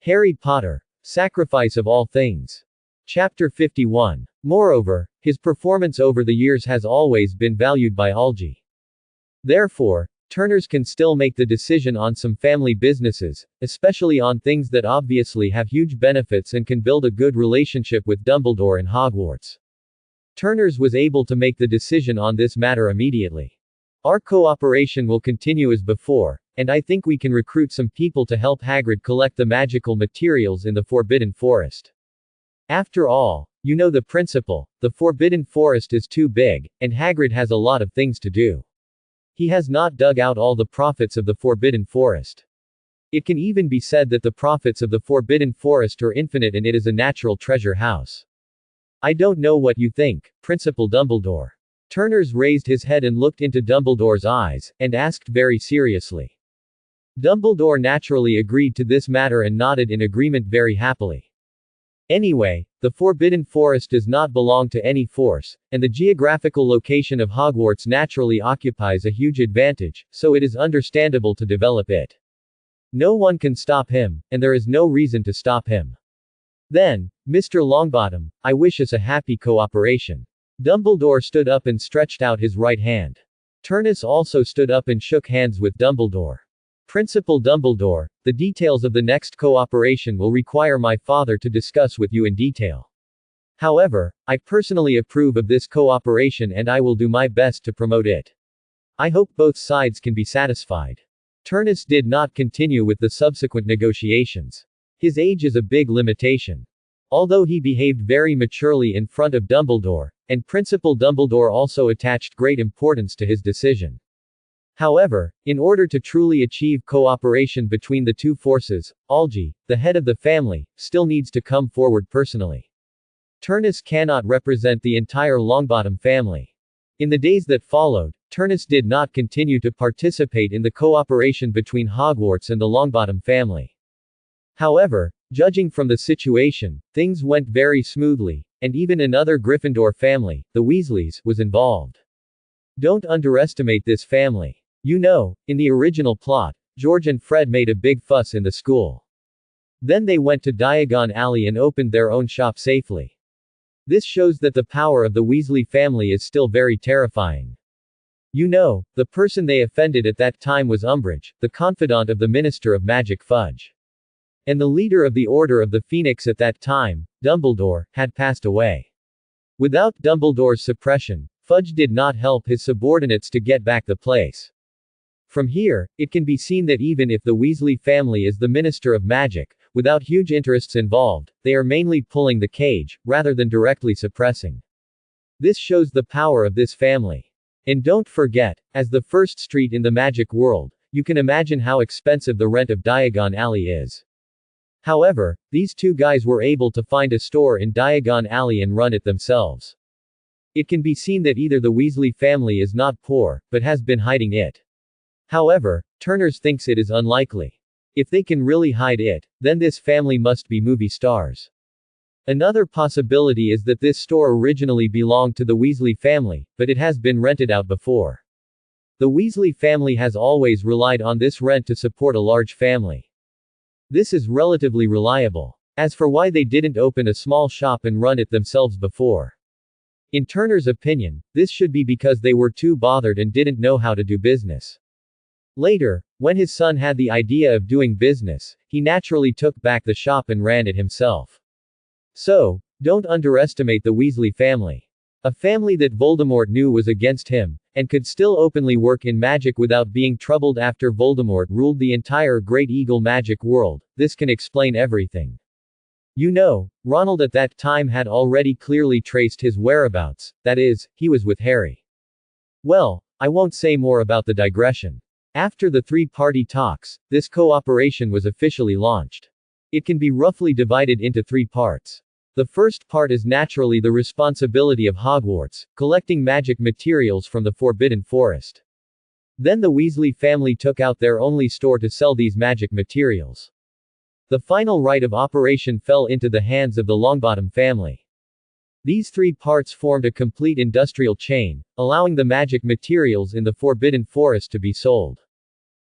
Harry Potter. Sacrifice of all things. Chapter 51. Moreover, his performance over the years has always been valued by Algie. Therefore, Turners can still make the decision on some family businesses, especially on things that obviously have huge benefits and can build a good relationship with Dumbledore and Hogwarts. Turners was able to make the decision on this matter immediately. Our cooperation will continue as before, and I think we can recruit some people to help Hagrid collect the magical materials in the Forbidden Forest. After all, you know the principle, the Forbidden Forest is too big, and Hagrid has a lot of things to do. He has not dug out all the profits of the Forbidden Forest. It can even be said that the profits of the Forbidden Forest are infinite and it is a natural treasure house. I don't know what you think, Principal Dumbledore. Turners raised his head and looked into Dumbledore's eyes, and asked very seriously. Dumbledore naturally agreed to this matter and nodded in agreement very happily. Anyway, the Forbidden Forest does not belong to any force, and the geographical location of Hogwarts naturally occupies a huge advantage, so it is understandable to develop it. No one can stop him, and there is no reason to stop him. Then, Mr. Longbottom, I wish us a happy cooperation. Dumbledore stood up and stretched out his right hand. Turnus also stood up and shook hands with Dumbledore. Principal Dumbledore, the details of the next cooperation will require my father to discuss with you in detail. However, I personally approve of this cooperation and I will do my best to promote it. I hope both sides can be satisfied. Turnus did not continue with the subsequent negotiations. His age is a big limitation. Although he behaved very maturely in front of Dumbledore, and Principal Dumbledore also attached great importance to his decision. However, in order to truly achieve cooperation between the two forces, Algie, the head of the family, still needs to come forward personally. Turnus cannot represent the entire Longbottom family. In the days that followed, Turnus did not continue to participate in the cooperation between Hogwarts and the Longbottom family. However, judging from the situation, things went very smoothly, and even another Gryffindor family, the Weasleys, was involved. Don't underestimate this family. You know, in the original plot, George and Fred made a big fuss in the school. Then they went to Diagon Alley and opened their own shop safely. This shows that the power of the Weasley family is still very terrifying. You know, the person they offended at that time was Umbridge, the confidant of the Minister of Magic Fudge. And the leader of the Order of the Phoenix at that time, Dumbledore, had passed away. Without Dumbledore's suppression, Fudge did not help his subordinates to get back the place. From here, it can be seen that even if the Weasley family is the Minister of Magic, without huge interests involved, they are mainly pulling the cage, rather than directly suppressing. This shows the power of this family. And don't forget, as the first street in the magic world, you can imagine how expensive the rent of Diagon Alley is. However, these two guys were able to find a store in Diagon Alley and run it themselves. It can be seen that either the Weasley family is not poor, but has been hiding it. However, Turners thinks it is unlikely. If they can really hide it, then this family must be movie stars. Another possibility is that this store originally belonged to the Weasley family, but it has been rented out before. The Weasley family has always relied on this rent to support a large family. This is relatively reliable. As for why they didn't open a small shop and run it themselves before. In Turner's opinion, this should be because they were too bothered and didn't know how to do business. Later, when his son had the idea of doing business, he naturally took back the shop and ran it himself. So, don't underestimate the Weasley family. A family that Voldemort knew was against him, and could still openly work in magic without being troubled after Voldemort ruled the entire Great Eagle magic world. This can explain everything. You know, Ronald at that time had already clearly traced his whereabouts, that is, he was with Harry. Well, I won't say more about the digression. After the three-party talks, this cooperation was officially launched. It can be roughly divided into three parts. The first part is naturally the responsibility of Hogwarts, collecting magic materials from the Forbidden Forest. Then the Weasley family took out their only store to sell these magic materials. The final right of operation fell into the hands of the Longbottom family. These three parts formed a complete industrial chain, allowing the magic materials in the Forbidden Forest to be sold.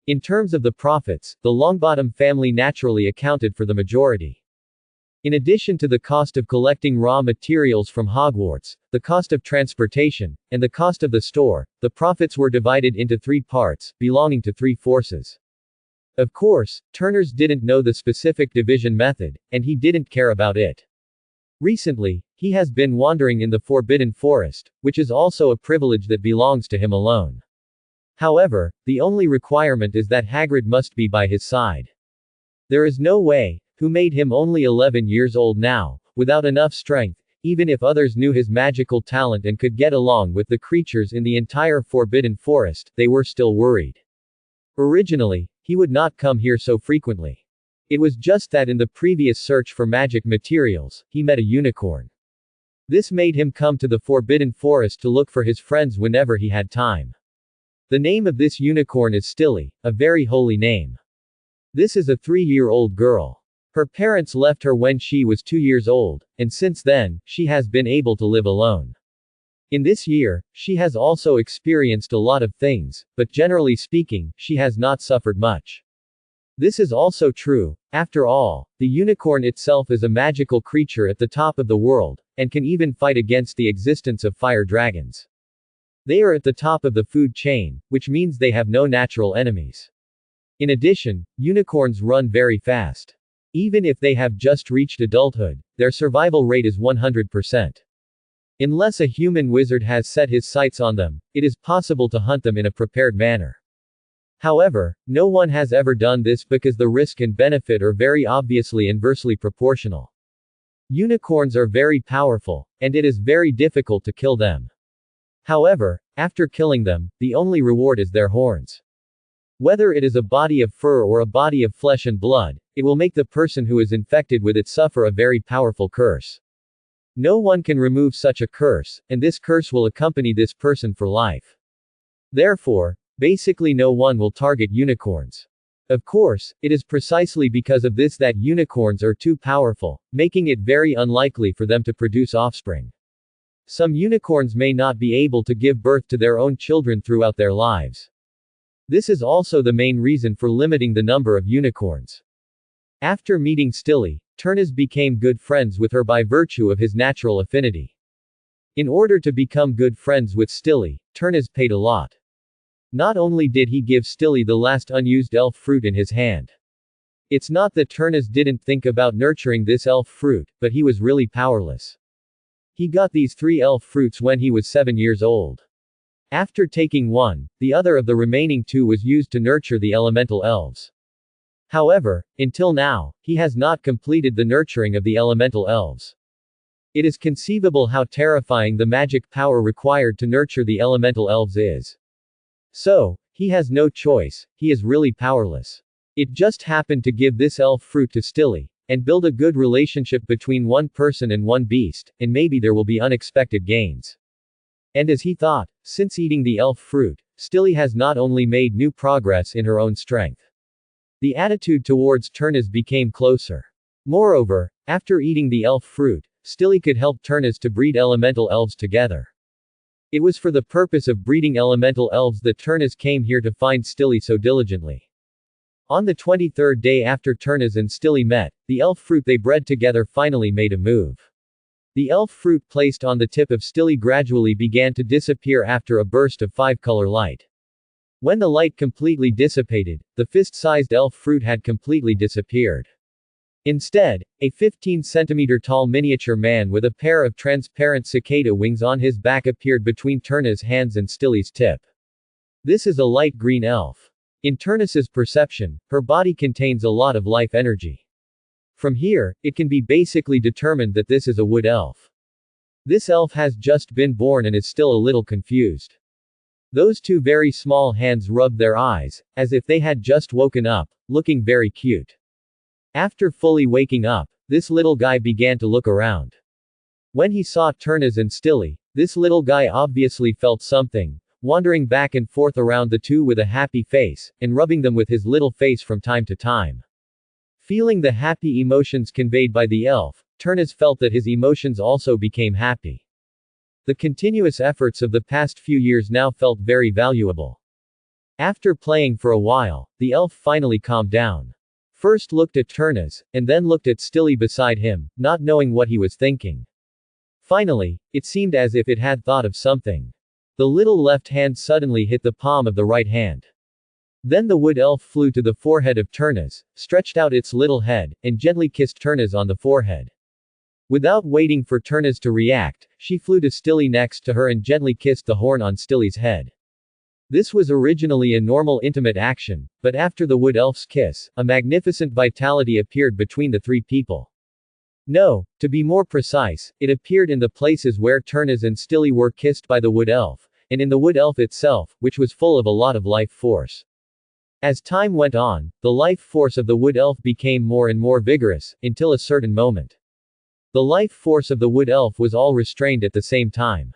In terms of the profits, the Longbottom family naturally accounted for the majority. In addition to the cost of collecting raw materials from Hogwarts, the cost of transportation, and the cost of the store, the profits were divided into three parts, belonging to three forces. Of course, Turners didn't know the specific division method, and he didn't care about it. Recently, he has been wandering in the Forbidden Forest, which is also a privilege that belongs to him alone. However, the only requirement is that Hagrid must be by his side. There is no way, who made him only 11 years old now, without enough strength, even if others knew his magical talent and could get along with the creatures in the entire Forbidden Forest, they were still worried. Originally, he would not come here so frequently. It was just that in the previous search for magic materials, he met a unicorn. This made him come to the Forbidden Forest to look for his friends whenever he had time. The name of this unicorn is Stilly, a very holy name. This is a 3-year-old girl. Her parents left her when she was 2 years old, and since then, she has been able to live alone. In this year, she has also experienced a lot of things, but generally speaking, she has not suffered much. This is also true. After all, the unicorn itself is a magical creature at the top of the world, and can even fight against the existence of fire dragons. They are at the top of the food chain, which means they have no natural enemies. In addition, unicorns run very fast. Even if they have just reached adulthood, their survival rate is 100%. Unless a human wizard has set his sights on them, it is possible to hunt them in a prepared manner. However, no one has ever done this because the risk and benefit are very obviously inversely proportional. Unicorns are very powerful, and it is very difficult to kill them. However, after killing them, the only reward is their horns. Whether it is a body of fur or a body of flesh and blood, it will make the person who is infected with it suffer a very powerful curse. No one can remove such a curse, and this curse will accompany this person for life. Therefore, basically no one will target unicorns. Of course, it is precisely because of this that unicorns are too powerful, making it very unlikely for them to produce offspring. Some unicorns may not be able to give birth to their own children throughout their lives. This is also the main reason for limiting the number of unicorns. After meeting Stilly, Turnus became good friends with her by virtue of his natural affinity. In order to become good friends with Stilly, Turnus paid a lot. Not only did he give Stilly the last unused elf fruit in his hand. It's not that Turnus didn't think about nurturing this elf fruit, but he was really powerless. He got these 3 elf fruits when he was 7 years old. After taking one, the other of the remaining 2 was used to nurture the elemental elves. However, until now, he has not completed the nurturing of the elemental elves. It is conceivable how terrifying the magic power required to nurture the elemental elves is. So, he has no choice, he is really powerless. It just happened to give this elf fruit to Stilly, and build a good relationship between one person and one beast, and maybe there will be unexpected gains. And as he thought, since eating the elf fruit, Stilly has not only made new progress in her own strength. The attitude towards Turnus became closer. Moreover, after eating the elf fruit, Stilly could help Turnus to breed elemental elves together. It was for the purpose of breeding elemental elves that Turnus came here to find Stilly so diligently. On the 23rd day after Turnus and Stilly met, the elf fruit they bred together finally made a move. The elf fruit placed on the tip of Stilly gradually began to disappear after a burst of 5-color light. When the light completely dissipated, the fist-sized elf fruit had completely disappeared. Instead, a 15-centimeter tall miniature man with a pair of transparent cicada wings on his back appeared between Turnus' hands and Stilly's tip. This is a light green elf. In Turnus's perception, her body contains a lot of life energy. From here, it can be basically determined that this is a wood elf. This elf has just been born and is still a little confused. Those 2 very small hands rubbed their eyes, as if they had just woken up, looking very cute. After fully waking up, this little guy began to look around. When he saw Turnus and Stilly, this little guy obviously felt something, wandering back and forth around the 2 with a happy face, and rubbing them with his little face from time to time. Feeling the happy emotions conveyed by the elf, Turnus felt that his emotions also became happy. The continuous efforts of the past few years now felt very valuable. After playing for a while, the elf finally calmed down. First looked at Turnus, and then looked at Stilly beside him, not knowing what he was thinking. Finally, it seemed as if it had thought of something. The little left hand suddenly hit the palm of the right hand. Then the wood elf flew to the forehead of Turnus, stretched out its little head, and gently kissed Turnus on the forehead. Without waiting for Turnus to react, she flew to Stilly next to her and gently kissed the horn on Stilly's head. This was originally a normal intimate action, but after the wood elf's kiss, a magnificent vitality appeared between the three people. No, to be more precise, it appeared in the places where Turnus and Stilly were kissed by the wood elf, and in the wood elf itself, which was full of a lot of life force. As time went on, the life force of the wood elf became more and more vigorous, until a certain moment. The life force of the wood elf was all restrained at the same time.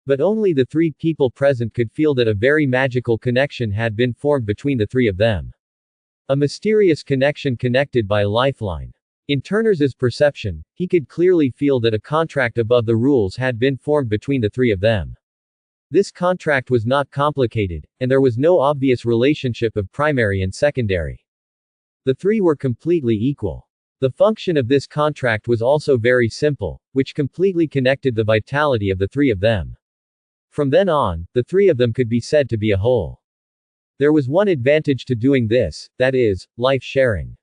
But only the three people present could feel that a very magical connection had been formed between the three of them. A mysterious connection connected by a lifeline. In Turnus's perception, he could clearly feel that a contract above the rules had been formed between the three of them. This contract was not complicated, and there was no obvious relationship of primary and secondary. The three were completely equal. The function of this contract was also very simple, which completely connected the vitality of the three of them. From then on, the three of them could be said to be a whole. There was one advantage to doing this, that is, life sharing.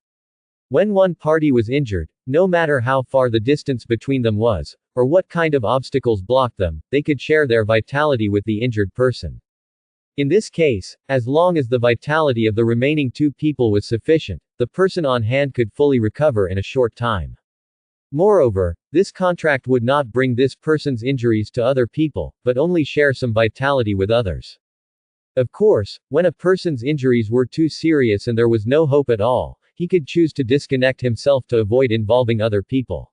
When one party was injured, no matter how far the distance between them was, or what kind of obstacles blocked them, they could share their vitality with the injured person. In this case, as long as the vitality of the remaining two people was sufficient, the person on hand could fully recover in a short time. Moreover, this contract would not bring this person's injuries to other people, but only share some vitality with others. Of course, when a person's injuries were too serious and there was no hope at all, he could choose to disconnect himself to avoid involving other people.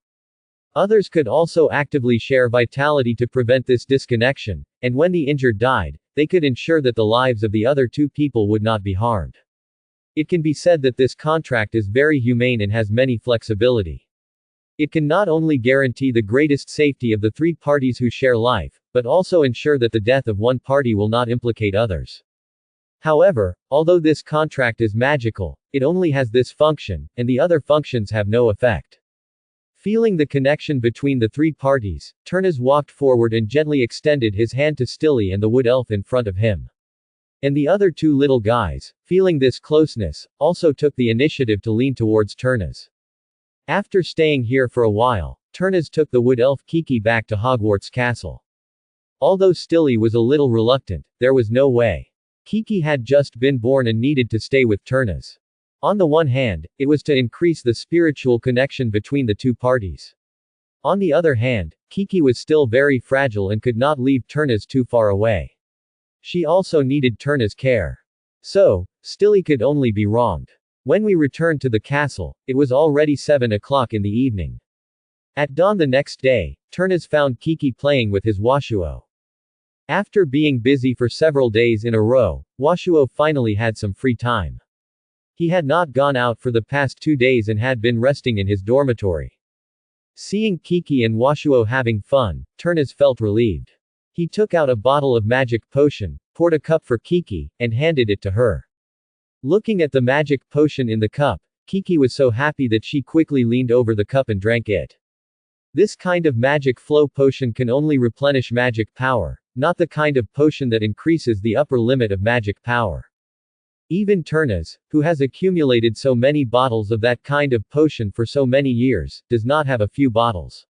Others could also actively share vitality to prevent this disconnection, and when the injured died, they could ensure that the lives of the other two people would not be harmed. It can be said that this contract is very humane and has many flexibility. It can not only guarantee the greatest safety of the three parties who share life, but also ensure that the death of one party will not implicate others. However, although this contract is magical, it only has this function, and the other functions have no effect. Feeling the connection between the three parties, Turnus walked forward and gently extended his hand to Stilly and the wood elf in front of him. And the other two little guys, feeling this closeness, also took the initiative to lean towards Turnus. After staying here for a while, Turnus took the wood elf Kiki back to Hogwarts Castle. Although Stilly was a little reluctant, there was no way. Kiki had just been born and needed to stay with Turnus. On the one hand, it was to increase the spiritual connection between the two parties. On the other hand, Kiki was still very fragile and could not leave Turnus too far away. She also needed Turnus' care. So, Stilly could only be wronged. When we returned to the castle, it was already 7 o'clock in the evening. At dawn the next day, Turnus found Kiki playing with his Washuo. After being busy for several days in a row, Washuo finally had some free time. He had not gone out for the past 2 days and had been resting in his dormitory. Seeing Kiki and Washuo having fun, Turnus felt relieved. He took out a bottle of magic potion, poured a cup for Kiki, and handed it to her. Looking at the magic potion in the cup, Kiki was so happy that she quickly leaned over the cup and drank it. This kind of magic flow potion can only replenish magic power, not the kind of potion that increases the upper limit of magic power. Even Turnus, who has accumulated so many bottles of that kind of potion for so many years, does not have a few bottles.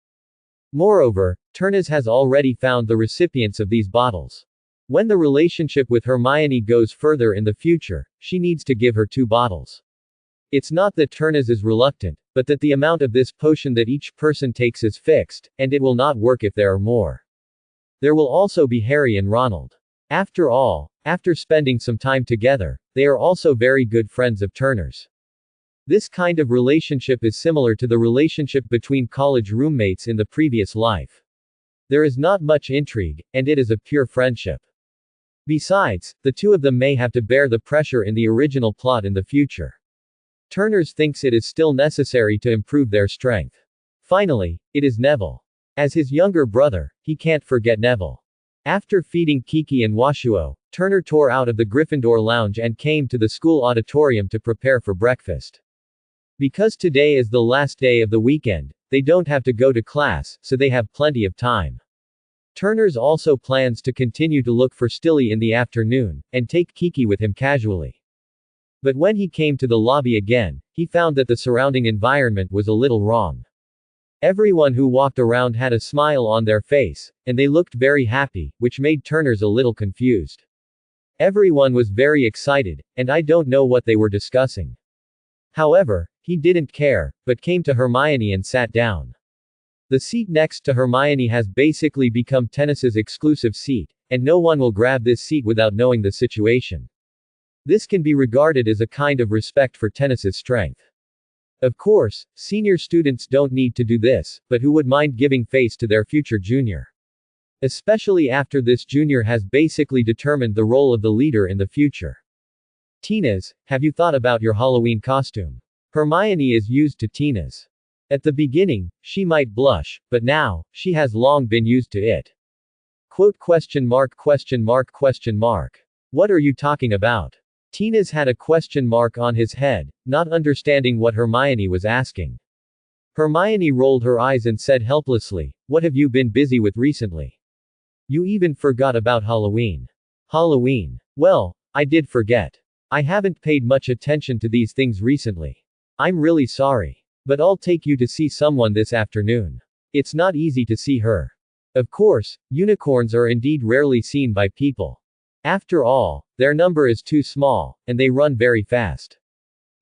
Moreover, Turnus has already found the recipients of these bottles. When the relationship with Hermione goes further in the future, she needs to give her 2 bottles. It's not that Turnus is reluctant, but that the amount of this potion that each person takes is fixed, and it will not work if there are more. There will also be Harry and Ronald. After all, after spending some time together, they are also very good friends of Turnus. This kind of relationship is similar to the relationship between college roommates in the previous life. There is not much intrigue, and it is a pure friendship. Besides, the two of them may have to bear the pressure in the original plot in the future. Turnus thinks it is still necessary to improve their strength. Finally, it is Neville. As his younger brother, he can't forget Neville. After feeding Kiki and Washuo, Turner tore out of the Gryffindor lounge and came to the school auditorium to prepare for breakfast. Because today is the last day of the weekend, they don't have to go to class, so they have plenty of time. Turner's also plans to continue to look for Stilly in the afternoon, and take Kiki with him casually. But when he came to the lobby again, he found that the surrounding environment was a little wrong. Everyone who walked around had a smile on their face, and they looked very happy, which made Turner's a little confused. Everyone was very excited, and I don't know what they were discussing. However, he didn't care, but came to Hermione and sat down. The seat next to Hermione has basically become Tennis's exclusive seat, and no one will grab this seat without knowing the situation. This can be regarded as a kind of respect for Tennis's strength. Of course, senior students don't need to do this, but who would mind giving face to their future junior? Especially after this junior has basically determined the role of the leader in the future. Teenaz, have you thought about your Halloween costume? Hermione is used to Teenaz. At the beginning, she might blush, but now, she has long been used to it. Quote ? What are you talking about? Teenaz had a question mark on his head, not understanding what Hermione was asking. Hermione rolled her eyes and said helplessly, what have you been busy with recently? You even forgot about Halloween. Halloween. Well, I did forget. I haven't paid much attention to these things recently. I'm really sorry. But I'll take you to see someone this afternoon. It's not easy to see her. Of course, unicorns are indeed rarely seen by people. After all, their number is too small, and they run very fast.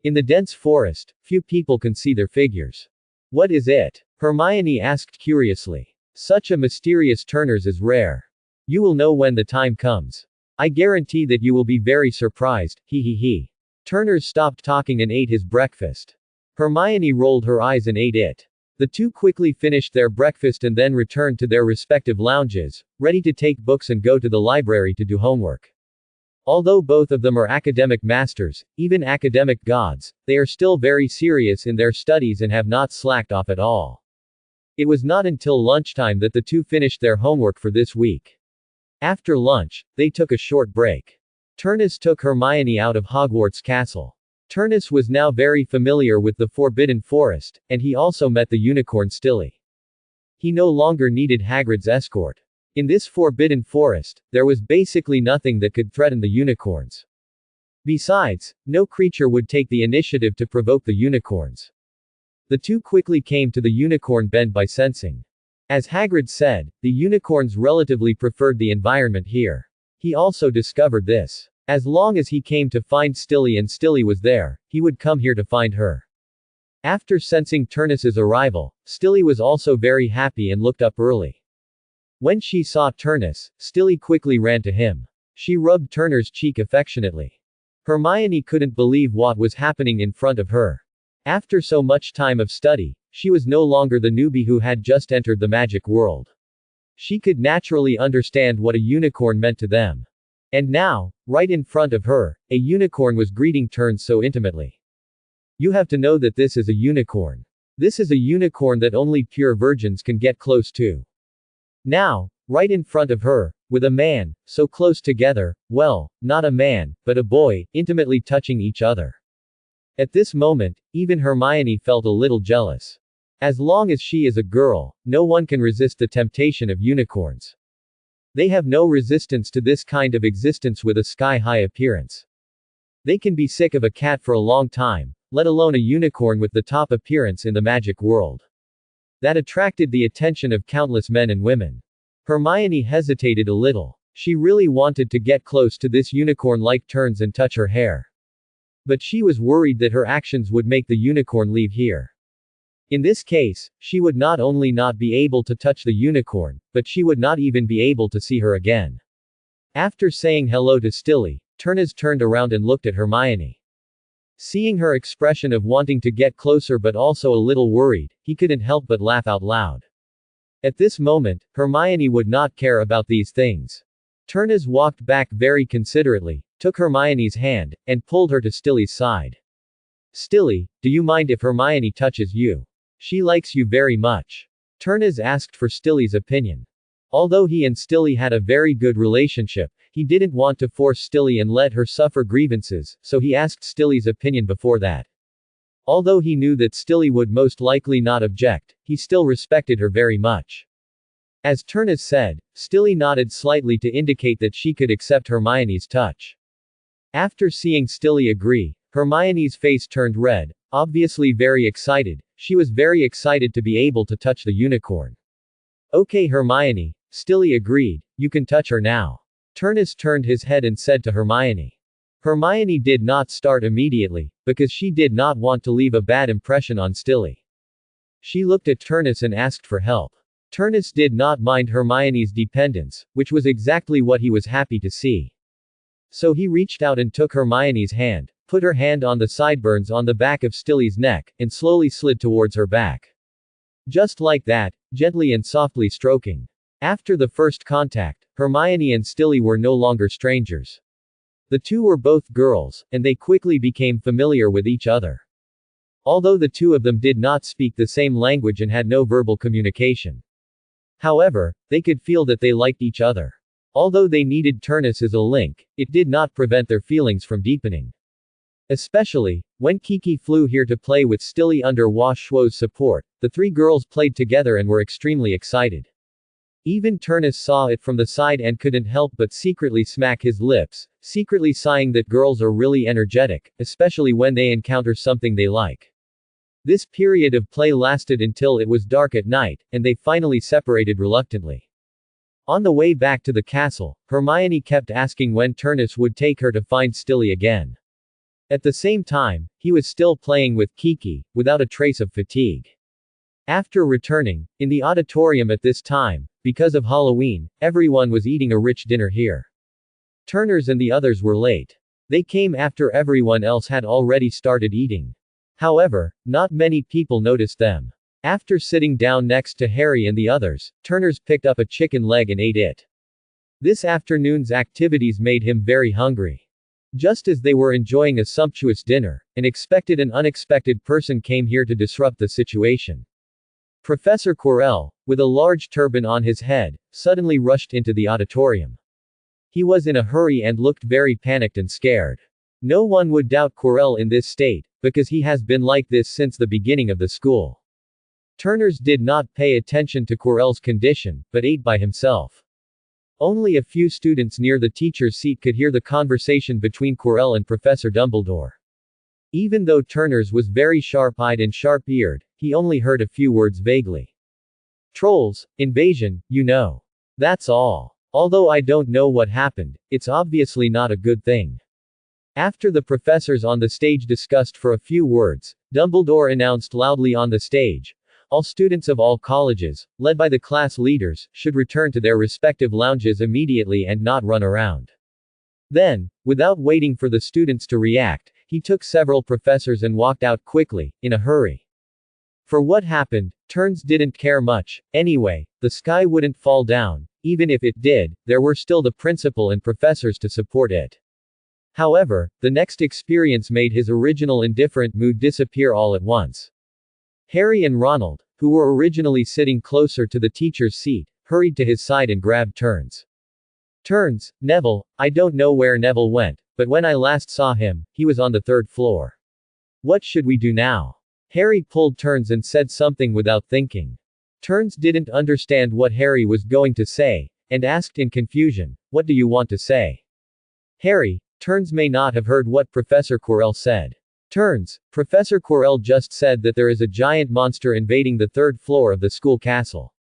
In the dense forest, few people can see their figures. What is it? Hermione asked curiously. Such a mysterious Turner's is rare. You will know when the time comes. I guarantee that you will be very surprised, he. Turner's stopped talking and ate his breakfast. Hermione rolled her eyes and ate it. The two quickly finished their breakfast and then returned to their respective lounges, ready to take books and go to the library to do homework. Although both of them are academic masters, even academic gods, they are still very serious in their studies and have not slacked off at all. It was not until lunchtime that the two finished their homework for this week. After lunch, they took a short break. Turnus took Hermione out of Hogwarts Castle. Turnus was now very familiar with the Forbidden Forest, and he also met the unicorn Stilly. He no longer needed Hagrid's escort. In this Forbidden Forest, there was basically nothing that could threaten the unicorns. Besides, no creature would take the initiative to provoke the unicorns. The two quickly came to the unicorn bend by sensing. As Hagrid said, the unicorns relatively preferred the environment here. He also discovered this. As long as he came to find Stilly and Stilly was there, he would come here to find her. After sensing Turnus's arrival, Stilly was also very happy and looked up early. When she saw Turnus, Stilly quickly ran to him. She rubbed Turner's cheek affectionately. Hermione couldn't believe what was happening in front of her. After so much time of study, she was no longer the newbie who had just entered the magic world. She could naturally understand what a unicorn meant to them. And now, right in front of her, a unicorn was greeting Turns so intimately. You have to know that this is a unicorn. This is a unicorn that only pure virgins can get close to. Now, right in front of her, with a man, so close together, well, not a man, but a boy, intimately touching each other. At this moment, even Hermione felt a little jealous. As long as she is a girl, no one can resist the temptation of unicorns. They have no resistance to this kind of existence with a sky-high appearance. They can be sick of a cat for a long time, let alone a unicorn with the top appearance in the magic world. That attracted the attention of countless men and women. Hermione hesitated a little. She really wanted to get close to this unicorn-like Turns and touch her hair. But she was worried that her actions would make the unicorn leave here. In this case, she would not only not be able to touch the unicorn, but she would not even be able to see her again. After saying hello to Stilly, Turnus turned around and looked at Hermione. Seeing her expression of wanting to get closer but also a little worried, he couldn't help but laugh out loud. At this moment, Hermione would not care about these things. Turnus walked back very considerately, took Hermione's hand, and pulled her to Stilly's side. Stilly, do you mind if Hermione touches you? She likes you very much. Turnus asked for Stilly's opinion. Although he and Stilly had a very good relationship, he didn't want to force Stilly and let her suffer grievances, so he asked Stilly's opinion before that. Although he knew that Stilly would most likely not object, he still respected her very much. As Turnus said, Stilly nodded slightly to indicate that she could accept Hermione's touch. After seeing Stilly agree, Hermione's face turned red, obviously very excited. She was very excited to be able to touch the unicorn. Okay Hermione, Stilly agreed, you can touch her now. Turnus turned his head and said to Hermione. Hermione did not start immediately, because she did not want to leave a bad impression on Stilly. She looked at Turnus and asked for help. Turnus did not mind Hermione's dependence, which was exactly what he was happy to see. So he reached out and took Hermione's hand, put her hand on the sideburns on the back of Stilly's neck, and slowly slid towards her back. Just like that, gently and softly stroking. After the first contact, Hermione and Stilly were no longer strangers. The two were both girls, and they quickly became familiar with each other. Although the two of them did not speak the same language and had no verbal communication. However, they could feel that they liked each other. Although they needed Turnus as a link, it did not prevent their feelings from deepening. Especially, when Kiki flew here to play with Stilly under Hua Shuo's support, the three girls played together and were extremely excited. Even Turnus saw it from the side and couldn't help but secretly smack his lips, secretly sighing that girls are really energetic, especially when they encounter something they like. This period of play lasted until it was dark at night, and they finally separated reluctantly. On the way back to the castle, Hermione kept asking when Turnus would take her to find Stilly again. At the same time, he was still playing with Kiki, without a trace of fatigue. After returning, in the auditorium at this time, because of Halloween, everyone was eating a rich dinner here. Turners and the others were late. They came after everyone else had already started eating. However, not many people noticed them. After sitting down next to Harry and the others, Turners picked up a chicken leg and ate it. This afternoon's activities made him very hungry. Just as they were enjoying a sumptuous dinner, an expected and unexpected person came here to disrupt the situation. Professor Quirrell, with a large turban on his head, suddenly rushed into the auditorium. He was in a hurry and looked very panicked and scared. No one would doubt Quirrell in this state, because he has been like this since the beginning of the school. Turners did not pay attention to Quirrell's condition, but ate by himself. Only a few students near the teacher's seat could hear the conversation between Quirrell and Professor Dumbledore. Even though Turners was very sharp-eyed and sharp-eared, he only heard a few words vaguely. Trolls, invasion, you know. That's all. Although I don't know what happened, it's obviously not a good thing. After the professors on the stage discussed for a few words, Dumbledore announced loudly on the stage, all students of all colleges, led by the class leaders, should return to their respective lounges immediately and not run around. Then, without waiting for the students to react, he took several professors and walked out quickly, in a hurry. For what happened, Turns didn't care much. Anyway, the sky wouldn't fall down. Even if it did, there were still the principal and professors to support it. However, the next experience made his original indifferent mood disappear all at once. Harry and Ronald, who were originally sitting closer to the teacher's seat, hurried to his side and grabbed Turns. Turns, Neville, I don't know where Neville went, but when I last saw him, he was on the third floor. What should we do now? Harry pulled Turns and said something without thinking. Turns didn't understand what Harry was going to say, and asked in confusion, what do you want to say? Harry, Turns may not have heard what Professor Quirrell said. Turns, Professor Quirrell just said that there is a giant monster invading the third floor of the school castle.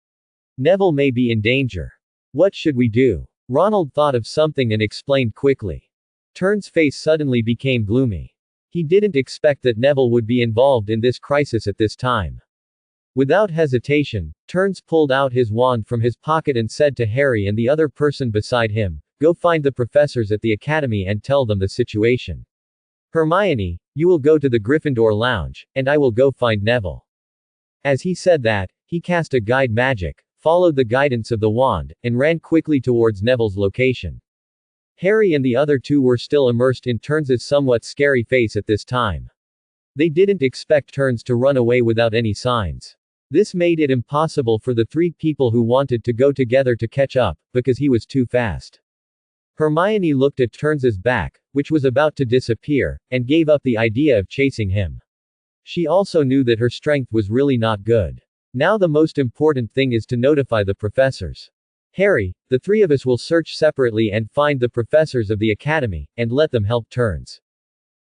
Neville may be in danger. What should we do? Ronald thought of something and explained quickly. Turns' face suddenly became gloomy. He didn't expect that Neville would be involved in this crisis at this time. Without hesitation, Turns pulled out his wand from his pocket and said to Harry and the other person beside him, go find the professors at the academy and tell them the situation. Hermione, you will go to the Gryffindor lounge, and I will go find Neville. As he said that, he cast a guide magic, followed the guidance of the wand, and ran quickly towards Neville's location. Harry and the other two were still immersed in Turns' somewhat scary face at this time. They didn't expect Turns to run away without any signs. This made it impossible for the three people who wanted to go together to catch up, because he was too fast. Hermione looked at Turnes's back, which was about to disappear, and gave up the idea of chasing him. She also knew that her strength was really not good. Now the most important thing is to notify the professors. Harry, the three of us will search separately and find the professors of the academy, and let them help Turnes.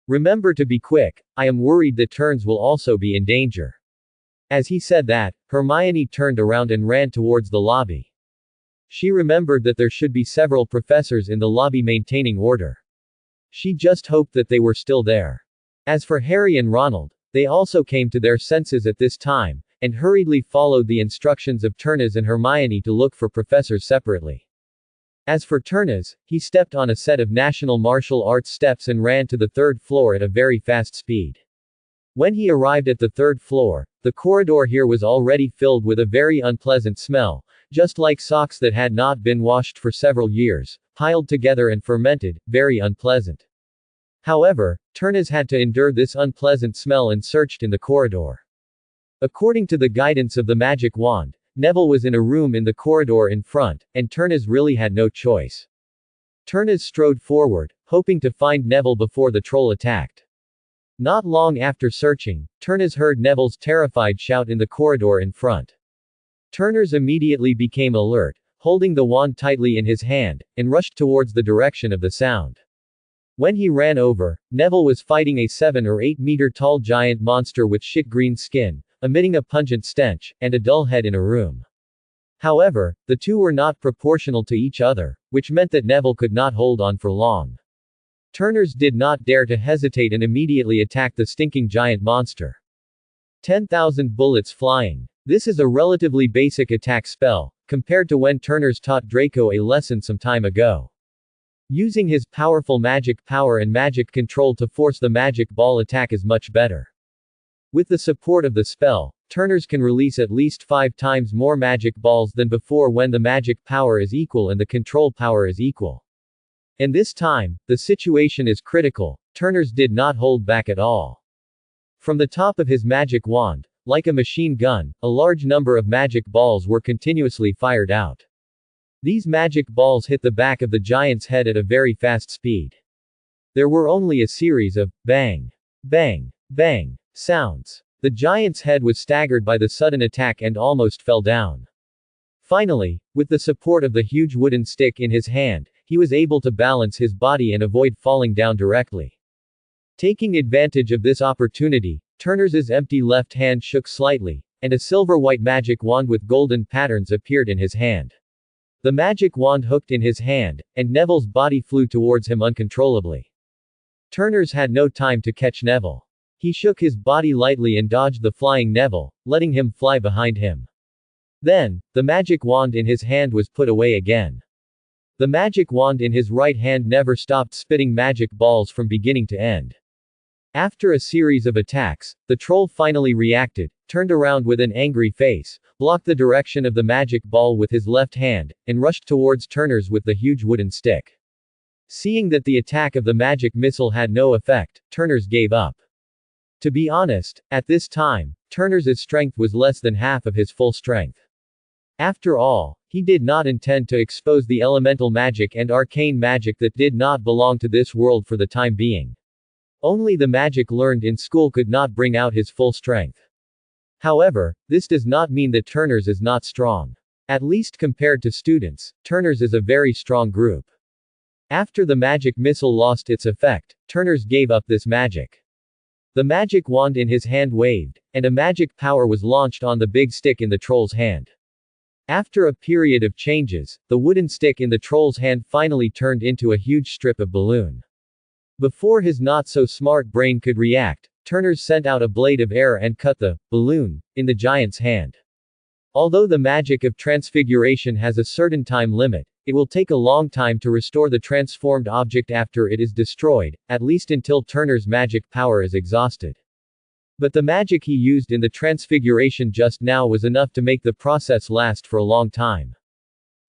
Remember to be quick, I am worried that Turnes will also be in danger. As he said that, Hermione turned around and ran towards the lobby. She remembered that there should be several professors in the lobby maintaining order. She just hoped that they were still there. As for Harry and Ronald, they also came to their senses at this time, and hurriedly followed the instructions of Turnes and Hermione to look for professors separately. As for Turnes, he stepped on a set of national martial arts steps and ran to the third floor at a very fast speed. When he arrived at the third floor, the corridor here was already filled with a very unpleasant smell, just like socks that had not been washed for several years, piled together and fermented, very unpleasant. However, Turnes had to endure this unpleasant smell and searched in the corridor. According to the guidance of the magic wand, Neville was in a room in the corridor in front, and Turnes really had no choice. Turnes strode forward, hoping to find Neville before the troll attacked. Not long after searching, Turnes heard Neville's terrified shout in the corridor in front. Turnes immediately became alert, holding the wand tightly in his hand, and rushed towards the direction of the sound. When he ran over, Neville was fighting a 7 or 8 meter tall giant monster with shit green skin, emitting a pungent stench, and a dull head in a room. However, the two were not proportional to each other, which meant that Neville could not hold on for long. Turnes did not dare to hesitate and immediately attacked the stinking giant monster. 10,000 bullets flying. This is a relatively basic attack spell, compared to when Turnes taught Draco a lesson some time ago. Using his powerful magic power and magic control to force the magic ball attack is much better. With the support of the spell, Turnes can release at least 5 times more magic balls than before when the magic power is equal and the control power is equal. And this time, the situation is critical. Turnes did not hold back at all. From the top of his magic wand, like a machine gun, a large number of magic balls were continuously fired out. These magic balls hit the back of the giant's head at a very fast speed. There were only a series of bang, bang, bang sounds. The giant's head was staggered by the sudden attack and almost fell down. Finally, with the support of the huge wooden stick in his hand, he was able to balance his body and avoid falling down directly. Taking advantage of this opportunity, Turnes's empty left hand shook slightly, and a silver-white magic wand with golden patterns appeared in his hand. The magic wand hooked in his hand, and Neville's body flew towards him uncontrollably. Turnes had no time to catch Neville. He shook his body lightly and dodged the flying Neville, letting him fly behind him. Then, the magic wand in his hand was put away again. The magic wand in his right hand never stopped spitting magic balls from beginning to end. After a series of attacks, the troll finally reacted, turned around with an angry face, blocked the direction of the magic ball with his left hand, and rushed towards Turnes with the huge wooden stick. Seeing that the attack of the magic missile had no effect, Turnes gave up. To be honest, at this time, Turnes's strength was less than half of his full strength. After all, he did not intend to expose the elemental magic and arcane magic that did not belong to this world for the time being. Only the magic learned in school could not bring out his full strength. However, this does not mean that Turnes is not strong. At least compared to students, Turnes is a very strong group. After the magic missile lost its effect, Turnes gave up this magic. The magic wand in his hand waved, and a magic power was launched on the big stick in the troll's hand. After a period of changes, the wooden stick in the troll's hand finally turned into a huge strip of balloon. Before his not-so-smart brain could react, Turnes sent out a blade of air and cut the balloon in the giant's hand. Although the magic of transfiguration has a certain time limit, it will take a long time to restore the transformed object after it is destroyed, at least until Turnes's magic power is exhausted. But the magic he used in the transfiguration just now was enough to make the process last for a long time.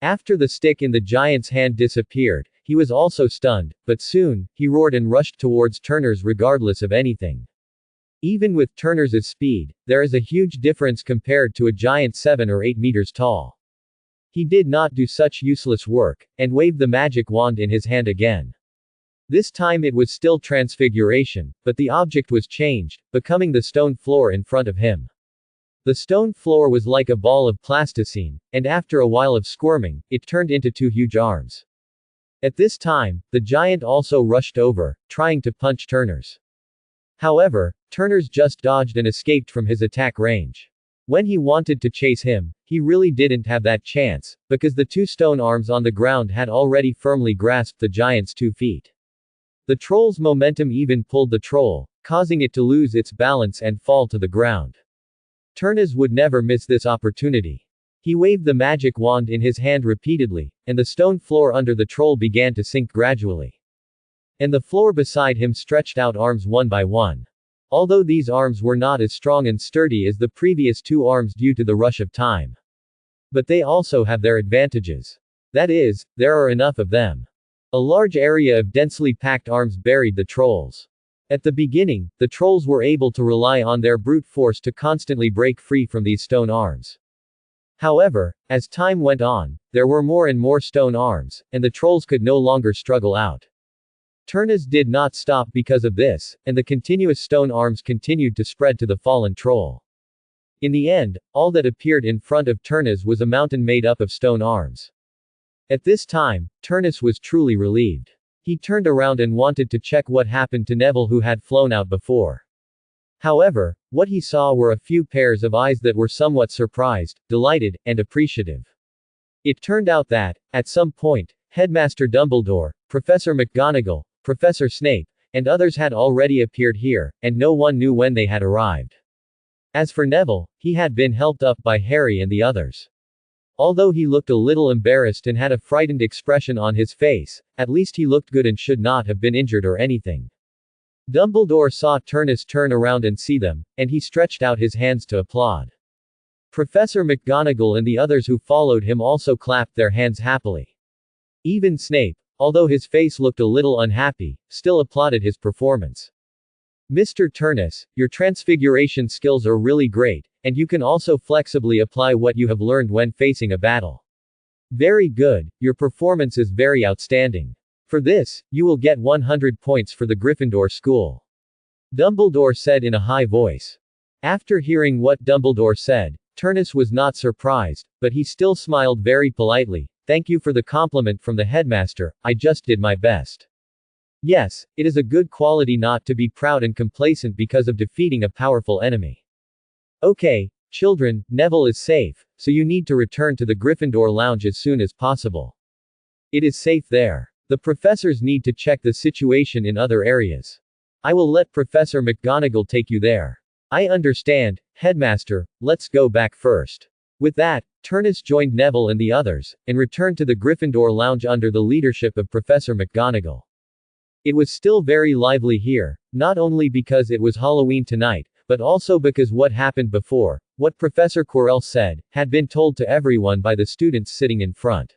After the stick in the giant's hand disappeared, he was also stunned, but soon, he roared and rushed towards Turnes regardless of anything. Even with Turnes's speed, there is a huge difference compared to a giant 7 or 8 meters tall. He did not do such useless work, and waved the magic wand in his hand again. This time it was still transfiguration, but the object was changed, becoming the stone floor in front of him. The stone floor was like a ball of plasticine, and after a while of squirming, it turned into two huge arms. At this time, the giant also rushed over, trying to punch Turners. However, Turners just dodged and escaped from his attack range. When he wanted to chase him, he really didn't have that chance, because the two stone arms on the ground had already firmly grasped the giant's 2 feet. The troll's momentum even pulled the troll, causing it to lose its balance and fall to the ground. Turnus would never miss this opportunity. He waved the magic wand in his hand repeatedly, and the stone floor under the troll began to sink gradually. And the floor beside him stretched out arms one by one. Although these arms were not as strong and sturdy as the previous 2 arms due to the rush of time. But they also have their advantages. That is, there are enough of them. A large area of densely packed arms buried the trolls. At the beginning, the trolls were able to rely on their brute force to constantly break free from these stone arms. However, as time went on, there were more and more stone arms, and the trolls could no longer struggle out. Turnus did not stop because of this, and the continuous stone arms continued to spread to the fallen troll. In the end, all that appeared in front of Turnus was a mountain made up of stone arms. At this time, Turnus was truly relieved. He turned around and wanted to check what happened to Neville, who had flown out before. However, what he saw were a few pairs of eyes that were somewhat surprised, delighted, and appreciative. It turned out that, at some point, Headmaster Dumbledore, Professor McGonagall, Professor Snape, and others had already appeared here, and no one knew when they had arrived. As for Neville, he had been helped up by Harry and the others. Although he looked a little embarrassed and had a frightened expression on his face, at least he looked good and should not have been injured or anything. Dumbledore saw Turnus turn around and see them, and he stretched out his hands to applaud. Professor McGonagall and the others who followed him also clapped their hands happily. Even Snape, although his face looked a little unhappy, still applauded his performance. Mr. Turnus, your transfiguration skills are really great, and you can also flexibly apply what you have learned when facing a battle. Very good, your performance is very outstanding. For this, you will get 100 points for the Gryffindor school. Dumbledore said in a high voice. After hearing what Dumbledore said, Turnus was not surprised, but he still smiled very politely. Thank you for the compliment from the headmaster, I just did my best. Yes, it is a good quality not to be proud and complacent because of defeating a powerful enemy. Okay, children, Neville is safe, so you need to return to the Gryffindor lounge as soon as possible. It is safe there. The professors need to check the situation in other areas. I will let Professor McGonagall take you there. I understand, Headmaster, let's go back first. With that, Turnus joined Neville and the others, and returned to the Gryffindor lounge under the leadership of Professor McGonagall. It was still very lively here, not only because it was Halloween tonight, but also because what happened before, what Professor Quirrell said, had been told to everyone by the students sitting in front.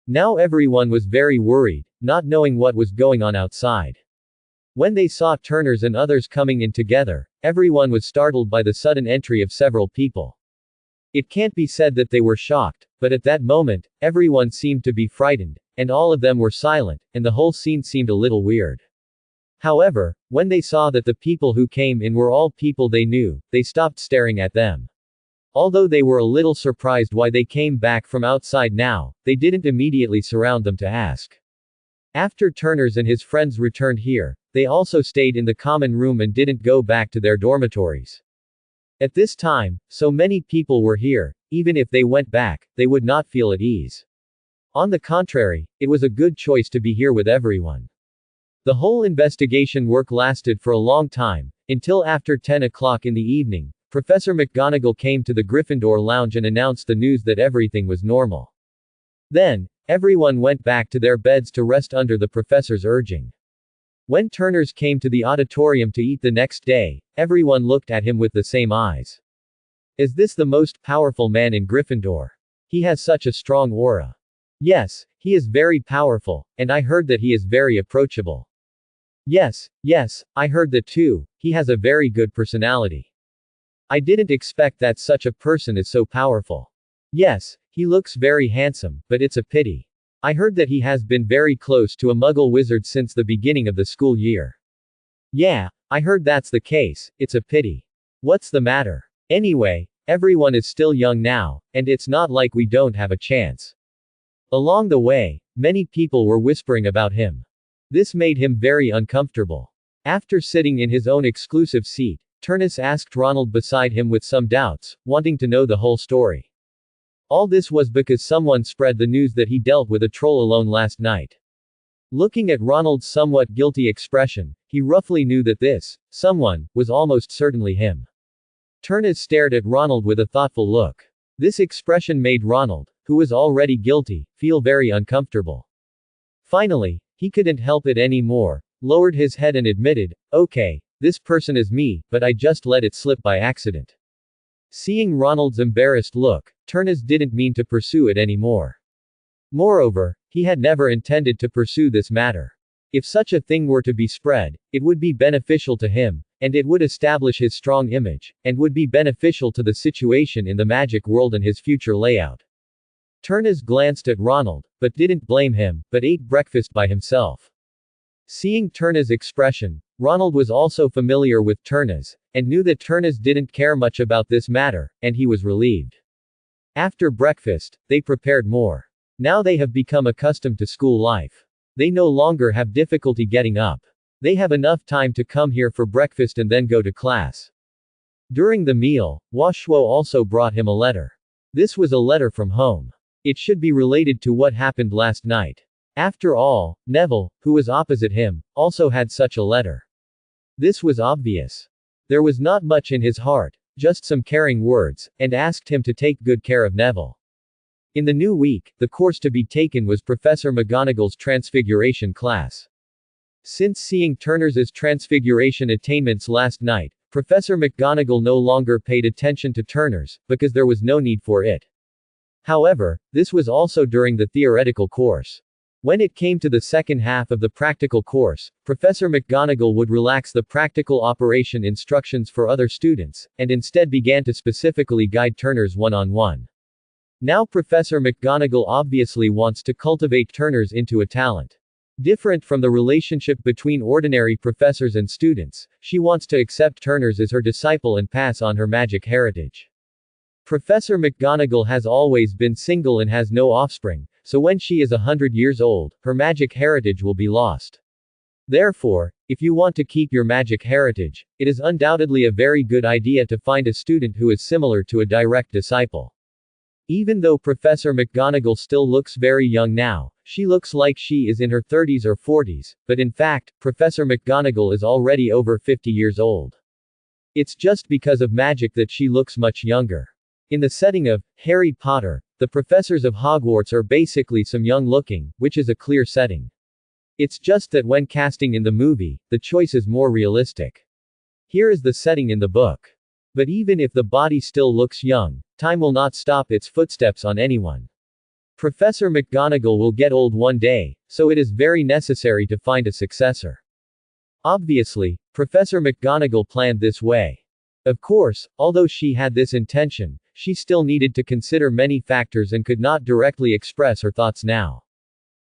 Now everyone was very worried, not knowing what was going on outside. When they saw Turners and others coming in together, everyone was startled by the sudden entry of several people. It can't be said that they were shocked, but at that moment, everyone seemed to be frightened, and all of them were silent, and the whole scene seemed a little weird. However, when they saw that the people who came in were all people they knew, they stopped staring at them. Although they were a little surprised why they came back from outside now, they didn't immediately surround them to ask. After Turners and his friends returned here, they also stayed in the common room and didn't go back to their dormitories. At this time, so many people were here, even if they went back, they would not feel at ease. On the contrary, it was a good choice to be here with everyone. The whole investigation work lasted for a long time, until after 10 o'clock in the evening, Professor McGonagall came to the Gryffindor lounge and announced the news that everything was normal. Then, everyone went back to their beds to rest under the professor's urging. When Turners came to the auditorium to eat the next day, everyone looked at him with the same eyes. Is this the most powerful man in Gryffindor? He has such a strong aura. Yes, he is very powerful, and I heard that he is very approachable. Yes, I heard that too, he has a very good personality. I didn't expect that such a person is so powerful. Yes, He looks very handsome, but it's a pity. I heard that he has been very close to a Muggle wizard since the beginning of the school year. Yeah, I heard that's the case, it's a pity. What's the matter? Anyway, everyone is still young now, and it's not like we don't have a chance. Along the way, many people were whispering about him. This made him very uncomfortable. After sitting in his own exclusive seat, Turnus asked Ronald beside him with some doubts, wanting to know the whole story. All this was because someone spread the news that he dealt with a troll alone last night. Looking at Ronald's somewhat guilty expression, he roughly knew that this someone was almost certainly him. Turnus stared at Ronald with a thoughtful look. This expression made Ronald, who was already guilty, feel very uncomfortable. Finally, he couldn't help it anymore, lowered his head and admitted, "Okay, this person is me, but I just let it slip by accident." Seeing Ronald's embarrassed look, Turnus didn't mean to pursue it anymore. Moreover, he had never intended to pursue this matter. If such a thing were to be spread, it would be beneficial to him, and it would establish his strong image, and would be beneficial to the situation in the magic world and his future layout. Turnus glanced at Ronald, but didn't blame him, but ate breakfast by himself. Seeing Turnus' expression, Ronald was also familiar with Turnus, and knew that Turnus didn't care much about this matter, and he was relieved. After breakfast, they prepared more. Now they have become accustomed to school life. They no longer have difficulty getting up. They have enough time to come here for breakfast and then go to class. During the meal, Washwo also brought him a letter. This was a letter from home. It should be related to what happened last night. After all, Neville, who was opposite him, also had such a letter. This was obvious. There was not much in his heart, just some caring words, and asked him to take good care of Neville. In the new week, the course to be taken was Professor McGonagall's Transfiguration class. Since seeing Turnus's Transfiguration attainments last night, Professor McGonagall no longer paid attention to Turnus, because there was no need for it. However, this was also during the theoretical course. When it came to the second half of the practical course, Professor McGonagall would relax the practical operation instructions for other students, and instead began to specifically guide Turnus one-on-one. Now Professor McGonagall obviously wants to cultivate Turnus into a talent. Different from the relationship between ordinary professors and students, she wants to accept Turnus as her disciple and pass on her magic heritage. Professor McGonagall has always been single and has no offspring, so when she is 100 years old, her magic heritage will be lost. Therefore, if you want to keep your magic heritage, it is undoubtedly a very good idea to find a student who is similar to a direct disciple. Even though Professor McGonagall still looks very young now, she looks like she is in her 30s or 40s, but in fact, Professor McGonagall is already over 50 years old. It's just because of magic that she looks much younger. In the setting of Harry Potter, the professors of Hogwarts are basically some young-looking, which is a clear setting. It's just that when casting in the movie, the choice is more realistic. Here is the setting in the book. But even if the body still looks young, time will not stop its footsteps on anyone. Professor McGonagall will get old one day, so it is very necessary to find a successor. Obviously, Professor McGonagall planned this way. Of course, although she had this intention, she still needed to consider many factors and could not directly express her thoughts now.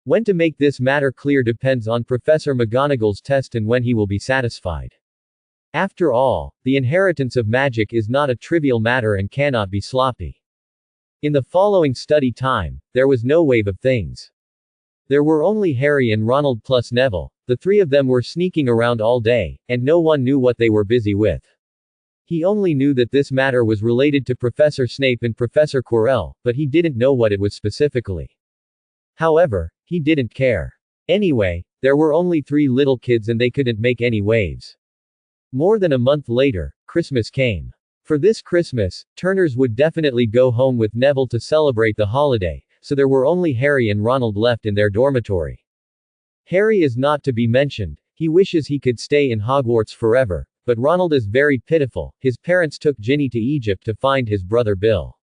When to make this matter clear depends on Professor McGonagall's test and when he will be satisfied. After all, the inheritance of magic is not a trivial matter and cannot be sloppy. In the following study time, there was no wave of things. There were only Harry and Ronald plus Neville. The three of them were sneaking around all day, and no one knew what they were busy with. He only knew that this matter was related to Professor Snape and Professor Quirrell, but he didn't know what it was specifically. However, he didn't care. Anyway, there were only 3 little kids and they couldn't make any waves. More than a month later, Christmas came. For this Christmas, Turnus would definitely go home with Neville to celebrate the holiday, so there were only Harry and Ronald left in their dormitory. Harry is not to be mentioned, he wishes he could stay in Hogwarts forever, but Ronald is very pitiful. His parents took Ginny to Egypt to find his brother Bill.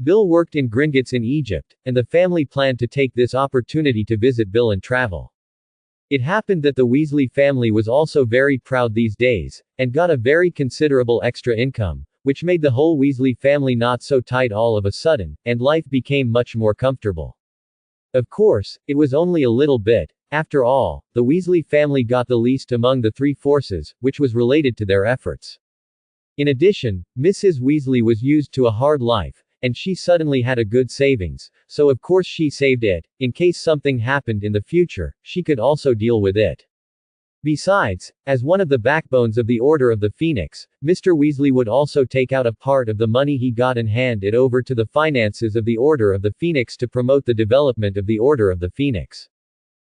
Bill worked in Gringotts in Egypt, and the family planned to take this opportunity to visit Bill and travel. It happened that the Weasley family was also very proud these days, and got a very considerable extra income, which made the whole Weasley family not so tight all of a sudden, and life became much more comfortable. Of course, it was only a little bit. After all, the Weasley family got the least among the three forces, which was related to their efforts. In addition, Mrs. Weasley was used to a hard life, and she suddenly had a good savings, so of course she saved it. In case something happened in the future, she could also deal with it. Besides, as one of the backbones of the Order of the Phoenix, Mr. Weasley would also take out a part of the money he got and hand it over to the finances of the Order of the Phoenix to promote the development of the Order of the Phoenix.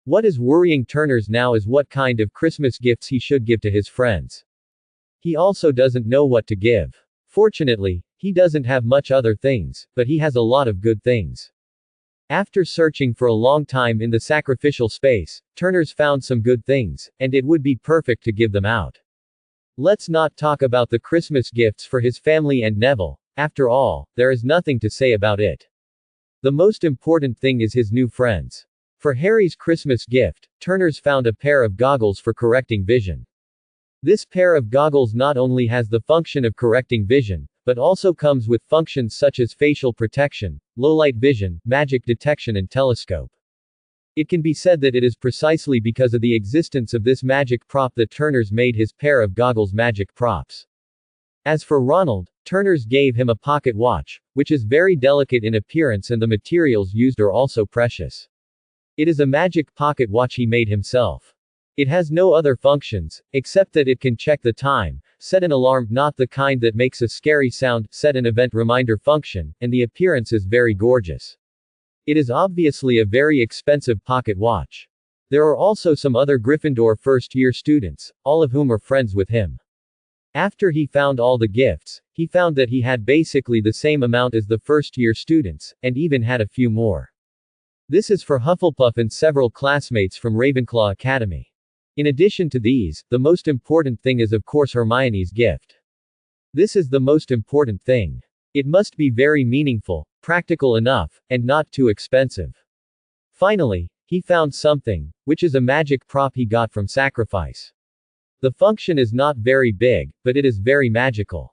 What is worrying Turners now is what kind of Christmas gifts he should give to his friends. He also doesn't know what to give. Fortunately, he doesn't have much other things, but he has a lot of good things. After searching for a long time in the sacrificial space, Turners found some good things, and it would be perfect to give them out. Let's not talk about the Christmas gifts for his family and Neville. After all, there is nothing to say about it. The most important thing is his new friends. For Harry's Christmas gift, Turners found a pair of goggles for correcting vision. This pair of goggles not only has the function of correcting vision, but also comes with functions such as facial protection, low-light vision, magic detection and telescope. It can be said that it is precisely because of the existence of this magic prop that Turners made his pair of goggles magic props. As for Ronald, Turners gave him a pocket watch, which is very delicate in appearance and the materials used are also precious. It is a magic pocket watch he made himself. It has no other functions, except that it can check the time, set an alarm, not the kind that makes a scary sound, set an event reminder function, and the appearance is very gorgeous. It is obviously a very expensive pocket watch. There are also some other Gryffindor first-year students, all of whom are friends with him. After he found all the gifts, he found that he had basically the same amount as the first-year students, and even had a few more. This is for Hufflepuff and several classmates from Ravenclaw Academy. In addition to these, the most important thing is of course Hermione's gift. This is the most important thing. It must be very meaningful, practical enough, and not too expensive. Finally, he found something, which is a magic prop he got from Sacrifice. The function is not very big, but it is very magical.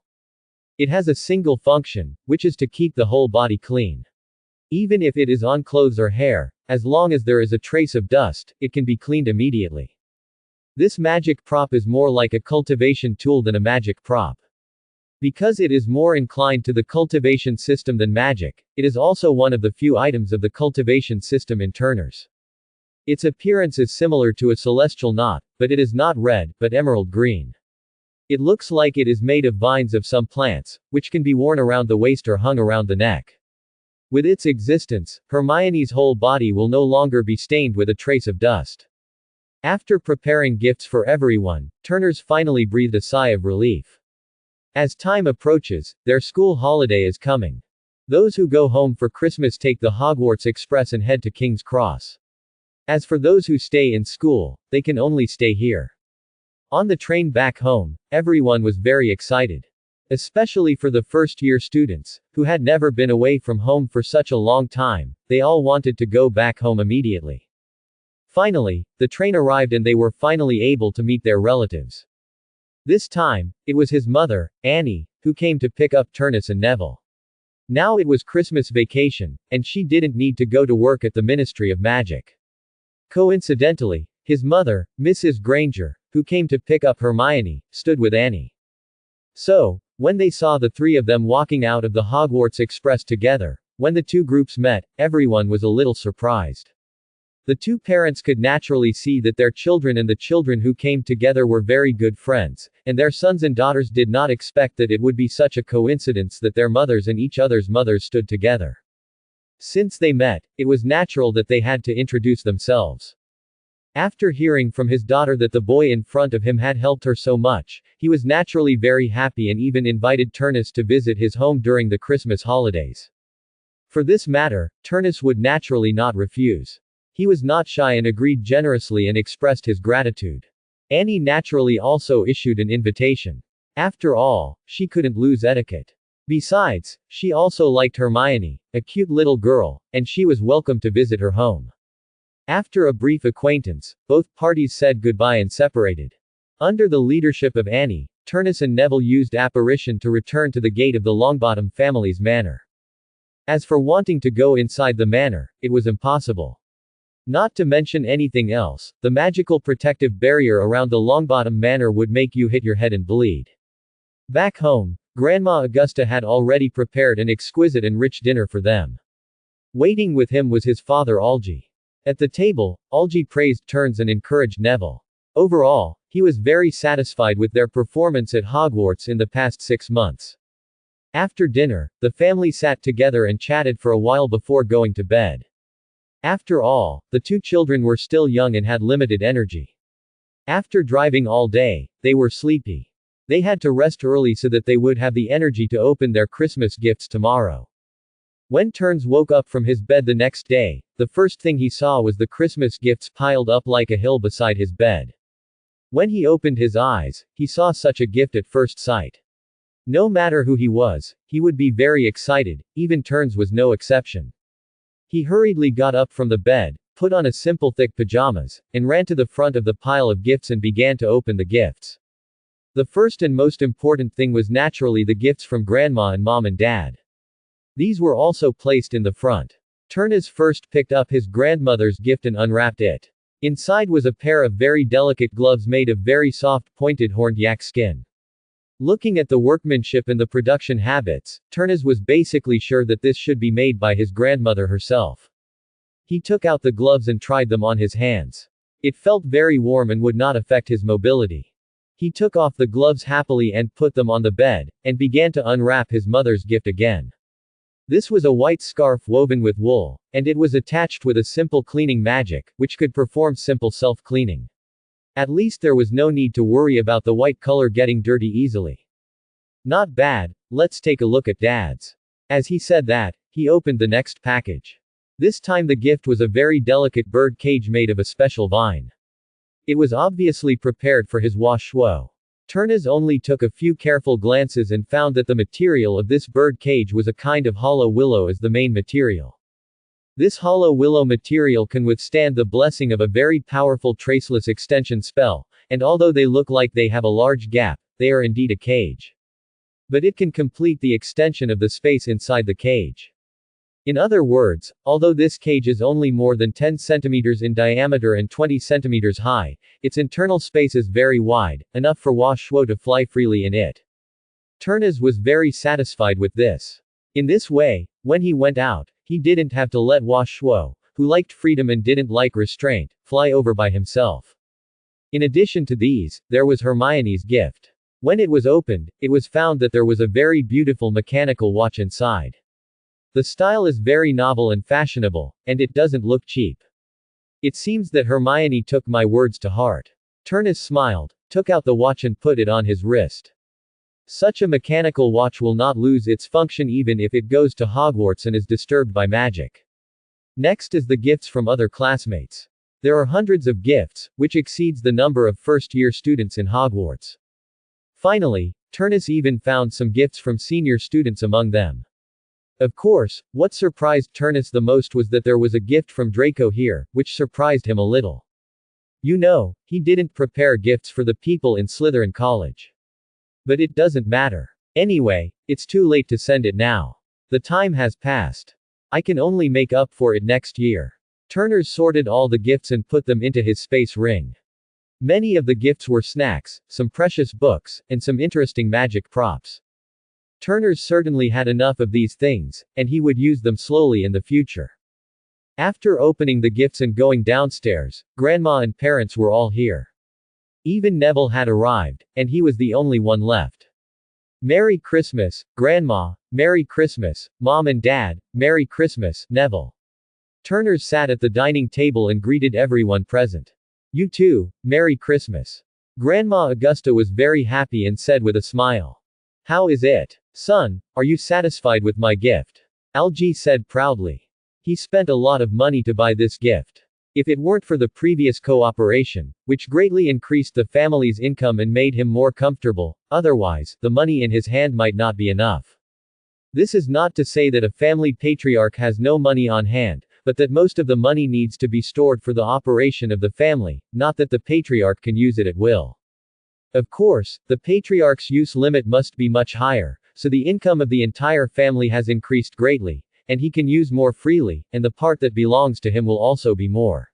It has a single function, which is to keep the whole body clean. Even if it is on clothes or hair, as long as there is a trace of dust, it can be cleaned immediately. This magic prop is more like a cultivation tool than a magic prop. Because it is more inclined to the cultivation system than magic, it is also one of the few items of the cultivation system in Turners. Its appearance is similar to a celestial knot, but it is not red, but emerald green. It looks like it is made of vines of some plants, which can be worn around the waist or hung around the neck. With its existence, Hermione's whole body will no longer be stained with a trace of dust. After preparing gifts for everyone, Turners finally breathed a sigh of relief. As time approaches, their school holiday is coming. Those who go home for Christmas take the Hogwarts Express and head to King's Cross. As for those who stay in school, they can only stay here. On the train back home, everyone was very excited. Especially for the first-year students, who had never been away from home for such a long time, they all wanted to go back home immediately. Finally, the train arrived and they were finally able to meet their relatives. This time, it was his mother, Annie, who came to pick up Turnus and Neville. Now it was Christmas vacation, and she didn't need to go to work at the Ministry of Magic. Coincidentally, his mother, Mrs. Granger, who came to pick up Hermione, stood with Annie. So, when they saw the three of them walking out of the Hogwarts Express together, when the two groups met, everyone was a little surprised. The two parents could naturally see that their children and the children who came together were very good friends, and their sons and daughters did not expect that it would be such a coincidence that their mothers and each other's mothers stood together. Since they met, it was natural that they had to introduce themselves. After hearing from his daughter that the boy in front of him had helped her so much, he was naturally very happy and even invited Turnus to visit his home during the Christmas holidays. For this matter, Turnus would naturally not refuse. He was not shy and agreed generously and expressed his gratitude. Annie naturally also issued an invitation. After all, she couldn't lose etiquette. Besides, she also liked Hermione, a cute little girl, and she was welcome to visit her home. After a brief acquaintance, both parties said goodbye and separated. Under the leadership of Annie, Turnus and Neville used apparition to return to the gate of the Longbottom family's manor. As for wanting to go inside the manor, it was impossible. Not to mention anything else, the magical protective barrier around the Longbottom manor would make you hit your head and bleed. Back home, Grandma Augusta had already prepared an exquisite and rich dinner for them. Waiting with him was his father Algy. At the table, Algy praised Turnus and encouraged Neville. Overall, he was very satisfied with their performance at Hogwarts in the past 6 months. After dinner, the family sat together and chatted for a while before going to bed. After all, the 2 children were still young and had limited energy. After driving all day, they were sleepy. They had to rest early so that they would have the energy to open their Christmas gifts tomorrow. When Turnus woke up from his bed the next day, the first thing he saw was the Christmas gifts piled up like a hill beside his bed. When he opened his eyes, he saw such a gift at first sight. No matter who he was, he would be very excited, even Turnus was no exception. He hurriedly got up from the bed, put on a simple thick pajamas, and ran to the front of the pile of gifts and began to open the gifts. The first and most important thing was naturally the gifts from Grandma and Mom and Dad. These were also placed in the front. Turnus first picked up his grandmother's gift and unwrapped it. Inside was a pair of very delicate gloves made of very soft pointed horned yak skin. Looking at the workmanship and the production habits, Turnus was basically sure that this should be made by his grandmother herself. He took out the gloves and tried them on his hands. It felt very warm and would not affect his mobility. He took off the gloves happily and put them on the bed, and began to unwrap his mother's gift again. This was a white scarf woven with wool, and it was attached with a simple cleaning magic, which could perform simple self-cleaning. At least there was no need to worry about the white color getting dirty easily. Not bad, let's take a look at Dad's. As he said that, he opened the next package. This time the gift was a very delicate bird cage made of a special vine. It was obviously prepared for his Hua Shuo. Turnus only took a few careful glances and found that the material of this bird cage was a kind of hollow willow as the main material. This hollow willow material can withstand the blessing of a very powerful traceless extension spell, and although they look like they have a large gap, they are indeed a cage. But it can complete the extension of the space inside the cage. In other words, although this cage is only more than 10 centimeters in diameter and 20 centimeters high, its internal space is very wide, enough for Hua Shuo to fly freely in it. Turnus was very satisfied with this. In this way, when he went out, he didn't have to let Hua Shuo, who liked freedom and didn't like restraint, fly over by himself. In addition to these, there was Hermione's gift. When it was opened, it was found that there was a very beautiful mechanical watch inside. The style is very novel and fashionable, and it doesn't look cheap. It seems that Hermione took my words to heart. Turnus smiled, took out the watch and put it on his wrist. Such a mechanical watch will not lose its function even if it goes to Hogwarts and is disturbed by magic. Next is the gifts from other classmates. There are hundreds of gifts, which exceeds the number of first-year students in Hogwarts. Finally, Turnus even found some gifts from senior students among them. Of course, what surprised Turnus the most was that there was a gift from Draco here, which surprised him a little. You know, he didn't prepare gifts for the people in Slytherin College. But it doesn't matter. Anyway, it's too late to send it now. The time has passed. I can only make up for it next year. Turnus sorted all the gifts and put them into his space ring. Many of the gifts were snacks, some precious books, and some interesting magic props. Turnus certainly had enough of these things, and he would use them slowly in the future. After opening the gifts and going downstairs, Grandma and parents were all here. Even Neville had arrived, and he was the only one left. Merry Christmas, Grandma, Merry Christmas, Mom and Dad, Merry Christmas, Neville. Turnus sat at the dining table and greeted everyone present. You too, Merry Christmas. Grandma Augusta was very happy and said with a smile. How is it? Son, are you satisfied with my gift? Algy said proudly. He spent a lot of money to buy this gift. If it weren't for the previous cooperation, which greatly increased the family's income and made him more comfortable, otherwise, the money in his hand might not be enough. This is not to say that a family patriarch has no money on hand, but that most of the money needs to be stored for the operation of the family, not that the patriarch can use it at will. Of course, the patriarch's use limit must be much higher, so the income of the entire family has increased greatly, and he can use more freely, and the part that belongs to him will also be more.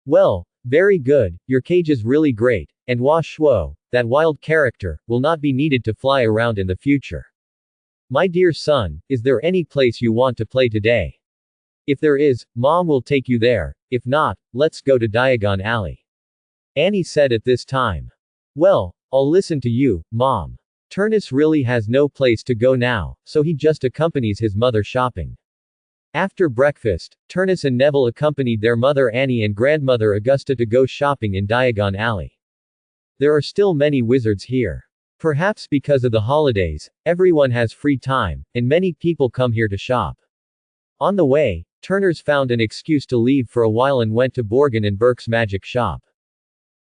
Well, very good, your cage is really great, and Hua Shuo, that wild character, will not be needed to fly around in the future. My dear son, is there any place you want to play today? If there is, Mom will take you there, if not, let's go to Diagon Alley. Annie said at this time. Well, I'll listen to you, Mom. Turnus really has no place to go now, so he just accompanies his mother shopping. After breakfast, Turnus and Neville accompanied their mother Annie and grandmother Augusta to go shopping in Diagon Alley. There are still many wizards here. Perhaps because of the holidays, everyone has free time, and many people come here to shop. On the way, Turners found an excuse to leave for a while and went to Borgin and Burke's magic shop.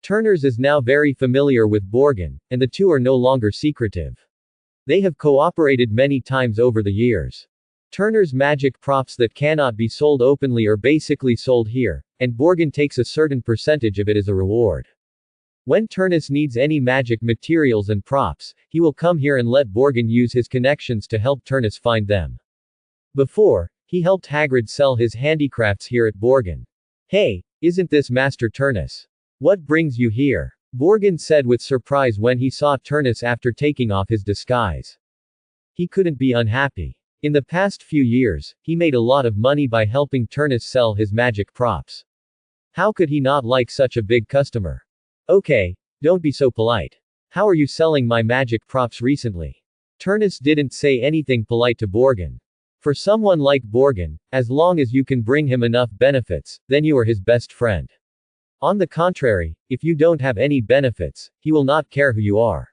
Turners is now very familiar with Borgin, and the two are no longer secretive. They have cooperated many times over the years. Turner's magic props that cannot be sold openly are basically sold here, and Borgin takes a certain percentage of it as a reward. When Turnus needs any magic materials and props, he will come here and let Borgin use his connections to help Turnus find them. Before, he helped Hagrid sell his handicrafts here at Borgin. Hey, isn't this Master Turnus? What brings you here? Borgin said with surprise when he saw Turnus after taking off his disguise. He couldn't be unhappy. In the past few years, he made a lot of money by helping Turnus sell his magic props. How could he not like such a big customer? Okay, don't be so polite. How are you selling my magic props recently? Turnus didn't say anything polite to Borgin. For someone like Borgin, as long as you can bring him enough benefits, then you are his best friend. On the contrary, if you don't have any benefits, he will not care who you are.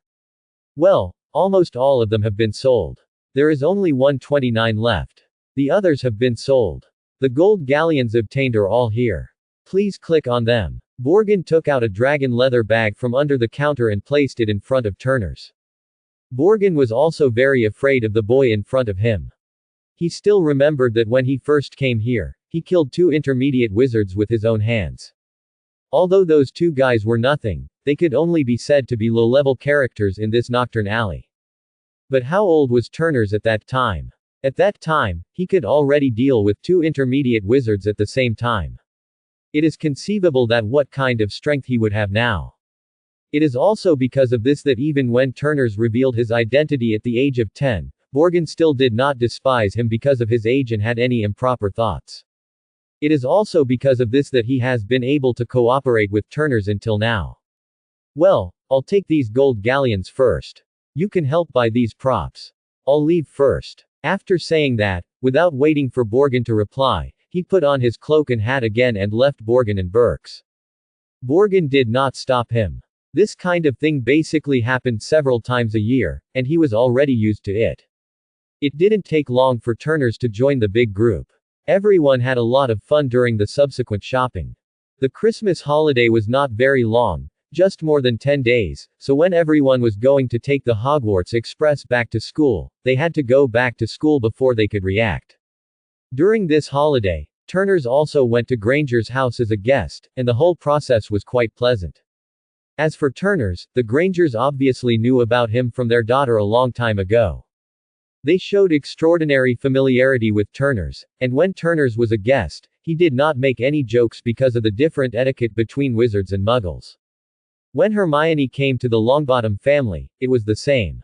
Well, almost all of them have been sold. There is only 129 left. The others have been sold. The gold galleons obtained are all here. Please click on them. Borgin took out a dragon leather bag from under the counter and placed it in front of Turners. Borgin was also very afraid of the boy in front of him. He still remembered that when he first came here, he killed 2 intermediate wizards with his own hands. Although those 2 guys were nothing, they could only be said to be low-level characters in this nocturne alley. But how old was Turners at that time? At that time, he could already deal with 2 intermediate wizards at the same time. It is conceivable that what kind of strength he would have now. It is also because of this that even when Turners revealed his identity at the age of 10, Borgin still did not despise him because of his age and had any improper thoughts. It is also because of this that he has been able to cooperate with Turners until now. Well, I'll take these gold galleons first. You can help buy these props. I'll leave first. After saying that, without waiting for Borgin to reply, he put on his cloak and hat again and left Borgin and Burke's. Borgin did not stop him. This kind of thing basically happened several times a year, and he was already used to it. It didn't take long for Turners to join the big group. Everyone had a lot of fun during the subsequent shopping. The Christmas holiday was not very long, just more than 10 days, so when everyone was going to take the Hogwarts Express back to school, they had to go back to school before they could react. During this holiday, Turners also went to Granger's house as a guest, and the whole process was quite pleasant. As for Turners, the Grangers obviously knew about him from their daughter a long time ago. They showed extraordinary familiarity with Turners, and when Turners was a guest, he did not make any jokes because of the different etiquette between wizards and muggles. When Hermione came to the Longbottom family, it was the same.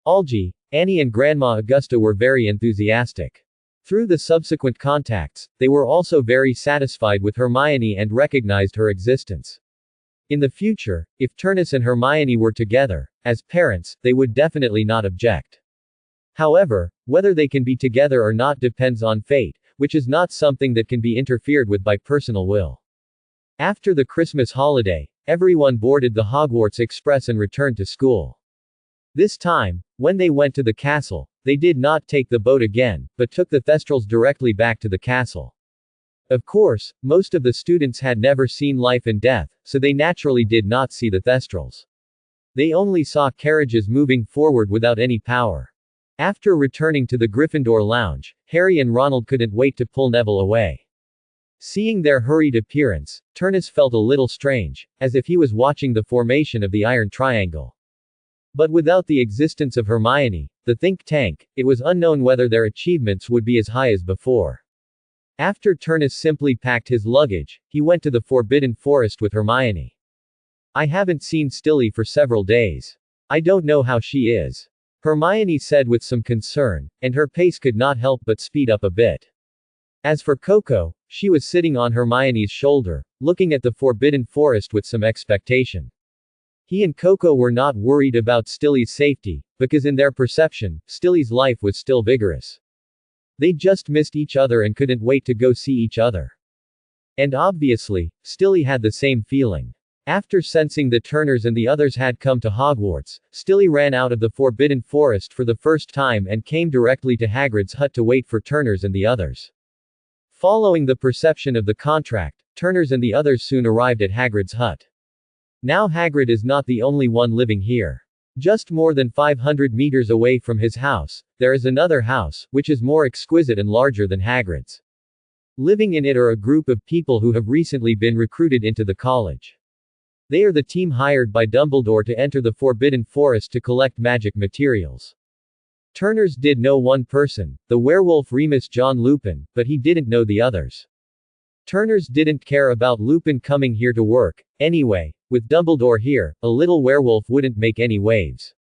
Algie, Annie and Grandma Augusta were very enthusiastic. Through the subsequent contacts, they were also very satisfied with Hermione and recognized her existence. In the future, if Turnus and Hermione were together, as parents, they would definitely not object. However, whether they can be together or not depends on fate, which is not something that can be interfered with by personal will. After the Christmas holiday, everyone boarded the Hogwarts Express and returned to school. This time, when they went to the castle, they did not take the boat again, but took the Thestrals directly back to the castle. Of course, most of the students had never seen Life and Death, so they naturally did not see the Thestrals. They only saw carriages moving forward without any power. After returning to the Gryffindor lounge, Harry and Ronald couldn't wait to pull Neville away. Seeing their hurried appearance, Turnus felt a little strange, as if he was watching the formation of the Iron Triangle. But without the existence of Hermione, the think tank, it was unknown whether their achievements would be as high as before. After Turnus simply packed his luggage, he went to the Forbidden Forest with Hermione. I haven't seen Stilly for several days. I don't know how she is. Hermione said with some concern, and her pace could not help but speed up a bit. As for Coco, she was sitting on Hermione's shoulder, looking at the Forbidden Forest with some expectation. He and Coco were not worried about Stilly's safety, because in their perception, Stilly's life was still vigorous. They just missed each other and couldn't wait to go see each other. And obviously, Stilly had the same feeling. After sensing that Turners and the others had come to Hogwarts, Stilly ran out of the Forbidden Forest for the first time and came directly to Hagrid's hut to wait for Turners and the others. Following the perception of the contract, Turners and the others soon arrived at Hagrid's hut. Now Hagrid is not the only one living here. Just more than 500 meters away from his house, there is another house, which is more exquisite and larger than Hagrid's. Living in it are a group of people who have recently been recruited into the college. They are the team hired by Dumbledore to enter the Forbidden Forest to collect magic materials. Turners did know one person, the werewolf Remus John Lupin, but he didn't know the others. Turners didn't care about Lupin coming here to work. Anyway, with Dumbledore here, a little werewolf wouldn't make any waves.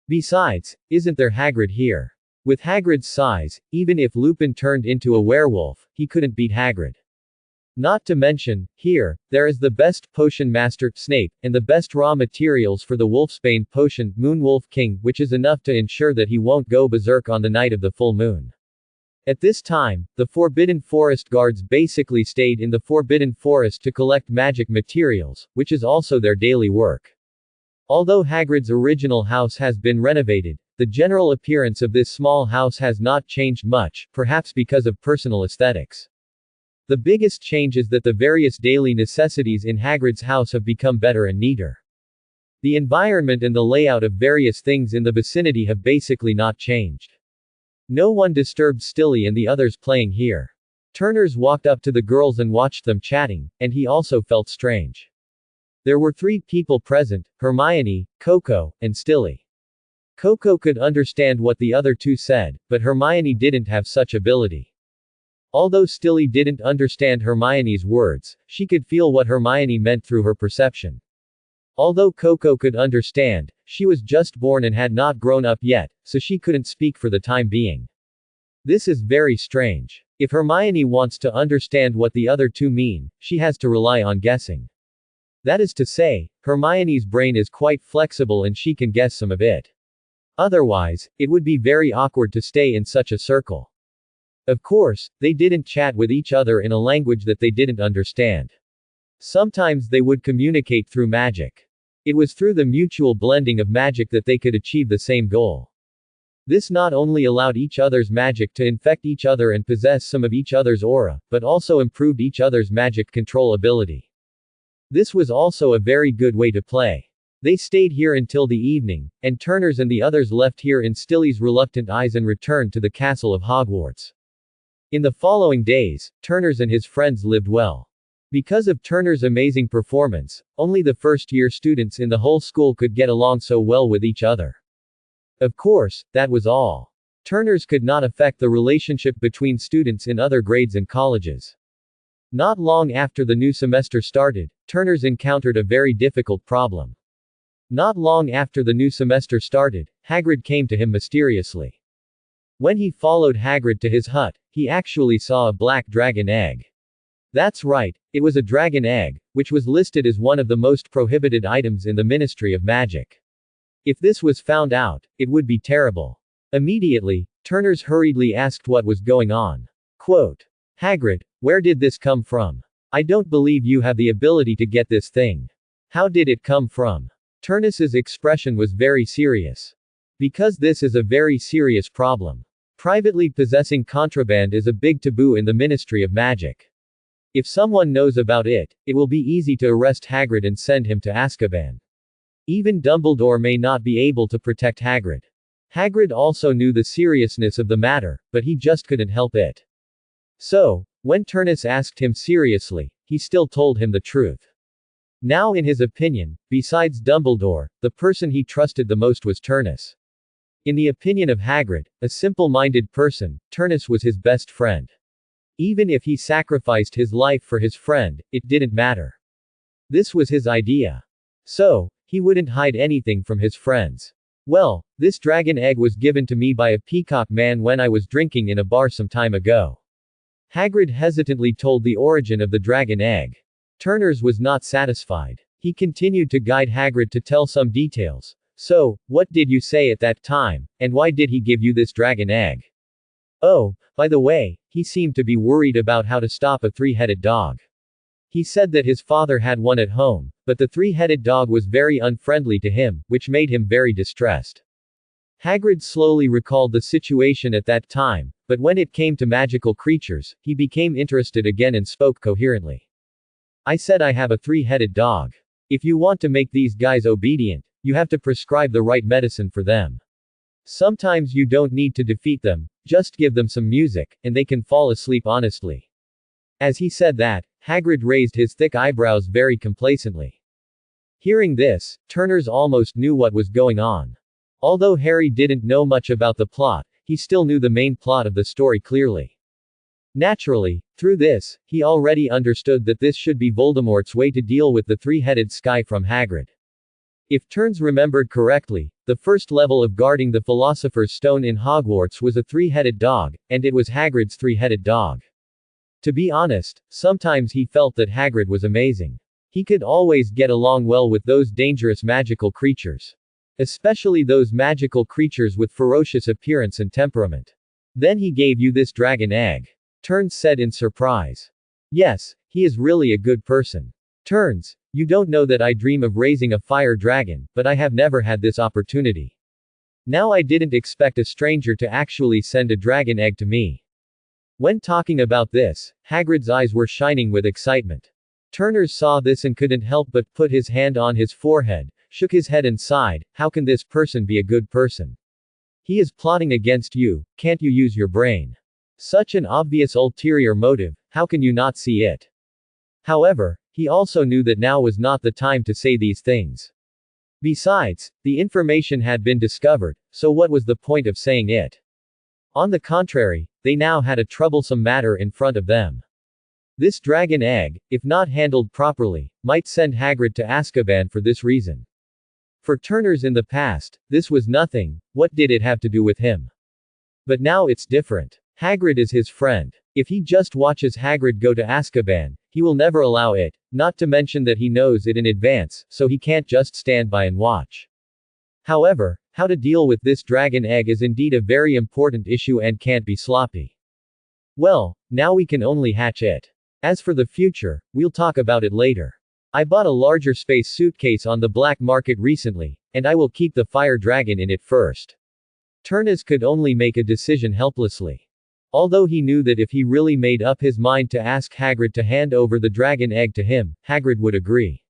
Besides, isn't there Hagrid here? With Hagrid's size, even if Lupin turned into a werewolf, he couldn't beat Hagrid. Not to mention, here, there is the best potion master, Snape, and the best raw materials for the Wolfsbane potion, Moonwolf King, which is enough to ensure that he won't go berserk on the night of the full moon. At this time, the Forbidden Forest guards basically stayed in the Forbidden Forest to collect magic materials, which is also their daily work. Although Hagrid's original house has been renovated, the general appearance of this small house has not changed much, perhaps because of personal aesthetics. The biggest change is that the various daily necessities in Hagrid's house have become better and neater. The environment and the layout of various things in the vicinity have basically not changed. No one disturbed Stilly and the others playing here. Turners walked up to the girls and watched them chatting, and he also felt strange. There were 3 people present, Hermione, Coco, and Stilly. Coco could understand what the other 2 said, but Hermione didn't have such ability. Although Stilly didn't understand Hermione's words, she could feel what Hermione meant through her perception. Although Coco could understand, she was just born and had not grown up yet, so she couldn't speak for the time being. This is very strange. If Hermione wants to understand what the other 2 mean, she has to rely on guessing. That is to say, Hermione's brain is quite flexible and she can guess some of it. Otherwise, it would be very awkward to stay in such a circle. Of course, they didn't chat with each other in a language that they didn't understand. Sometimes they would communicate through magic. It was through the mutual blending of magic that they could achieve the same goal. This not only allowed each other's magic to infect each other and possess some of each other's aura, but also improved each other's magic control ability. This was also a very good way to play. They stayed here until the evening, and Turners and the others left here in Stilly's reluctant eyes and returned to the castle of Hogwarts. In the following days, Turners and his friends lived well. Because of Turner's amazing performance, only the first-year students in the whole school could get along so well with each other. Of course, that was all. Turners could not affect the relationship between students in other grades and colleges. Not long after the new semester started, Turners encountered a very difficult problem. Not long after the new semester started, Hagrid came to him mysteriously. When he followed Hagrid to his hut, he actually saw a black dragon egg. That's right, it was a dragon egg, which was listed as one of the most prohibited items in the Ministry of Magic. If this was found out, it would be terrible. Immediately, Turners hurriedly asked what was going on. Quote, Hagrid, where did this come from? I don't believe you have the ability to get this thing. How did it come from? Turnus's expression was very serious. Because this is a very serious problem. Privately possessing contraband is a big taboo in the Ministry of Magic. If someone knows about it, it will be easy to arrest Hagrid and send him to Azkaban. Even Dumbledore may not be able to protect Hagrid. Hagrid also knew the seriousness of the matter, but he just couldn't help it. So, When Turnus asked him seriously, he still told him the truth. Now in his opinion, besides Dumbledore, the person he trusted the most was Turnus. In the opinion of Hagrid, a simple-minded person, Turnus was his best friend. Even if he sacrificed his life for his friend, it didn't matter. This was his idea. So, he wouldn't hide anything from his friends. Well, this dragon egg was given to me by a peacock man when I was drinking in a bar some time ago. Hagrid hesitantly told the origin of the dragon egg. Turnus was not satisfied. He continued to guide Hagrid to tell some details. So, what did you say at that time, and why did he give you this dragon egg? Oh, by the way, he seemed to be worried about how to stop a three-headed dog. He said that his father had one at home, but the three-headed dog was very unfriendly to him, which made him very distressed. Hagrid slowly recalled the situation at that time, but when it came to magical creatures, he became interested again and spoke coherently. I said I have a three-headed dog. If you want to make these guys obedient, you have to prescribe the right medicine for them. Sometimes you don't need to defeat them, just give them some music, and they can fall asleep honestly. As he said that, Hagrid raised his thick eyebrows very complacently. Hearing this, Turnus almost knew what was going on. Although Harry didn't know much about the plot, he still knew the main plot of the story clearly. Naturally, through this, he already understood that this should be Voldemort's way to deal with the three-headed sky from Hagrid. If Turnus remembered correctly, the first level of guarding the Philosopher's Stone in Hogwarts was a three-headed dog, and it was Hagrid's three-headed dog. To be honest, sometimes he felt that Hagrid was amazing. He could always get along well with those dangerous magical creatures. Especially those magical creatures with ferocious appearance and temperament. Then he gave you this dragon egg. Turnus said in surprise. Yes, he is really a good person. Turnus, you don't know that I dream of raising a fire dragon, but I have never had this opportunity. Now I didn't expect a stranger to actually send a dragon egg to me. When talking about this, Hagrid's eyes were shining with excitement. Turnus saw this and couldn't help but put his hand on his forehead, shook his head and sighed, how can this person be a good person? He is plotting against you, can't you use your brain? Such an obvious ulterior motive, how can you not see it? However, he also knew that now was not the time to say these things. Besides, the information had been discovered, so what was the point of saying it? On the contrary, they now had a troublesome matter in front of them. This dragon egg, if not handled properly, might send Hagrid to Azkaban for this reason. For Turnus in the past, this was nothing, what did it have to do with him? But now it's different. Hagrid is his friend. If he just watches Hagrid go to Azkaban, he will never allow it, not to mention that he knows it in advance, so he can't just stand by and watch. However, how to deal with this dragon egg is indeed a very important issue and can't be sloppy. Well, now we can only hatch it. As for the future, we'll talk about it later. I bought a larger space suitcase on the black market recently, and I will keep the fire dragon in it first. Turnus could only make a decision helplessly. Although he knew that if he really made up his mind to ask Hagrid to hand over the dragon egg to him, Hagrid would agree.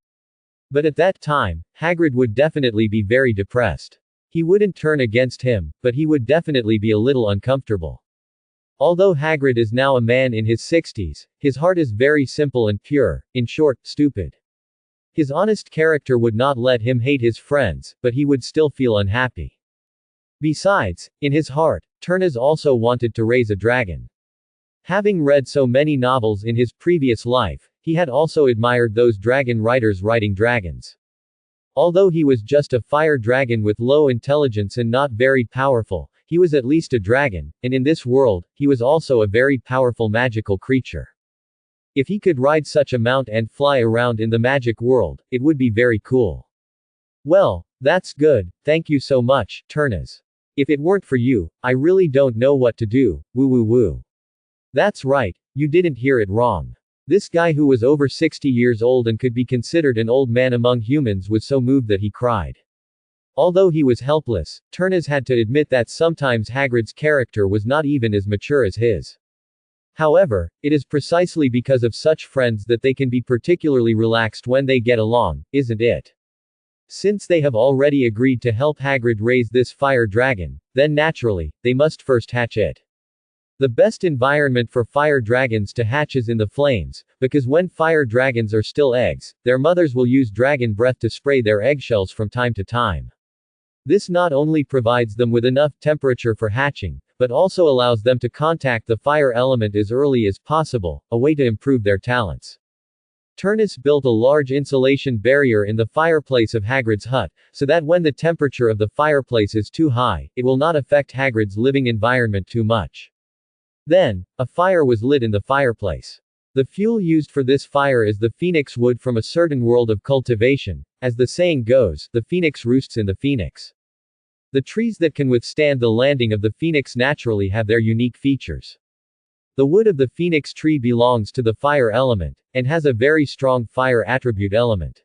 But at that time, Hagrid would definitely be very depressed. He wouldn't turn against him, but he would definitely be a little uncomfortable. Although Hagrid is now a man in his 60s, his heart is very simple and pure, in short, stupid. His honest character would not let him hate his friends, but he would still feel unhappy. Besides, in his heart, Turnus also wanted to raise a dragon. Having read so many novels in his previous life, he had also admired those dragon writers writing dragons. Although he was just a fire dragon with low intelligence and not very powerful, he was at least a dragon, and in this world, he was also a very powerful magical creature. If he could ride such a mount and fly around in the magic world, it would be very cool. Well, that's good, thank you so much, Turnus. If it weren't for you, I really don't know what to do, woo woo woo. That's right, you didn't hear it wrong. This guy who was over 60 years old and could be considered an old man among humans was so moved that he cried. Although he was helpless, Turnus had to admit that sometimes Hagrid's character was not even as mature as his. However, it is precisely because of such friends that they can be particularly relaxed when they get along, isn't it? Since they have already agreed to help Hagrid raise this fire dragon, then naturally, they must first hatch it. The best environment for fire dragons to hatch is in the flames, because when fire dragons are still eggs, their mothers will use dragon breath to spray their eggshells from time to time. This not only provides them with enough temperature for hatching, but also allows them to contact the fire element as early as possible, a way to improve their talents. Turnus built a large insulation barrier in the fireplace of Hagrid's hut, so that when the temperature of the fireplace is too high, it will not affect Hagrid's living environment too much. Then, a fire was lit in the fireplace. The fuel used for this fire is the phoenix wood from a certain world of cultivation. As the saying goes, the phoenix roosts in the phoenix. The trees that can withstand the landing of the phoenix naturally have their unique features. The wood of the phoenix tree belongs to the fire element, and has a very strong fire attribute element.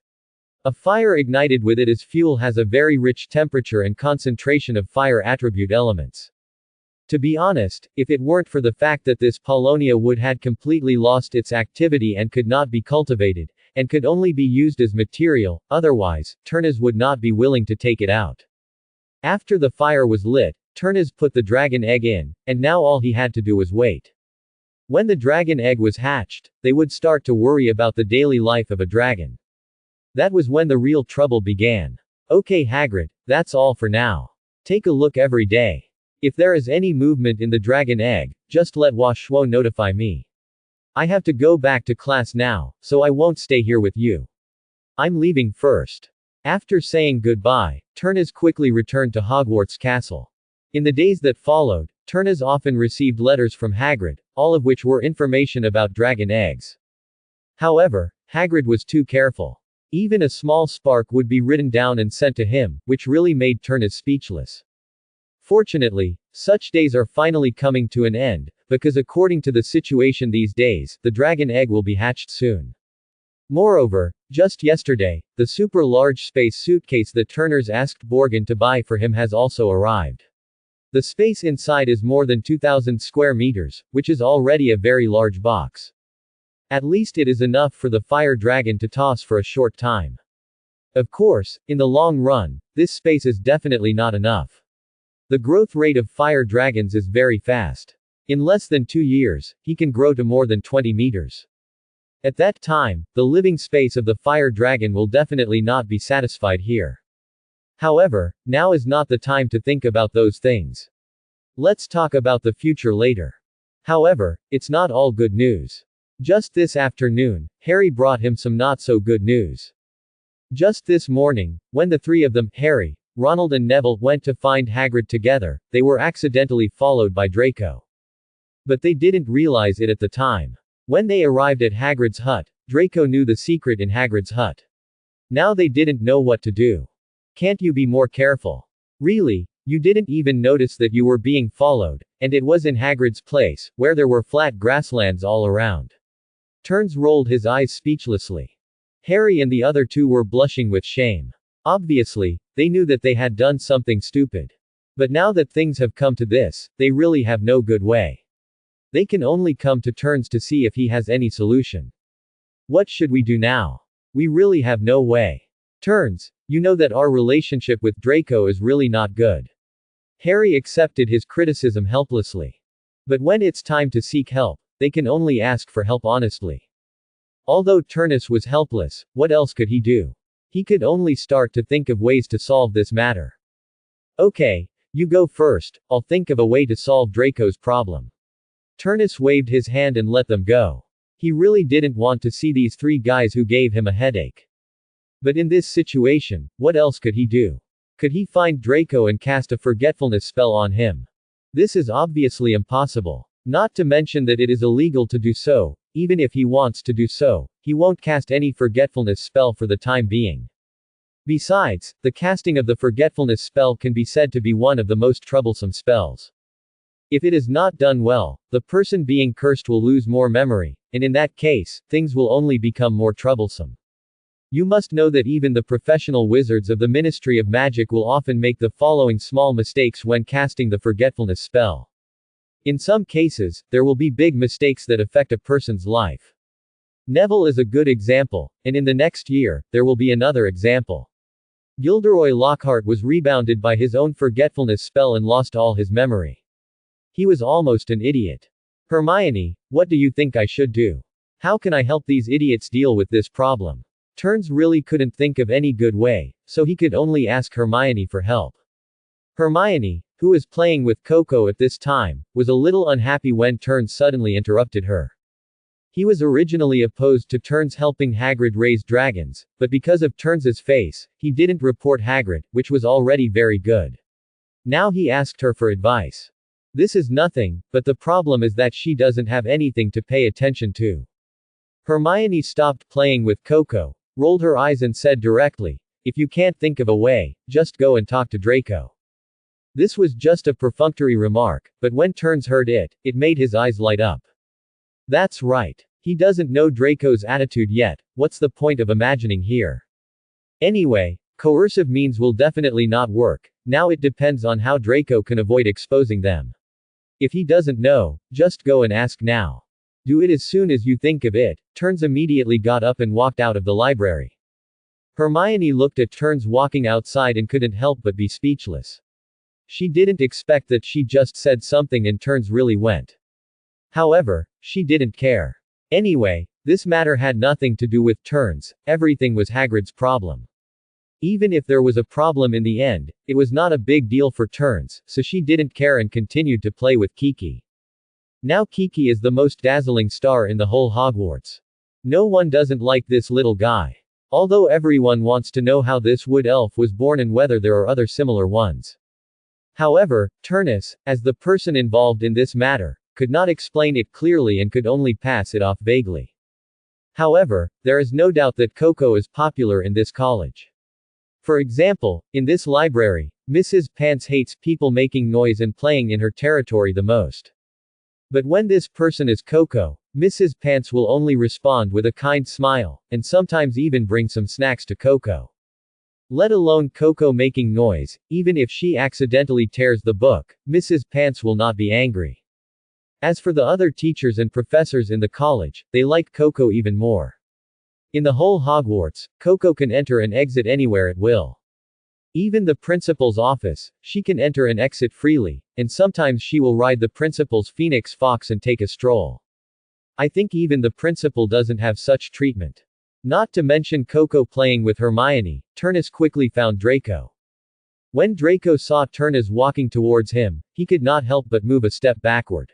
A fire ignited with it as fuel has a very rich temperature and concentration of fire attribute elements. To be honest, if it weren't for the fact that this Paulownia wood had completely lost its activity and could not be cultivated, and could only be used as material, otherwise, Turnus would not be willing to take it out. After the fire was lit, Turnus put the dragon egg in, and now all he had to do was wait. When the dragon egg was hatched, they would start to worry about the daily life of a dragon. That was when the real trouble began. Okay Hagrid, that's all for now. Take a look every day. If there is any movement in the dragon egg, just let Washwo notify me. I have to go back to class now, so I won't stay here with you. I'm leaving first. After saying goodbye, Turnus quickly returned to Hogwarts Castle. In the days that followed, Turnus often received letters from Hagrid, all of which were information about dragon eggs. However, Hagrid was too careful. Even a small spark would be written down and sent to him, which really made Turnus speechless. Fortunately, such days are finally coming to an end, because according to the situation these days, the dragon egg will be hatched soon. Moreover, just yesterday, the super large space suitcase that Turnus asked Borgin to buy for him has also arrived. The space inside is more than 2,000 square meters, which is already a very large box. At least it is enough for the fire dragon to toss for a short time. Of course, in the long run, this space is definitely not enough. The growth rate of fire dragons is very fast. In less than 2 years, he can grow to more than 20 meters. At that time, the living space of the fire dragon will definitely not be satisfied here. However, now is not the time to think about those things. Let's talk about the future later. However, it's not all good news. Just this afternoon, Harry brought him some not so good news. Just this morning, when the three of them, Harry, Ronald and Neville, went to find Hagrid together, they were accidentally followed by Draco. But they didn't realize it at the time. When they arrived at Hagrid's hut, Draco knew the secret in Hagrid's hut. Now they didn't know what to do. Can't you be more careful? Really, you didn't even notice that you were being followed, and it was in Hagrid's place, where there were flat grasslands all around. Turns rolled his eyes speechlessly. Harry and the other two were blushing with shame. Obviously, they knew that they had done something stupid. But now that things have come to this, they really have no good way. They can only come to Turns to see if he has any solution. What should we do now? We really have no way. Turns, you know that our relationship with Draco is really not good. Harry accepted his criticism helplessly. But when it's time to seek help, they can only ask for help honestly. Although Turnus was helpless, what else could he do? He could only start to think of ways to solve this matter. Okay, you go first, I'll think of a way to solve Draco's problem. Turnus waved his hand and let them go. He really didn't want to see these three guys who gave him a headache. But in this situation, what else could he do? Could he find Draco and cast a forgetfulness spell on him? This is obviously impossible. Not to mention that it is illegal to do so. Even if he wants to do so, he won't cast any forgetfulness spell for the time being. Besides, the casting of the forgetfulness spell can be said to be one of the most troublesome spells. If it is not done well, the person being cursed will lose more memory, and in that case, things will only become more troublesome. You must know that even the professional wizards of the Ministry of Magic will often make the following small mistakes when casting the forgetfulness spell. In some cases, there will be big mistakes that affect a person's life. Neville is a good example, and in the next year, there will be another example. Gilderoy Lockhart was rebounded by his own forgetfulness spell and lost all his memory. He was almost an idiot. Hermione, what do you think I should do? How can I help these idiots deal with this problem? Turns really couldn't think of any good way, so he could only ask Hermione for help. Hermione, who was playing with Coco at this time, was a little unhappy when Turns suddenly interrupted her. He was originally opposed to Turns helping Hagrid raise dragons, but because of Turns's face, he didn't report Hagrid, which was already very good. Now he asked her for advice. This is nothing, but the problem is that she doesn't have anything to pay attention to. Hermione stopped playing with Coco, rolled her eyes and said directly, if you can't think of a way, just go and talk to Draco. This was just a perfunctory remark, but when Turns heard it, it made his eyes light up. That's right. He doesn't know Draco's attitude yet, what's the point of imagining here? Anyway, coercive means will definitely not work, now it depends on how Draco can avoid exposing them. If he doesn't know, just go and ask now. Do it as soon as you think of it. Turns immediately got up and walked out of the library. Hermione looked at Turns walking outside and couldn't help but be speechless. She didn't expect that she just said something and Turns really went. However, she didn't care. Anyway, this matter had nothing to do with Turns, everything was Hagrid's problem. Even if there was a problem in the end, it was not a big deal for Turns, so she didn't care and continued to play with Kiki. Now Kiki is the most dazzling star in the whole Hogwarts. No one doesn't like this little guy. Although everyone wants to know how this wood elf was born and whether there are other similar ones. However, Turnus, as the person involved in this matter, could not explain it clearly and could only pass it off vaguely. However, there is no doubt that Coco is popular in this college. For example, in this library, Mrs. Pants hates people making noise and playing in her territory the most. But when this person is Coco, Mrs. Pants will only respond with a kind smile, and sometimes even bring some snacks to Coco. Let alone Coco making noise, even if she accidentally tears the book, Mrs. Pants will not be angry. As for the other teachers and professors in the college, they like Coco even more. In the whole Hogwarts, Coco can enter and exit anywhere at will. Even the principal's office, she can enter and exit freely, and sometimes she will ride the principal's Phoenix Fox and take a stroll. I think even the principal doesn't have such treatment. Not to mention Coco playing with Hermione, Turnus quickly found Draco. When Draco saw Turnus walking towards him, he could not help but move a step backward.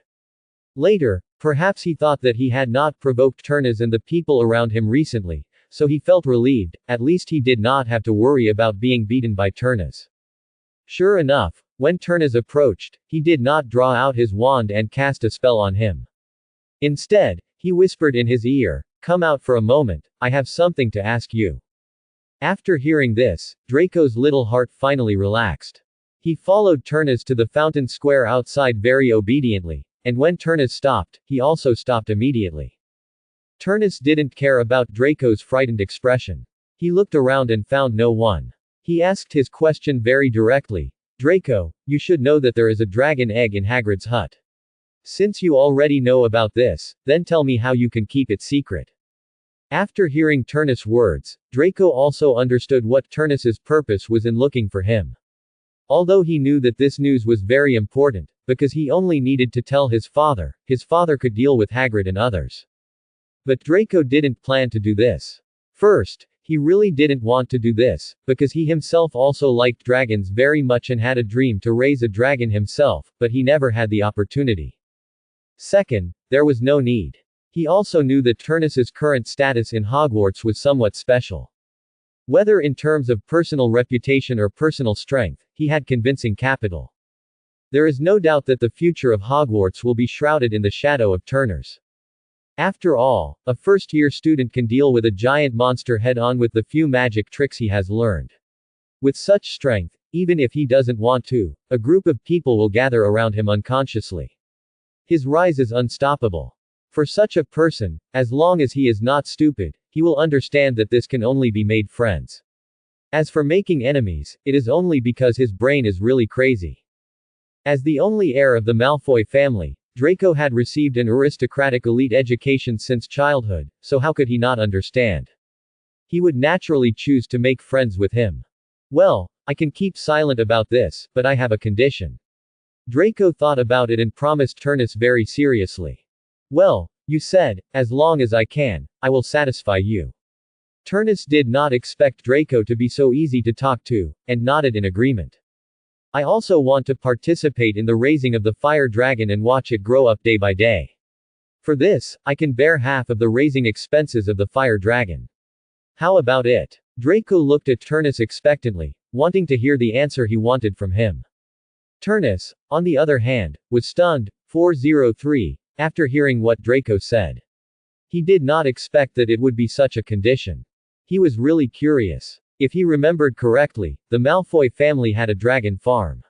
Later, perhaps he thought that he had not provoked Turnus and the people around him recently, so he felt relieved, at least he did not have to worry about being beaten by Turnus. Sure enough, when Turnus approached, he did not draw out his wand and cast a spell on him. Instead, he whispered in his ear, "Come out for a moment, I have something to ask you." After hearing this, Draco's little heart finally relaxed. He followed Turnus to the fountain square outside very obediently, and when Turnus stopped, he also stopped immediately. Turnus didn't care about Draco's frightened expression. He looked around and found no one. He asked his question very directly, "Draco, you should know that there is a dragon egg in Hagrid's hut. Since you already know about this, then tell me how you can keep it secret." After hearing Turnus' words, Draco also understood what Turnus's purpose was in looking for him. Although he knew that this news was very important, because he only needed to tell his father could deal with Hagrid and others. But Draco didn't plan to do this. First, he really didn't want to do this, because he himself also liked dragons very much and had a dream to raise a dragon himself, but he never had the opportunity. Second, there was no need. He also knew that Turnus's current status in Hogwarts was somewhat special. Whether in terms of personal reputation or personal strength, he had convincing capital. There is no doubt that the future of Hogwarts will be shrouded in the shadow of Turnus. After all, a first-year student can deal with a giant monster head-on with the few magic tricks he has learned. With such strength, even if he doesn't want to, a group of people will gather around him unconsciously. His rise is unstoppable. For such a person, as long as he is not stupid, he will understand that this can only be made friends. As for making enemies, it is only because his brain is really crazy. As the only heir of the Malfoy family, Draco had received an aristocratic elite education since childhood, so how could he not understand? He would naturally choose to make friends with him. "Well, I can keep silent about this, but I have a condition." Draco thought about it and promised Turnus very seriously. Well, you said, as long as I can, I will satisfy you. Turnus did not expect Draco to be so easy to talk to, and nodded in agreement. I also want to participate in the raising of the fire dragon and watch it grow up day by day. For this, I can bear half of the raising expenses of the fire dragon. How about it? Draco looked at Turnus expectantly, wanting to hear the answer he wanted from him. Turnus, on the other hand, was stunned. 403, after hearing what Draco said. He did not expect that it would be such a condition. He was really curious. If he remembered correctly, the Malfoy family had a dragon farm.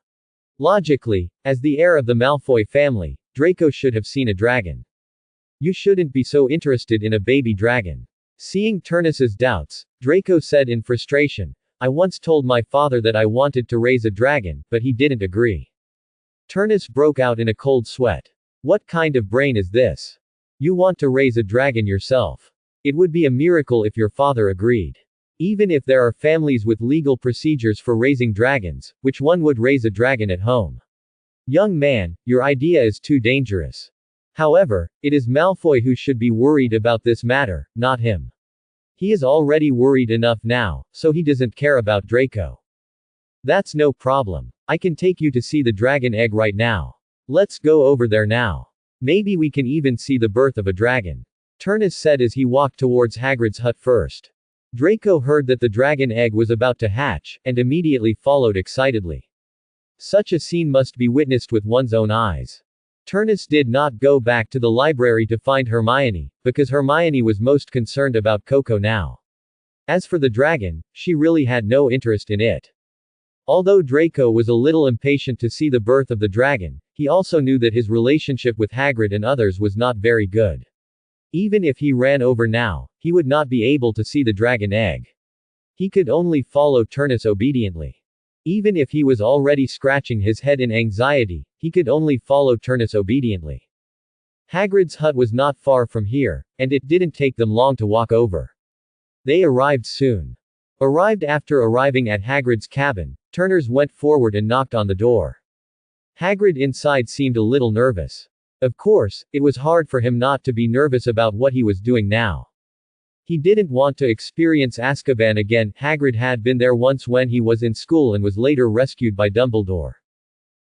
Logically, as the heir of the Malfoy family, Draco should have seen a dragon. You shouldn't be so interested in a baby dragon. Seeing Turnus's doubts, Draco said in frustration, I once told my father that I wanted to raise a dragon, but he didn't agree. Turnus broke out in a cold sweat. What kind of brain is this? You want to raise a dragon yourself? It would be a miracle if your father agreed. Even if there are families with legal procedures for raising dragons, which one would raise a dragon at home? Young man, your idea is too dangerous. However, it is Malfoy who should be worried about this matter, not him. He is already worried enough now, so he doesn't care about Draco. That's no problem. I can take you to see the dragon egg right now. Let's go over there now. Maybe we can even see the birth of a dragon. Turnus said as he walked towards Hagrid's hut first. Draco heard that the dragon egg was about to hatch, and immediately followed excitedly. Such a scene must be witnessed with one's own eyes. Turnus did not go back to the library to find Hermione, because Hermione was most concerned about Coco now. As for the dragon, she really had no interest in it. Although Draco was a little impatient to see the birth of the dragon, he also knew that his relationship with Hagrid and others was not very good. Even if he ran over now, he would not be able to see the dragon egg. He could only follow Turnus obediently. Even if he was already scratching his head in anxiety, he could only follow Turnus obediently. Hagrid's hut was not far from here, and it didn't take them long to walk over. They arrived soon. Arrived after arriving at Hagrid's cabin, Turnus went forward and knocked on the door. Hagrid inside seemed a little nervous. Of course, it was hard for him not to be nervous about what he was doing now. He didn't want to experience Azkaban again. Hagrid had been there once when he was in school and was later rescued by Dumbledore.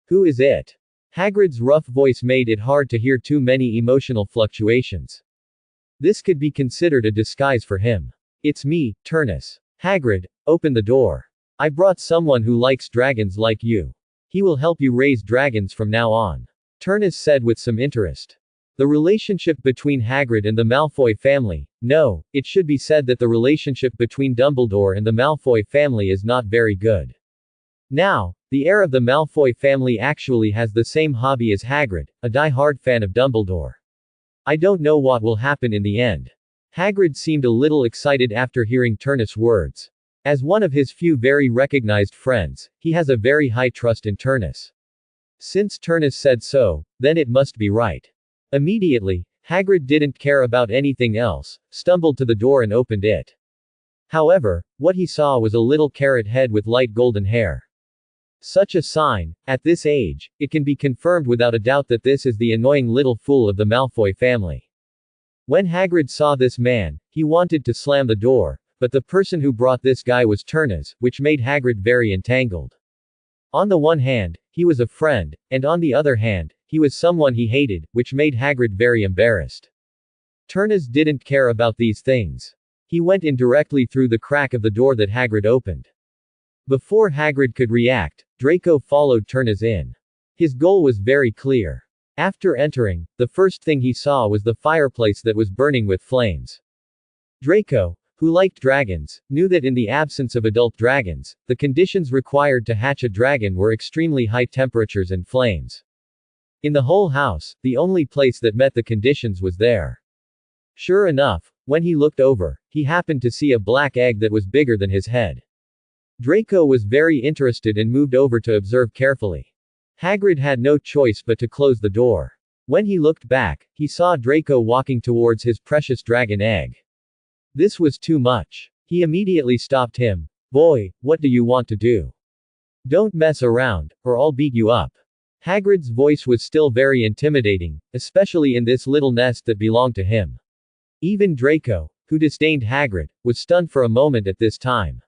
Who is it? Hagrid's rough voice made it hard to hear too many emotional fluctuations. This could be considered a disguise for him. It's me, Turnus. Hagrid, open the door. I brought someone who likes dragons like you. He will help you raise dragons from now on. Turnus said with some interest. The relationship between Hagrid and the Malfoy family, no, it should be said that the relationship between Dumbledore and the Malfoy family is not very good. Now, the heir of the Malfoy family actually has the same hobby as Hagrid, a die-hard fan of Dumbledore. I don't know what will happen in the end. Hagrid seemed a little excited after hearing Turnus' words. As one of his few very recognized friends, he has a very high trust in Turnus. Since Turnus said so, then it must be right. Immediately, Hagrid didn't care about anything else, stumbled to the door and opened it. However, what he saw was a little carrot head with light golden hair. Such a sign, at this age, it can be confirmed without a doubt that this is the annoying little fool of the Malfoy family. When Hagrid saw this man, he wanted to slam the door, but the person who brought this guy was Turnus, which made Hagrid very entangled. On the one hand, he was a friend, and on the other hand, he was someone he hated, which made Hagrid very embarrassed. Turnus didn't care about these things. He went in directly through the crack of the door that Hagrid opened. Before Hagrid could react, Draco followed Turnus in. His goal was very clear. After entering, the first thing he saw was the fireplace that was burning with flames. Draco, who liked dragons, knew that in the absence of adult dragons, the conditions required to hatch a dragon were extremely high temperatures and flames. In the whole house, the only place that met the conditions was there. Sure enough, when he looked over, he happened to see a black egg that was bigger than his head. Draco was very interested and moved over to observe carefully. Hagrid had no choice but to close the door. When he looked back, he saw Draco walking towards his precious dragon egg. This was too much. He immediately stopped him. Boy, what do you want to do? Don't mess around, or I'll beat you up. Hagrid's voice was still very intimidating, especially in this little nest that belonged to him. Even Draco, who disdained Hagrid, was stunned for a moment at this time.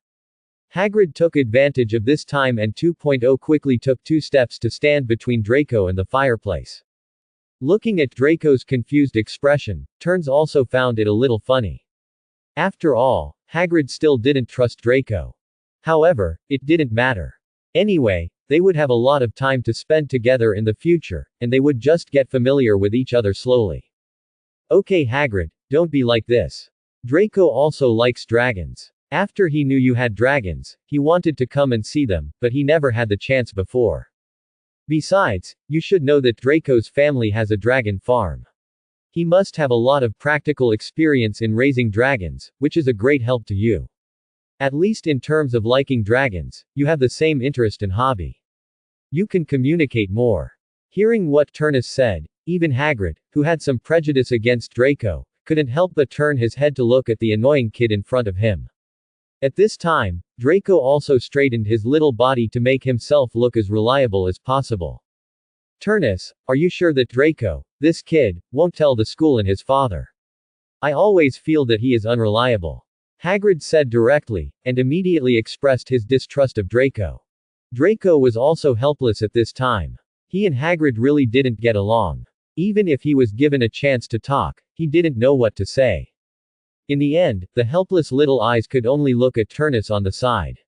Hagrid took advantage of this time and 2.0 quickly took 2 steps to stand between Draco and the fireplace. Looking at Draco's confused expression, Turns also found it a little funny. After all, Hagrid still didn't trust Draco. However, it didn't matter. Anyway, they would have a lot of time to spend together in the future, and they would just get familiar with each other slowly. Okay Hagrid, don't be like this. Draco also likes dragons. After he knew you had dragons, he wanted to come and see them, but he never had the chance before. Besides, you should know that Draco's family has a dragon farm. He must have a lot of practical experience in raising dragons, which is a great help to you. At least in terms of liking dragons, you have the same interest and hobby. You can communicate more. Hearing what Turnus said, even Hagrid, who had some prejudice against Draco, couldn't help but turn his head to look at the annoying kid in front of him. At this time, Draco also straightened his little body to make himself look as reliable as possible. Turnus, are you sure that Draco, this kid, won't tell the school and his father? I always feel that he is unreliable. Hagrid said directly, and immediately expressed his distrust of Draco. Draco was also helpless at this time. He and Hagrid really didn't get along. Even if he was given a chance to talk, he didn't know what to say. In the end, the helpless little eyes could only look at Turnus on the side.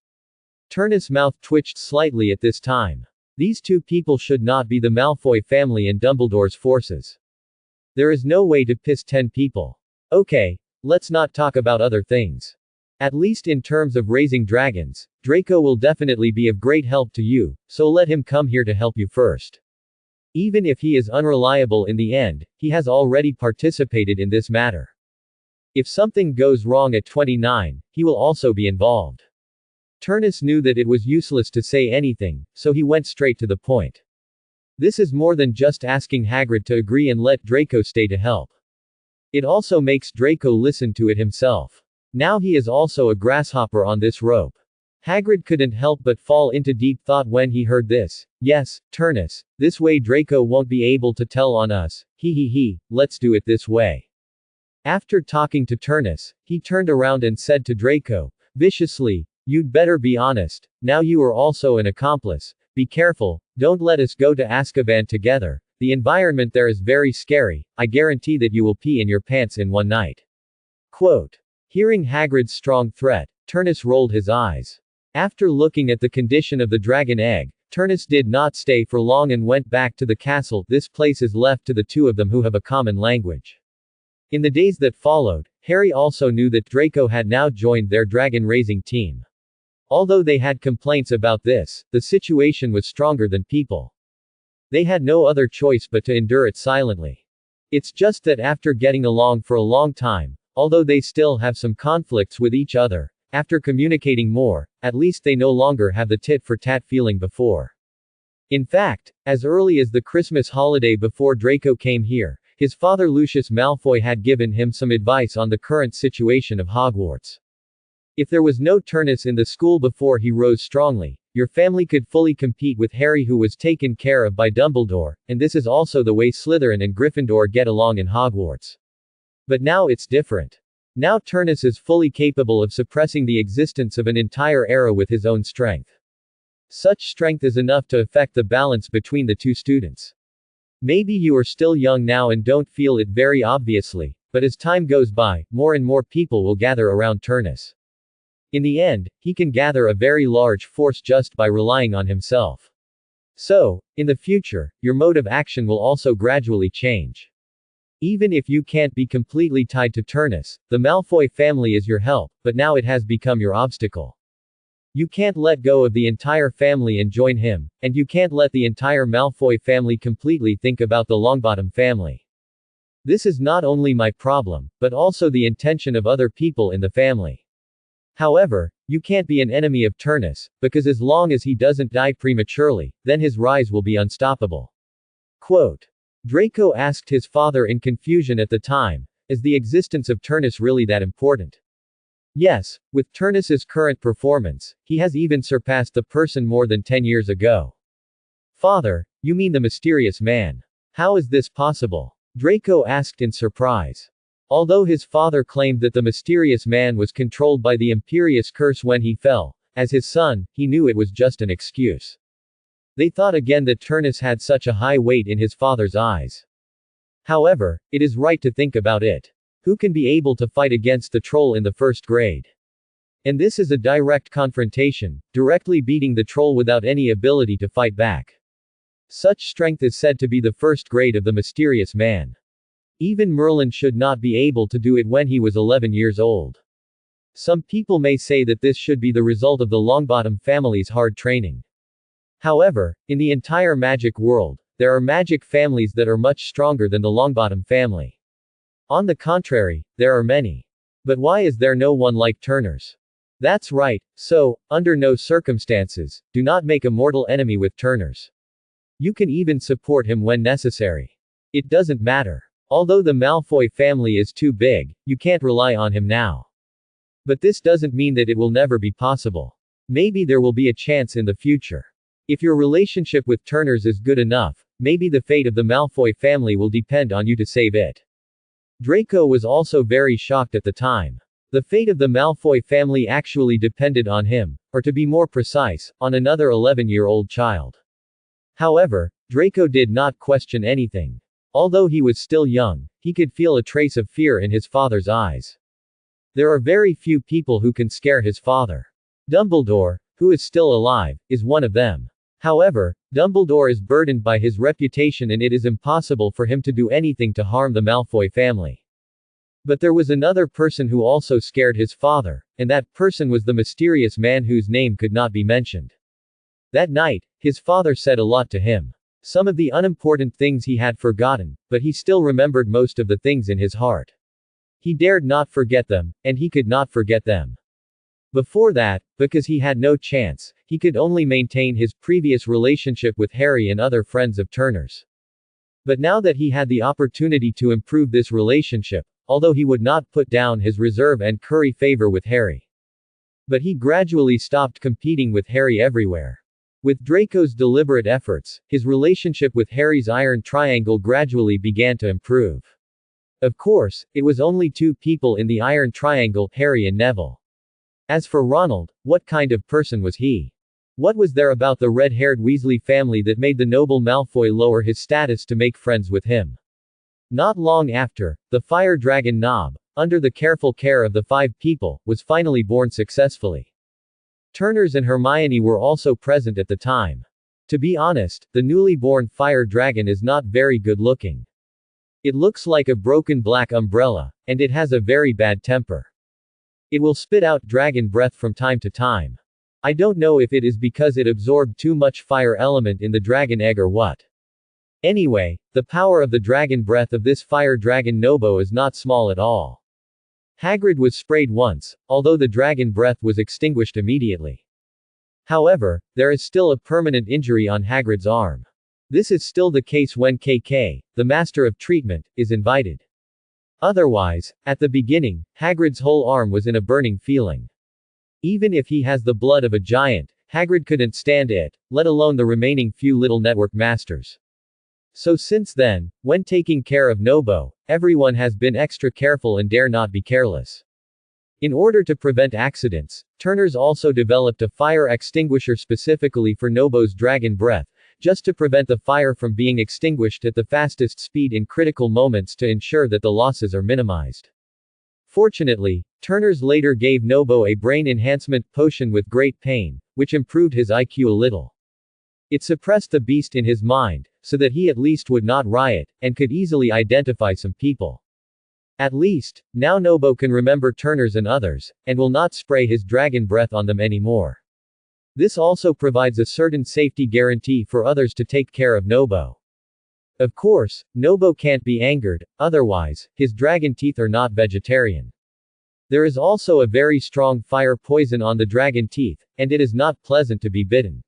Turnus' mouth twitched slightly at this time. These two people should not be the Malfoy family and Dumbledore's forces. There is no way to piss 10 people. Okay, let's not talk about other things. At least in terms of raising dragons, Draco will definitely be of great help to you, so let him come here to help you first. Even if he is unreliable in the end, he has already participated in this matter. If something goes wrong at 29, he will also be involved. Turnus knew that it was useless to say anything, so he went straight to the point. This is more than just asking Hagrid to agree and let Draco stay to help. It also makes Draco listen to it himself. Now he is also a grasshopper on this rope. Hagrid couldn't help but fall into deep thought when he heard this. Yes, Turnus, this way Draco won't be able to tell on us, let's do it this way. After talking to Turnus, he turned around and said to Draco, viciously, you'd better be honest, now you are also an accomplice, be careful, don't let us go to Azkaban together, the environment there is very scary, I guarantee that you will pee in your pants in one night. Quote. Hearing Hagrid's strong threat, Turnus rolled his eyes. After looking at the condition of the dragon egg, Turnus did not stay for long and went back to the castle. This place is left to the two of them who have a common language. In the days that followed, Harry also knew that Draco had now joined their dragon-raising team. Although they had complaints about this, the situation was stronger than people. They had no other choice but to endure it silently. It's just that after getting along for a long time, although they still have some conflicts with each other, after communicating more, at least they no longer have the tit-for-tat feeling before. In fact, as early as the Christmas holiday before Draco came here, his father Lucius Malfoy had given him some advice on the current situation of Hogwarts. If there was no Turnus in the school before he rose strongly, your family could fully compete with Harry, who was taken care of by Dumbledore, and this is also the way Slytherin and Gryffindor get along in Hogwarts. But now it's different. Now Turnus is fully capable of suppressing the existence of an entire era with his own strength. Such strength is enough to affect the balance between the two students. Maybe you are still young now and don't feel it very obviously, but as time goes by, more and more people will gather around Turnus. In the end, he can gather a very large force just by relying on himself. So, in the future, your mode of action will also gradually change. Even if you can't be completely tied to Turnus, the Malfoy family is your help, but now it has become your obstacle. You can't let go of the entire family and join him, and you can't let the entire Malfoy family completely think about the Longbottom family. This is not only my problem, but also the intention of other people in the family. However, you can't be an enemy of Turnus, because as long as he doesn't die prematurely, then his rise will be unstoppable. Quote. Draco asked his father in confusion at the time, is the existence of Turnus really that important? Yes, with Turnus's current performance, he has even surpassed the person more than 10 years ago. Father, you mean the mysterious man? How is this possible? Draco asked in surprise. Although his father claimed that the mysterious man was controlled by the Imperious curse when he fell, as his son, he knew it was just an excuse. They thought again that Turnus had such a high weight in his father's eyes. However, it is right to think about it. Who can be able to fight against the troll in the first grade? And this is a direct confrontation, directly beating the troll without any ability to fight back. Such strength is said to be the first grade of the mysterious man. Even Merlin should not be able to do it when he was 11 years old. Some people may say that this should be the result of the Longbottom family's hard training. However, in the entire magic world, there are magic families that are much stronger than the Longbottom family. On the contrary, there are many. But why is there no one like Turners? That's right, so, under no circumstances, do not make a mortal enemy with Turners. You can even support him when necessary. It doesn't matter. Although the Malfoy family is too big, you can't rely on him now. But this doesn't mean that it will never be possible. Maybe there will be a chance in the future. If your relationship with Turners is good enough, maybe the fate of the Malfoy family will depend on you to save it. Draco was also very shocked at the time. The fate of the Malfoy family actually depended on him, or to be more precise, on another 11-year-old child. However, Draco did not question anything. Although he was still young, he could feel a trace of fear in his father's eyes. There are very few people who can scare his father. Dumbledore, who is still alive, is one of them. However, Dumbledore is burdened by his reputation and it is impossible for him to do anything to harm the Malfoy family. But there was another person who also scared his father, and that person was the mysterious man whose name could not be mentioned. That night, his father said a lot to him. Some of the unimportant things he had forgotten, but he still remembered most of the things in his heart. He dared not forget them, and he could not forget them. Before that, because he had no chance, he could only maintain his previous relationship with Harry and other friends of Turner's. But now that he had the opportunity to improve this relationship, although he would not put down his reserve and curry favor with Harry. But he gradually stopped competing with Harry everywhere. With Draco's deliberate efforts, his relationship with Harry's Iron Triangle gradually began to improve. Of course, it was only two people in the Iron Triangle, Harry and Neville. As for Ronald, what kind of person was he? What was there about the red-haired Weasley family that made the noble Malfoy lower his status to make friends with him? Not long after, the fire dragon Nob, under the careful care of the 5 people, was finally born successfully. Turners and Hermione were also present at the time. To be honest, the newly born fire dragon is not very good looking. It looks like a broken black umbrella, and it has a very bad temper. It will spit out dragon breath from time to time. I don't know if it is because it absorbed too much fire element in the dragon egg or what. Anyway, the power of the dragon breath of this fire dragon Nobo is not small at all. Hagrid was sprayed once, although the dragon breath was extinguished immediately. However, there is still a permanent injury on Hagrid's arm. This is still the case when KK, the Master of Treatment, is invited. Otherwise, at the beginning, Hagrid's whole arm was in a burning feeling. Even if he has the blood of a giant, Hagrid couldn't stand it, let alone the remaining few little network masters. So since then, when taking care of Nobo, everyone has been extra careful and dare not be careless. In order to prevent accidents, Turners also developed a fire extinguisher specifically for Nobo's dragon breath, just to prevent the fire from being extinguished at the fastest speed in critical moments to ensure that the losses are minimized. Fortunately, Turners later gave Nobo a brain enhancement potion with great pain, which improved his IQ a little. It suppressed the beast in his mind, so that he at least would not riot, and could easily identify some people. At least, now Nobo can remember Turners and others, and will not spray his dragon breath on them anymore. This also provides a certain safety guarantee for others to take care of Nobo. Of course, Nobo can't be angered, otherwise, his dragon teeth are not vegetarian. There is also a very strong fire poison on the dragon teeth, and it is not pleasant to be bitten.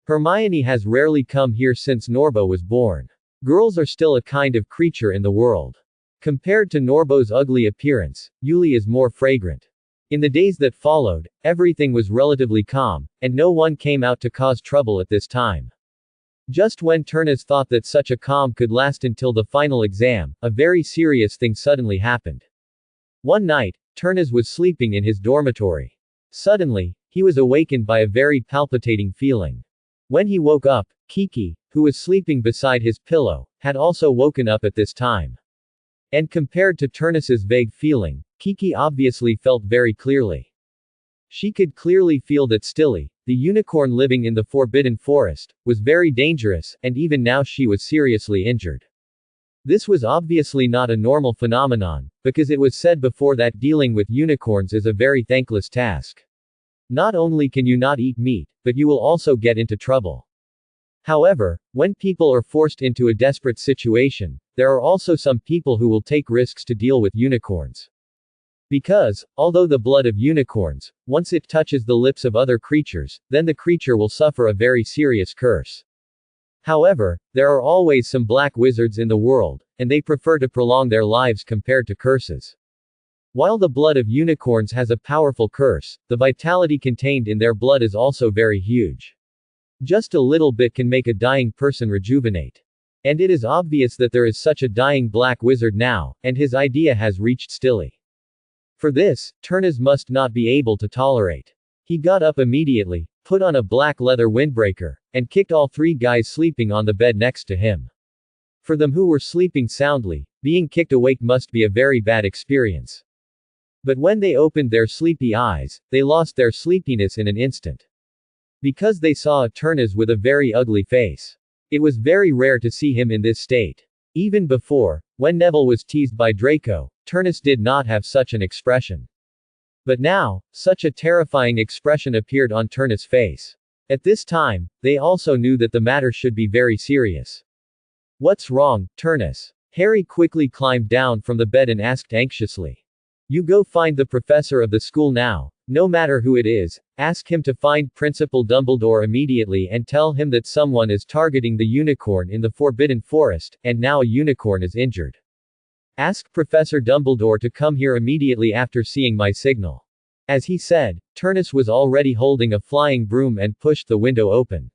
Hermione has rarely come here since Norbo was born. Girls are still a kind of creature in the world. Compared to Norbo's ugly appearance, Yuli is more fragrant. In the days that followed, everything was relatively calm, and no one came out to cause trouble at this time. Just when Turnus thought that such a calm could last until the final exam, a very serious thing suddenly happened. One night, Turnus was sleeping in his dormitory. Suddenly, he was awakened by a very palpitating feeling. When he woke up, Kiki, who was sleeping beside his pillow, had also woken up at this time. And compared to Turnus's vague feeling, Kiki obviously felt very clearly. She could clearly feel that Stilly, the unicorn living in the Forbidden Forest, was very dangerous, and even now she was seriously injured. This was obviously not a normal phenomenon, because it was said before that dealing with unicorns is a very thankless task. Not only can you not eat meat, but you will also get into trouble. However, when people are forced into a desperate situation, there are also some people who will take risks to deal with unicorns. Because, although the blood of unicorns, once it touches the lips of other creatures, then the creature will suffer a very serious curse. However, there are always some black wizards in the world, and they prefer to prolong their lives compared to curses. While the blood of unicorns has a powerful curse, the vitality contained in their blood is also very huge. Just a little bit can make a dying person rejuvenate. And it is obvious that there is such a dying black wizard now, and his idea has reached Stilly. For this, Turnus must not be able to tolerate. He got up immediately, put on a black leather windbreaker, and kicked all three guys sleeping on the bed next to him. For them who were sleeping soundly, being kicked awake must be a very bad experience. But when they opened their sleepy eyes, they lost their sleepiness in an instant. Because they saw a Turnus with a very ugly face. It was very rare to see him in this state. Even before, when Neville was teased by Draco, Turnus did not have such an expression. But now, such a terrifying expression appeared on Turnus' face. At this time, they also knew that the matter should be very serious. What's wrong, Turnus? Harry quickly climbed down from the bed and asked anxiously. You go find the professor of the school now, no matter who it is, ask him to find Principal Dumbledore immediately and tell him that someone is targeting the unicorn in the Forbidden Forest, and now a unicorn is injured. Ask Professor Dumbledore to come here immediately after seeing my signal. As he said, Turnus was already holding a flying broom and pushed the window open.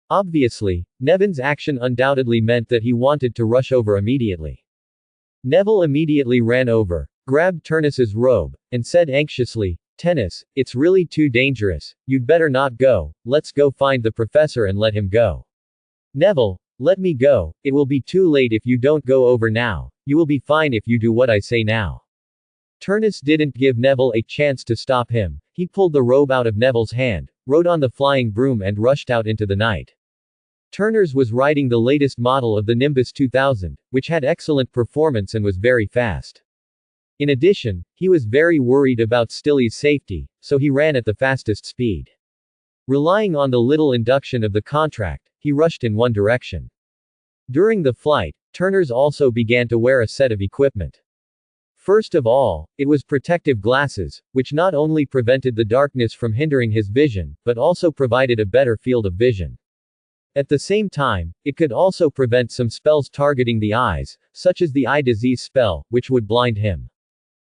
Obviously, Neville's action undoubtedly meant that he wanted to rush over immediately. Neville immediately ran over, grabbed Turnus's robe, and said anxiously, Tennis, it's really too dangerous, you'd better not go, let's go find the professor and let him go. Neville, let me go, it will be too late if you don't go over now, you will be fine if you do what I say now. Turnus didn't give Neville a chance to stop him, he pulled the robe out of Neville's hand, rode on the flying broom and rushed out into the night. Turnus was riding the latest model of the Nimbus 2000, which had excellent performance and was very fast. In addition, he was very worried about Stilly's safety, so he ran at the fastest speed. Relying on the little induction of the contract, he rushed in one direction. During the flight, Turnus also began to wear a set of equipment. First of all, it was protective glasses, which not only prevented the darkness from hindering his vision, but also provided a better field of vision. At the same time, it could also prevent some spells targeting the eyes, such as the eye disease spell, which would blind him.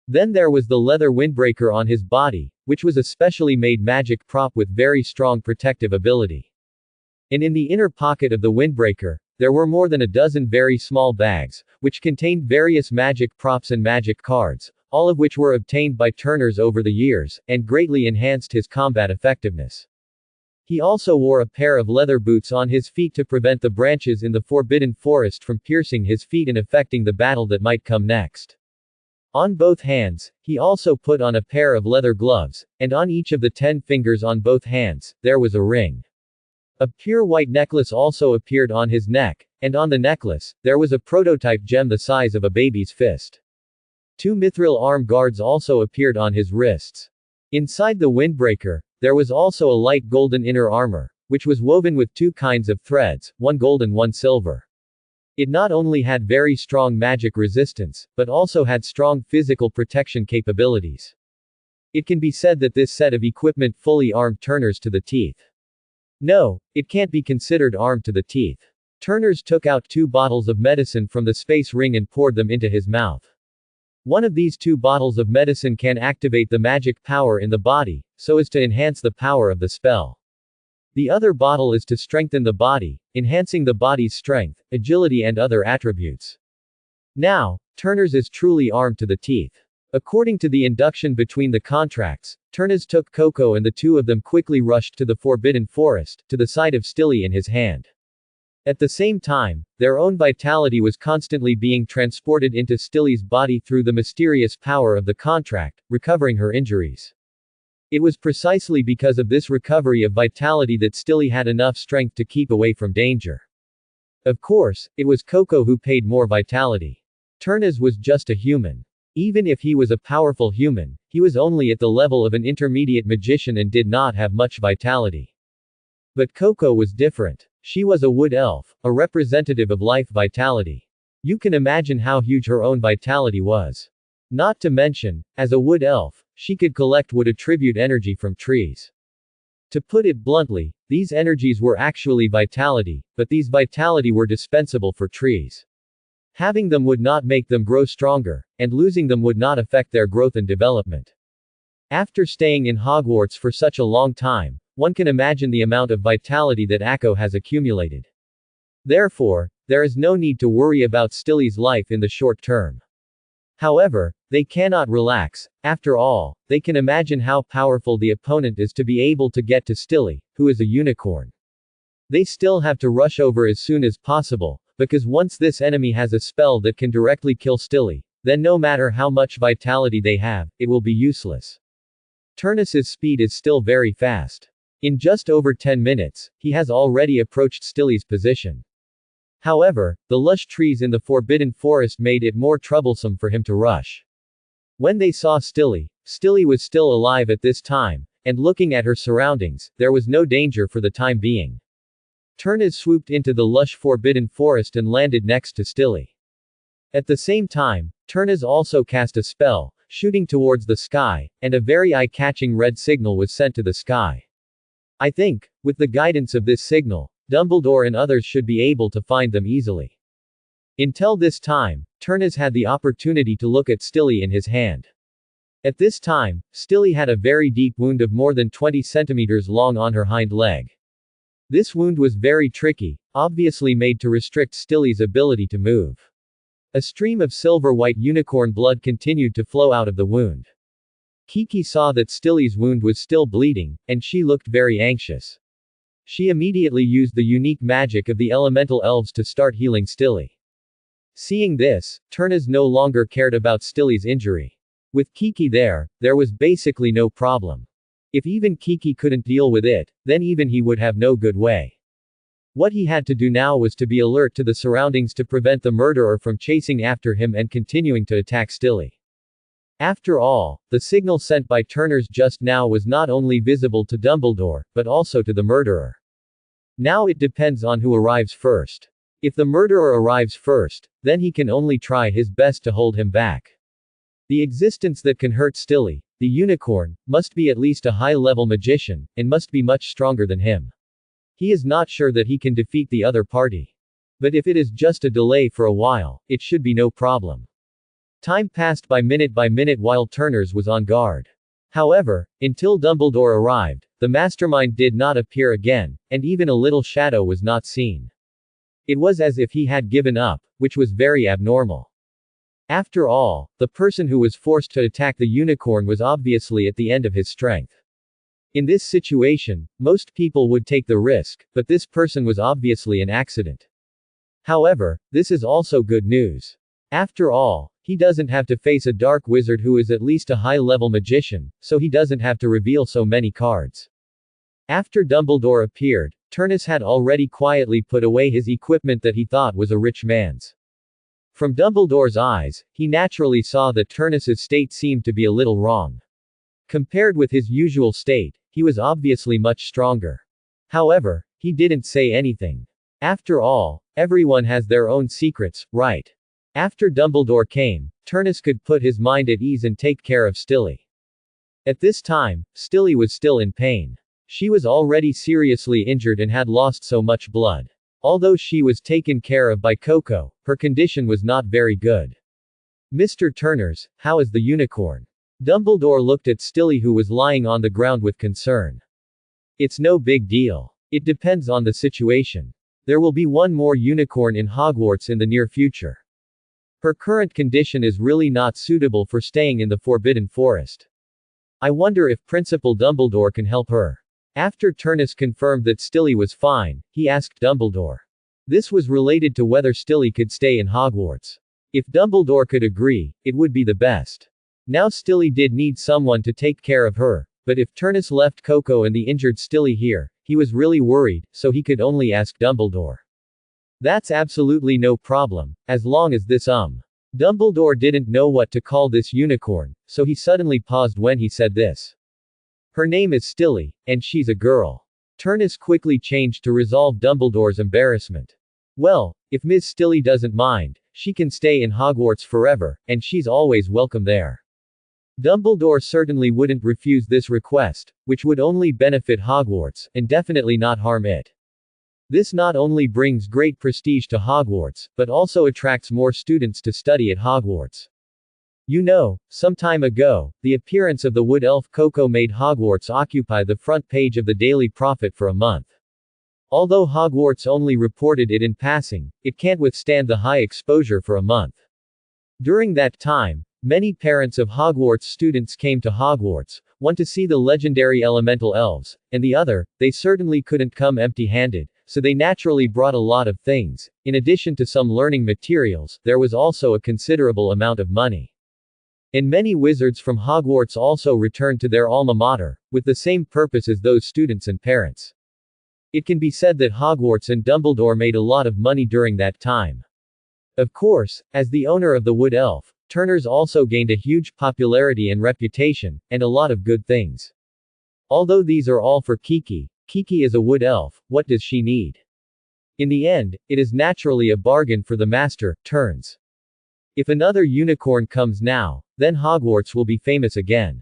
Then there was the leather windbreaker on his body, which was a specially made magic prop with very strong protective ability. And in the inner pocket of the windbreaker, there were more than a dozen very small bags, which contained various magic props and magic cards, all of which were obtained by Turnus over the years, and greatly enhanced his combat effectiveness. He also wore a pair of leather boots on his feet to prevent the branches in the Forbidden Forest from piercing his feet and affecting the battle that might come next. On both hands, he also put on a pair of leather gloves, and on each of the 10 fingers on both hands, there was a ring. A pure white necklace also appeared on his neck, and on the necklace, there was a prototype gem the size of a baby's fist. 2 mithril arm guards also appeared on his wrists. Inside the windbreaker, there was also a light golden inner armor, which was woven with 2 kinds of threads, one gold and one silver. It not only had very strong magic resistance, but also had strong physical protection capabilities. It can be said that this set of equipment fully armed Turnus to the teeth. No, it can't be considered armed to the teeth. Turnus took out 2 bottles of medicine from the space ring and poured them into his mouth. One of these 2 bottles of medicine can activate the magic power in the body, so as to enhance the power of the spell. The other bottle is to strengthen the body, enhancing the body's strength, agility and other attributes. Now, Turners is truly armed to the teeth. According to the induction between the contracts, Turners took Coco and the two of them quickly rushed to the Forbidden Forest, to the side of Stilly in his hand. At the same time, their own vitality was constantly being transported into Stilly's body through the mysterious power of the contract, recovering her injuries. It was precisely because of this recovery of vitality that Stilly had enough strength to keep away from danger. Of course, it was Coco who paid more vitality. Turnus was just a human. Even if he was a powerful human, he was only at the level of an intermediate magician and did not have much vitality. But Coco was different. She was a wood elf, a representative of life vitality. You can imagine how huge her own vitality was. Not to mention, as a wood elf, she could collect wood attribute energy from trees. To put it bluntly, these energies were actually vitality, but these vitality were dispensable for trees. Having them would not make them grow stronger, and losing them would not affect their growth and development. After staying in Hogwarts for such a long time, one can imagine the amount of vitality that Akko has accumulated. Therefore, there is no need to worry about Stilly's life in the short term. However, they cannot relax. After all, they can imagine how powerful the opponent is to be able to get to Stilly, who is a unicorn. They still have to rush over as soon as possible, because once this enemy has a spell that can directly kill Stilly, then no matter how much vitality they have, it will be useless. Turnus's speed is still very fast. In just over 10 minutes, he has already approached Stilly's position. However, the lush trees in the Forbidden Forest made it more troublesome for him to rush. When they saw Stilly, Stilly was still alive at this time, and looking at her surroundings, there was no danger for the time being. Turnus swooped into the lush Forbidden Forest and landed next to Stilly. At the same time, Turnus also cast a spell, shooting towards the sky, and a very eye-catching red signal was sent to the sky. I think, with the guidance of this signal, Dumbledore and others should be able to find them easily. Until this time, Turnus had the opportunity to look at Stilly in his hand. At this time, Stilly had a very deep wound of more than 20 centimeters long on her hind leg. This wound was very tricky, obviously made to restrict Stilly's ability to move. A stream of silver-white unicorn blood continued to flow out of the wound. Kiki saw that Stilly's wound was still bleeding, and she looked very anxious. She immediately used the unique magic of the elemental elves to start healing Stilly. Seeing this, Turnus no longer cared about Stilly's injury. With Kiki there was basically no problem. If even Kiki couldn't deal with it, then even he would have no good way. What he had to do now was to be alert to the surroundings to prevent the murderer from chasing after him and continuing to attack Stilly. After all, the signal sent by Turnus just now was not only visible to Dumbledore, but also to the murderer. Now it depends on who arrives first. If the murderer arrives first, then he can only try his best to hold him back. The existence that can hurt Stilly, the unicorn, must be at least a high-level magician, and must be much stronger than him. He is not sure that he can defeat the other party. But if it is just a delay for a while, it should be no problem. Time passed by minute while Turnus was on guard. However, until Dumbledore arrived, the mastermind did not appear again, and even a little shadow was not seen. It was as if he had given up, which was very abnormal. After all, the person who was forced to attack the unicorn was obviously at the end of his strength. In this situation, most people would take the risk, but this person was obviously an accident. However, this is also good news. After all, he doesn't have to face a dark wizard who is at least a high-level magician, so he doesn't have to reveal so many cards. After Dumbledore appeared, Turnus had already quietly put away his equipment that he thought was a rich man's. From Dumbledore's eyes, he naturally saw that Turnus's state seemed to be a little wrong. Compared with his usual state, he was obviously much stronger. However, he didn't say anything. After all, everyone has their own secrets, right? After Dumbledore came, Turnus could put his mind at ease and take care of Stilly. At this time, Stilly was still in pain. She was already seriously injured and had lost so much blood. Although she was taken care of by Coco, her condition was not very good. Mr. Turnus, how is the unicorn? Dumbledore looked at Stilly who was lying on the ground with concern. It's no big deal. It depends on the situation. There will be one more unicorn in Hogwarts in the near future. Her current condition is really not suitable for staying in the Forbidden Forest. I wonder if Principal Dumbledore can help her. After Turnus confirmed that Stilly was fine, he asked Dumbledore. This was related to whether Stilly could stay in Hogwarts. If Dumbledore could agree, it would be the best. Now Stilly did need someone to take care of her, but if Turnus left Coco and the injured Stilly here, he was really worried, so he could only ask Dumbledore. That's absolutely no problem, as long as this Dumbledore didn't know what to call this unicorn, so he suddenly paused when he said this. Her name is Stilly, and she's a girl. Turnus quickly changed to resolve Dumbledore's embarrassment. Well, if Ms. Stilly doesn't mind, she can stay in Hogwarts forever, and she's always welcome there. Dumbledore certainly wouldn't refuse this request, which would only benefit Hogwarts, and definitely not harm it. This not only brings great prestige to Hogwarts, but also attracts more students to study at Hogwarts. You know, some time ago, the appearance of the wood elf Coco made Hogwarts occupy the front page of the Daily Prophet for a month. Although Hogwarts only reported it in passing, it can't withstand the high exposure for a month. During that time, many parents of Hogwarts students came to Hogwarts, one to see the legendary elemental elves, and the other, they certainly couldn't come empty-handed, so they naturally brought a lot of things. In addition to some learning materials, there was also a considerable amount of money. And many wizards from Hogwarts also returned to their alma mater, with the same purpose as those students and parents. It can be said that Hogwarts and Dumbledore made a lot of money during that time. Of course, as the owner of the Wood Elf, Turners also gained a huge popularity and reputation, and a lot of good things. Although these are all for Kiki, Kiki is a Wood Elf, what does she need? In the end, it is naturally a bargain for the Master, Turns. If another unicorn comes now, then Hogwarts will be famous again.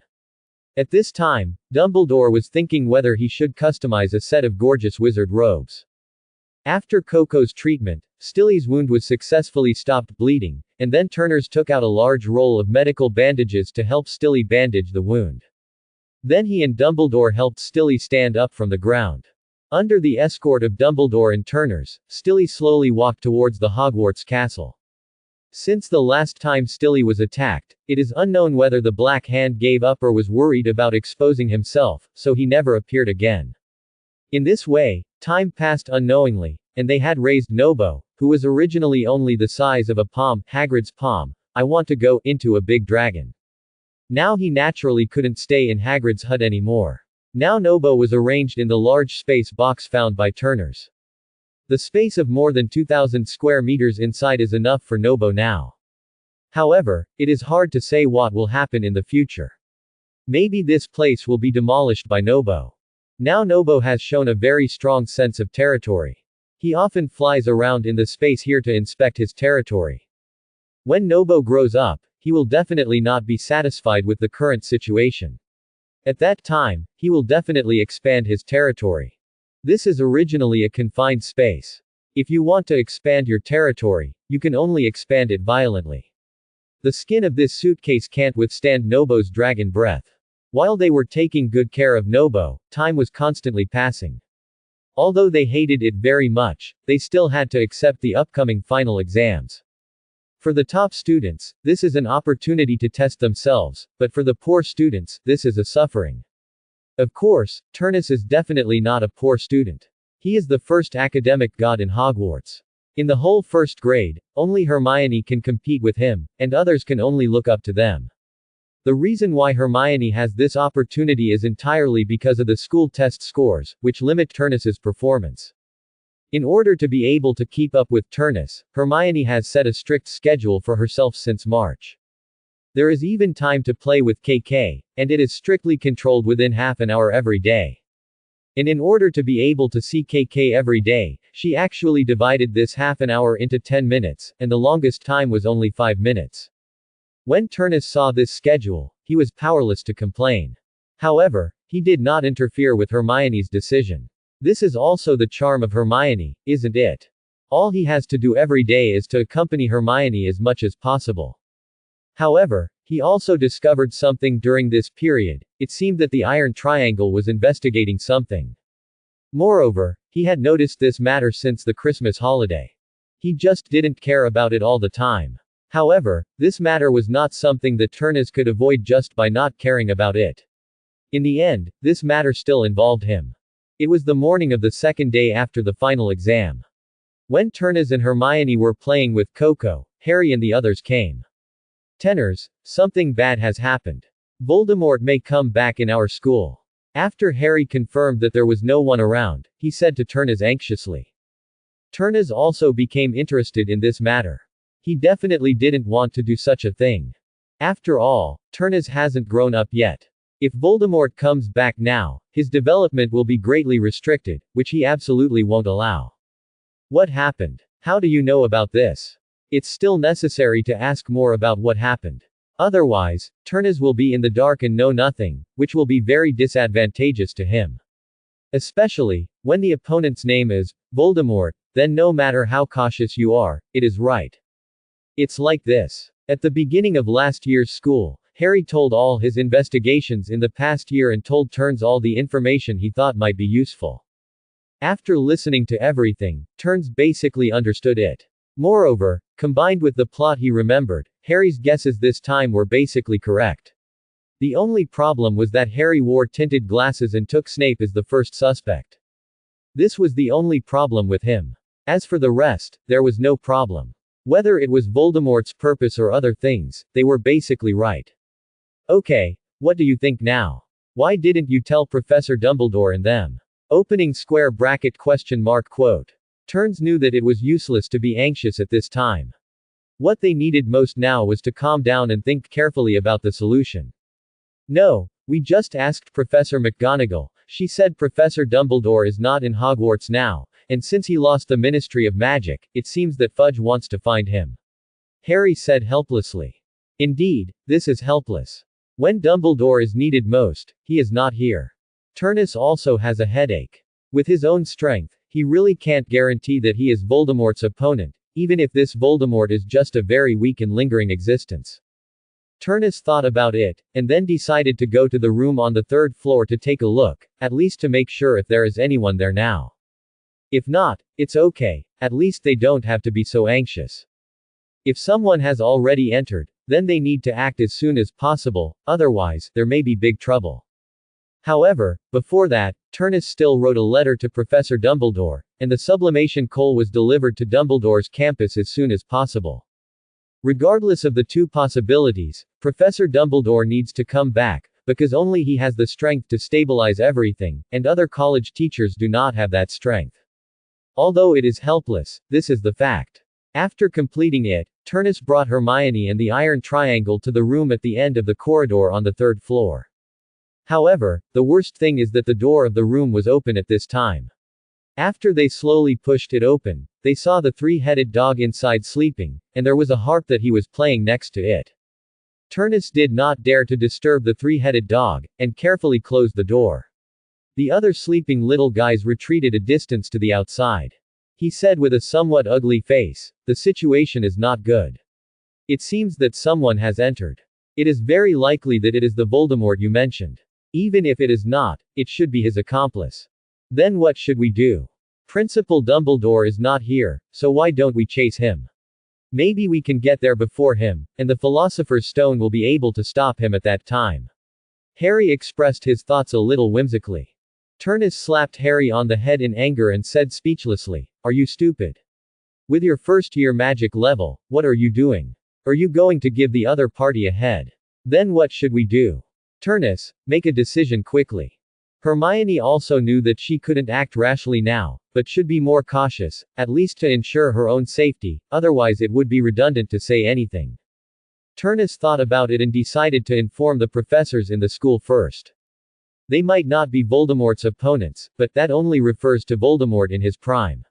At this time, Dumbledore was thinking whether he should customize a set of gorgeous wizard robes. After Coco's treatment, Stilly's wound was successfully stopped bleeding, and then Turners took out a large roll of medical bandages to help Stilly bandage the wound. Then he and Dumbledore helped Stilly stand up from the ground. Under the escort of Dumbledore and Turners, Stilly slowly walked towards the Hogwarts castle. Since the last time Stilly was attacked, it is unknown whether the Black Hand gave up or was worried about exposing himself, so he never appeared again. In this way, time passed unknowingly, and they had raised Nobo, who was originally only the size of a palm, Hagrid's palm. I want to go into a big dragon. Now he naturally couldn't stay in Hagrid's hut anymore. Now Nobo was arranged in the large space box found by Turners. The space of more than 2,000 square meters inside is enough for Nobo now. However, it is hard to say what will happen in the future. Maybe this place will be demolished by Nobo. Now Nobo has shown a very strong sense of territory. He often flies around in the space here to inspect his territory. When Nobo grows up, he will definitely not be satisfied with the current situation. At that time, he will definitely expand his territory. This is originally a confined space. If you want to expand your territory, you can only expand it violently. The skin of this suitcase can't withstand Nobo's dragon breath. While they were taking good care of Nobo, time was constantly passing. Although they hated it very much, they still had to accept the upcoming final exams. For the top students, this is an opportunity to test themselves, but for the poor students, this is a suffering. Of course, Turnus is definitely not a poor student. He is the first academic god in Hogwarts. In the whole first grade, only Hermione can compete with him, and others can only look up to them. The reason why Hermione has this opportunity is entirely because of the school test scores, which limit Turnus's performance. In order to be able to keep up with Turnus, Hermione has set a strict schedule for herself since March. There is even time to play with KK, and it is strictly controlled within half an hour every day. And in order to be able to see KK every day, she actually divided this half an hour into 10 minutes, and the longest time was only 5 minutes. When Turnus saw this schedule, he was powerless to complain. However, he did not interfere with Hermione's decision. This is also the charm of Hermione, isn't it? All he has to do every day is to accompany Hermione as much as possible. However, he also discovered something during this period. It seemed that the Iron Triangle was investigating something. Moreover, He had noticed this matter since the Christmas holiday. He just didn't care about it all the time. However, this matter was not something that Turnus could avoid just by not caring about it. In the end, this matter still involved him. It was the morning of the second day after the final exam. When Turnus and Hermione were playing with Coco, Harry and the others came. Tenors, something bad has happened. Voldemort may come back in our school. After Harry confirmed that there was no one around, he said to Turnus anxiously. Turnus also became interested in this matter. He definitely didn't want to do such a thing. After all, Turnus hasn't grown up yet. If Voldemort comes back now, his development will be greatly restricted, which he absolutely won't allow. What happened? How do you know about this? It's still necessary to ask more about what happened. Otherwise, Turnus will be in the dark and know nothing, which will be very disadvantageous to him. Especially, when the opponent's name is Voldemort, then no matter how cautious you are, it is right. It's like this. At the beginning of last year's school, Harry told all his investigations in the past year and told Turnus all the information he thought might be useful. After listening to everything, Turnus basically understood it. Moreover, combined with the plot he remembered, Harry's guesses this time were basically correct. The only problem was that Harry wore tinted glasses and took Snape as the first suspect. This was the only problem with him. As for the rest, there was no problem. Whether it was Voldemort's purpose or other things, they were basically right. Okay, what do you think now? Why didn't you tell Professor Dumbledore and them? Opening square bracket question mark quote. Turnus knew that it was useless to be anxious at this time. What they needed most now was to calm down and think carefully about the solution. No, we just asked Professor McGonagall. She said Professor Dumbledore is not in Hogwarts now, and since he lost the Ministry of Magic, it seems that Fudge wants to find him. Harry said helplessly. Indeed, this is helpless. When Dumbledore is needed most, he is not here. Turnus also has a headache. With his own strength, he really can't guarantee that he is Voldemort's opponent, even if this Voldemort is just a very weak and lingering existence. Turnus thought about it, and then decided to go to the room on the third floor to take a look, at least to make sure if there is anyone there now. If not, it's okay, at least they don't have to be so anxious. If someone has already entered, then they need to act as soon as possible, otherwise, there may be big trouble. However, before that, Turnus still wrote a letter to Professor Dumbledore, and the sublimation coal was delivered to Dumbledore's campus as soon as possible. Regardless of the two possibilities, Professor Dumbledore needs to come back, because only he has the strength to stabilize everything, and other college teachers do not have that strength. Although it is helpless, this is the fact. After completing it, Turnus brought Hermione and the Iron Triangle to the room at the end of the corridor on the third floor. However, the worst thing is that the door of the room was open at this time. After they slowly pushed it open, they saw the three-headed dog inside sleeping, and there was a harp that he was playing next to it. Turnus did not dare to disturb the three-headed dog, and carefully closed the door. The other sleeping little guys retreated a distance to the outside. He said with a somewhat ugly face, "The situation is not good. It seems that someone has entered. It is very likely that it is the Voldemort you mentioned. Even if it is not, it should be his accomplice. Then what should we do? Principal Dumbledore is not here, so why don't we chase him? Maybe we can get there before him, and the Philosopher's Stone will be able to stop him at that time." Harry expressed his thoughts a little whimsically. Turnus slapped Harry on the head in anger and said speechlessly, "Are you stupid? With your first-year magic level, what are you doing? Are you going to give the other party a head? Then what should we do? Turnus, make a decision quickly." Hermione also knew that she couldn't act rashly now, but should be more cautious, at least to ensure her own safety, otherwise it would be redundant to say anything. Turnus thought about it and decided to inform the professors in the school first. They might not be Voldemort's opponents, but that only refers to Voldemort in his prime.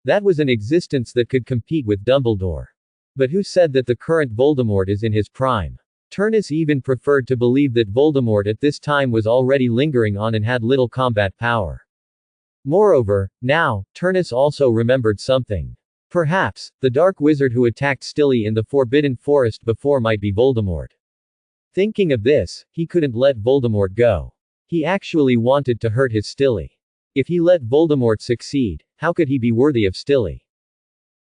That was an existence that could compete with Dumbledore. But who said that the current Voldemort is in his prime? Turnus even preferred to believe that Voldemort at this time was already lingering on and had little combat power. Moreover, now, Turnus also remembered something. Perhaps, the dark wizard who attacked Stilly in the Forbidden Forest before might be Voldemort. Thinking of this, he couldn't let Voldemort go. He actually wanted to hurt his Stilly. If he let Voldemort succeed, how could he be worthy of Stilly?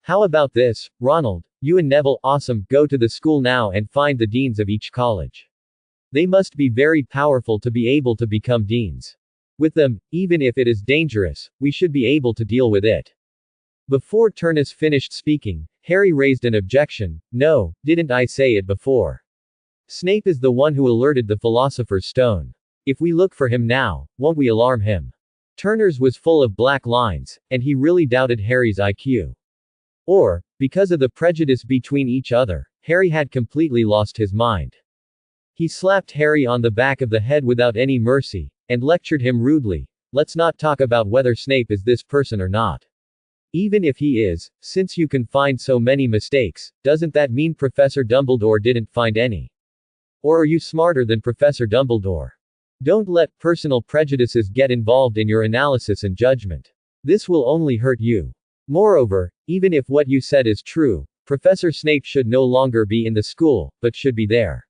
How about this, Ronald, you and Neville, awesome, go to the school now and find the deans of each college. They must be very powerful to be able to become deans. With them, even if it is dangerous, we should be able to deal with it. Before Turnus finished speaking, Harry raised an objection. No, didn't I say it before? Snape is the one who alerted the Philosopher's Stone. If we look for him now, won't we alarm him? Turners was full of black lines, and he really doubted Harry's IQ. Or, because of the prejudice between each other, Harry had completely lost his mind. He slapped Harry on the back of the head without any mercy, and lectured him rudely. Let's not talk about whether Snape is this person or not. Even if he is, since you can find so many mistakes, doesn't that mean Professor Dumbledore didn't find any? Or are you smarter than Professor Dumbledore? Don't let personal prejudices get involved in your analysis and judgment. This will only hurt you. Moreover, even if what you said is true, Professor Snape should no longer be in the school, but should be there.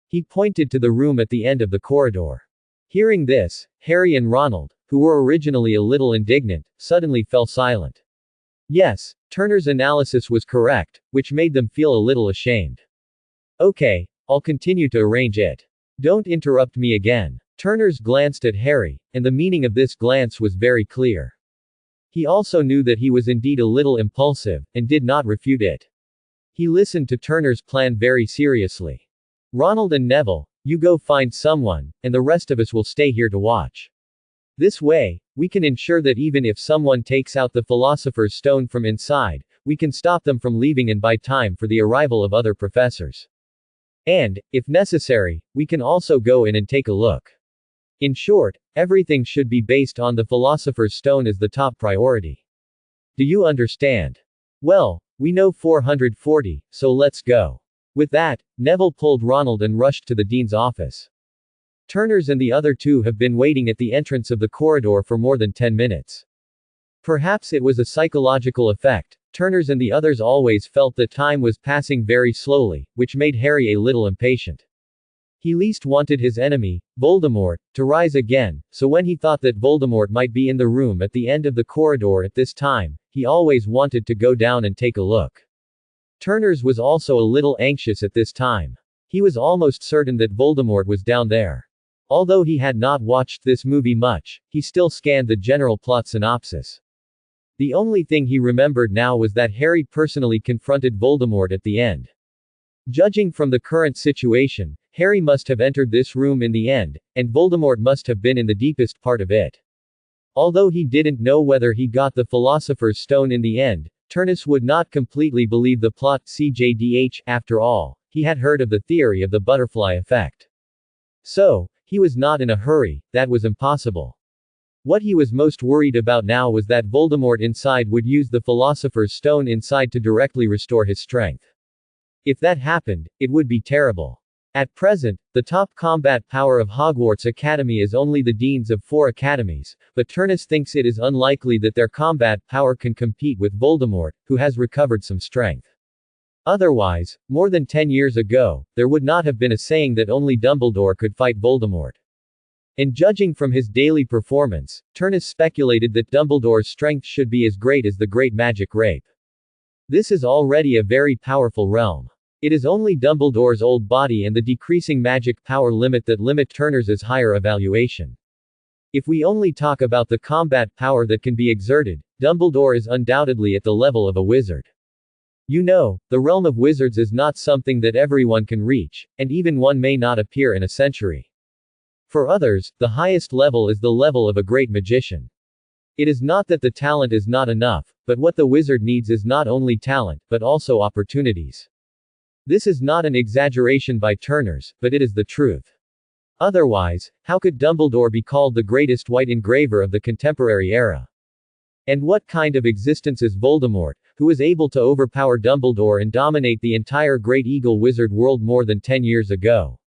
He pointed to the room at the end of the corridor. Hearing this, Harry and Ronald, who were originally a little indignant, suddenly fell silent. Yes, Turner's analysis was correct, which made them feel a little ashamed. Okay, I'll continue to arrange it. Don't interrupt me again. Turners glanced at Harry, and the meaning of this glance was very clear. He also knew that he was indeed a little impulsive, and did not refute it. He listened to Turner's plan very seriously. Ronald and Neville, you go find someone, and the rest of us will stay here to watch. This way, we can ensure that even if someone takes out the Philosopher's Stone from inside, we can stop them from leaving and buy time for the arrival of other professors. And, if necessary, we can also go in and take a look. In short, everything should be based on the Philosopher's Stone as the top priority. Do you understand? Well, we know 440, so let's go. With that, Neville pulled Ronald and rushed to the dean's office. Turners and the other two have been waiting at the entrance of the corridor for more than 10 minutes. Perhaps it was a psychological effect. Turners and the others always felt that time was passing very slowly, which made Harry a little impatient. He least wanted his enemy, Voldemort, to rise again, so when he thought that Voldemort might be in the room at the end of the corridor at this time, he always wanted to go down and take a look. Turners was also a little anxious at this time. He was almost certain that Voldemort was down there. Although he had not watched this movie much, he still scanned the general plot synopsis. The only thing he remembered now was that Harry personally confronted Voldemort at the end. Judging from the current situation, Harry must have entered this room in the end, and Voldemort must have been in the deepest part of it. Although he didn't know whether he got the Philosopher's Stone in the end, Turnus would not completely believe the plot CJDH, after all, he had heard of the theory of the butterfly effect. So, he was not in a hurry, that was impossible. What he was most worried about now was that Voldemort inside would use the Philosopher's Stone inside to directly restore his strength. If that happened, it would be terrible. At present, the top combat power of Hogwarts Academy is only the deans of 4 academies, but Turnus thinks it is unlikely that their combat power can compete with Voldemort, who has recovered some strength. Otherwise, more than 10 years ago, there would not have been a saying that only Dumbledore could fight Voldemort. And judging from his daily performance, Turnus speculated that Dumbledore's strength should be as great as the Great Magic Rape. This is already a very powerful realm. It is only Dumbledore's old body and the decreasing magic power limit that limit Turners' higher evaluation. If we only talk about the combat power that can be exerted, Dumbledore is undoubtedly at the level of a wizard. You know, the realm of wizards is not something that everyone can reach, and even one may not appear in a century. For others, the highest level is the level of a great magician. It is not that the talent is not enough, but what the wizard needs is not only talent, but also opportunities. This is not an exaggeration by Turners, but it is the truth. Otherwise, how could Dumbledore be called the greatest white engraver of the contemporary era? And what kind of existence is Voldemort, who was able to overpower Dumbledore and dominate the entire Great Eagle Wizard world more than 10 years ago?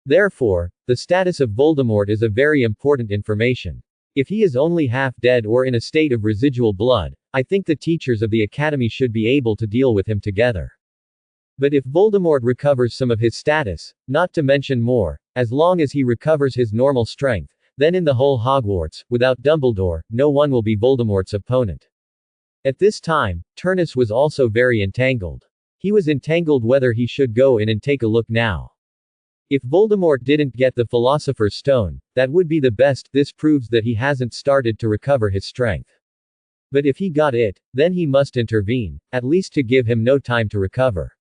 Therefore, the status of Voldemort is a very important information. If he is only half dead or in a state of residual blood, I think the teachers of the Academy should be able to deal with him together. But if Voldemort recovers some of his status, not to mention more, as long as he recovers his normal strength, Then in the whole Hogwarts, without Dumbledore, no one will be Voldemort's opponent. At this time, Turnus was also very entangled. He was entangled whether he should go in and take a look now. If Voldemort didn't get the Philosopher's Stone, that would be the best. This proves that he hasn't started to recover his strength. But if he got it, then he must intervene, at least to give him no time to recover.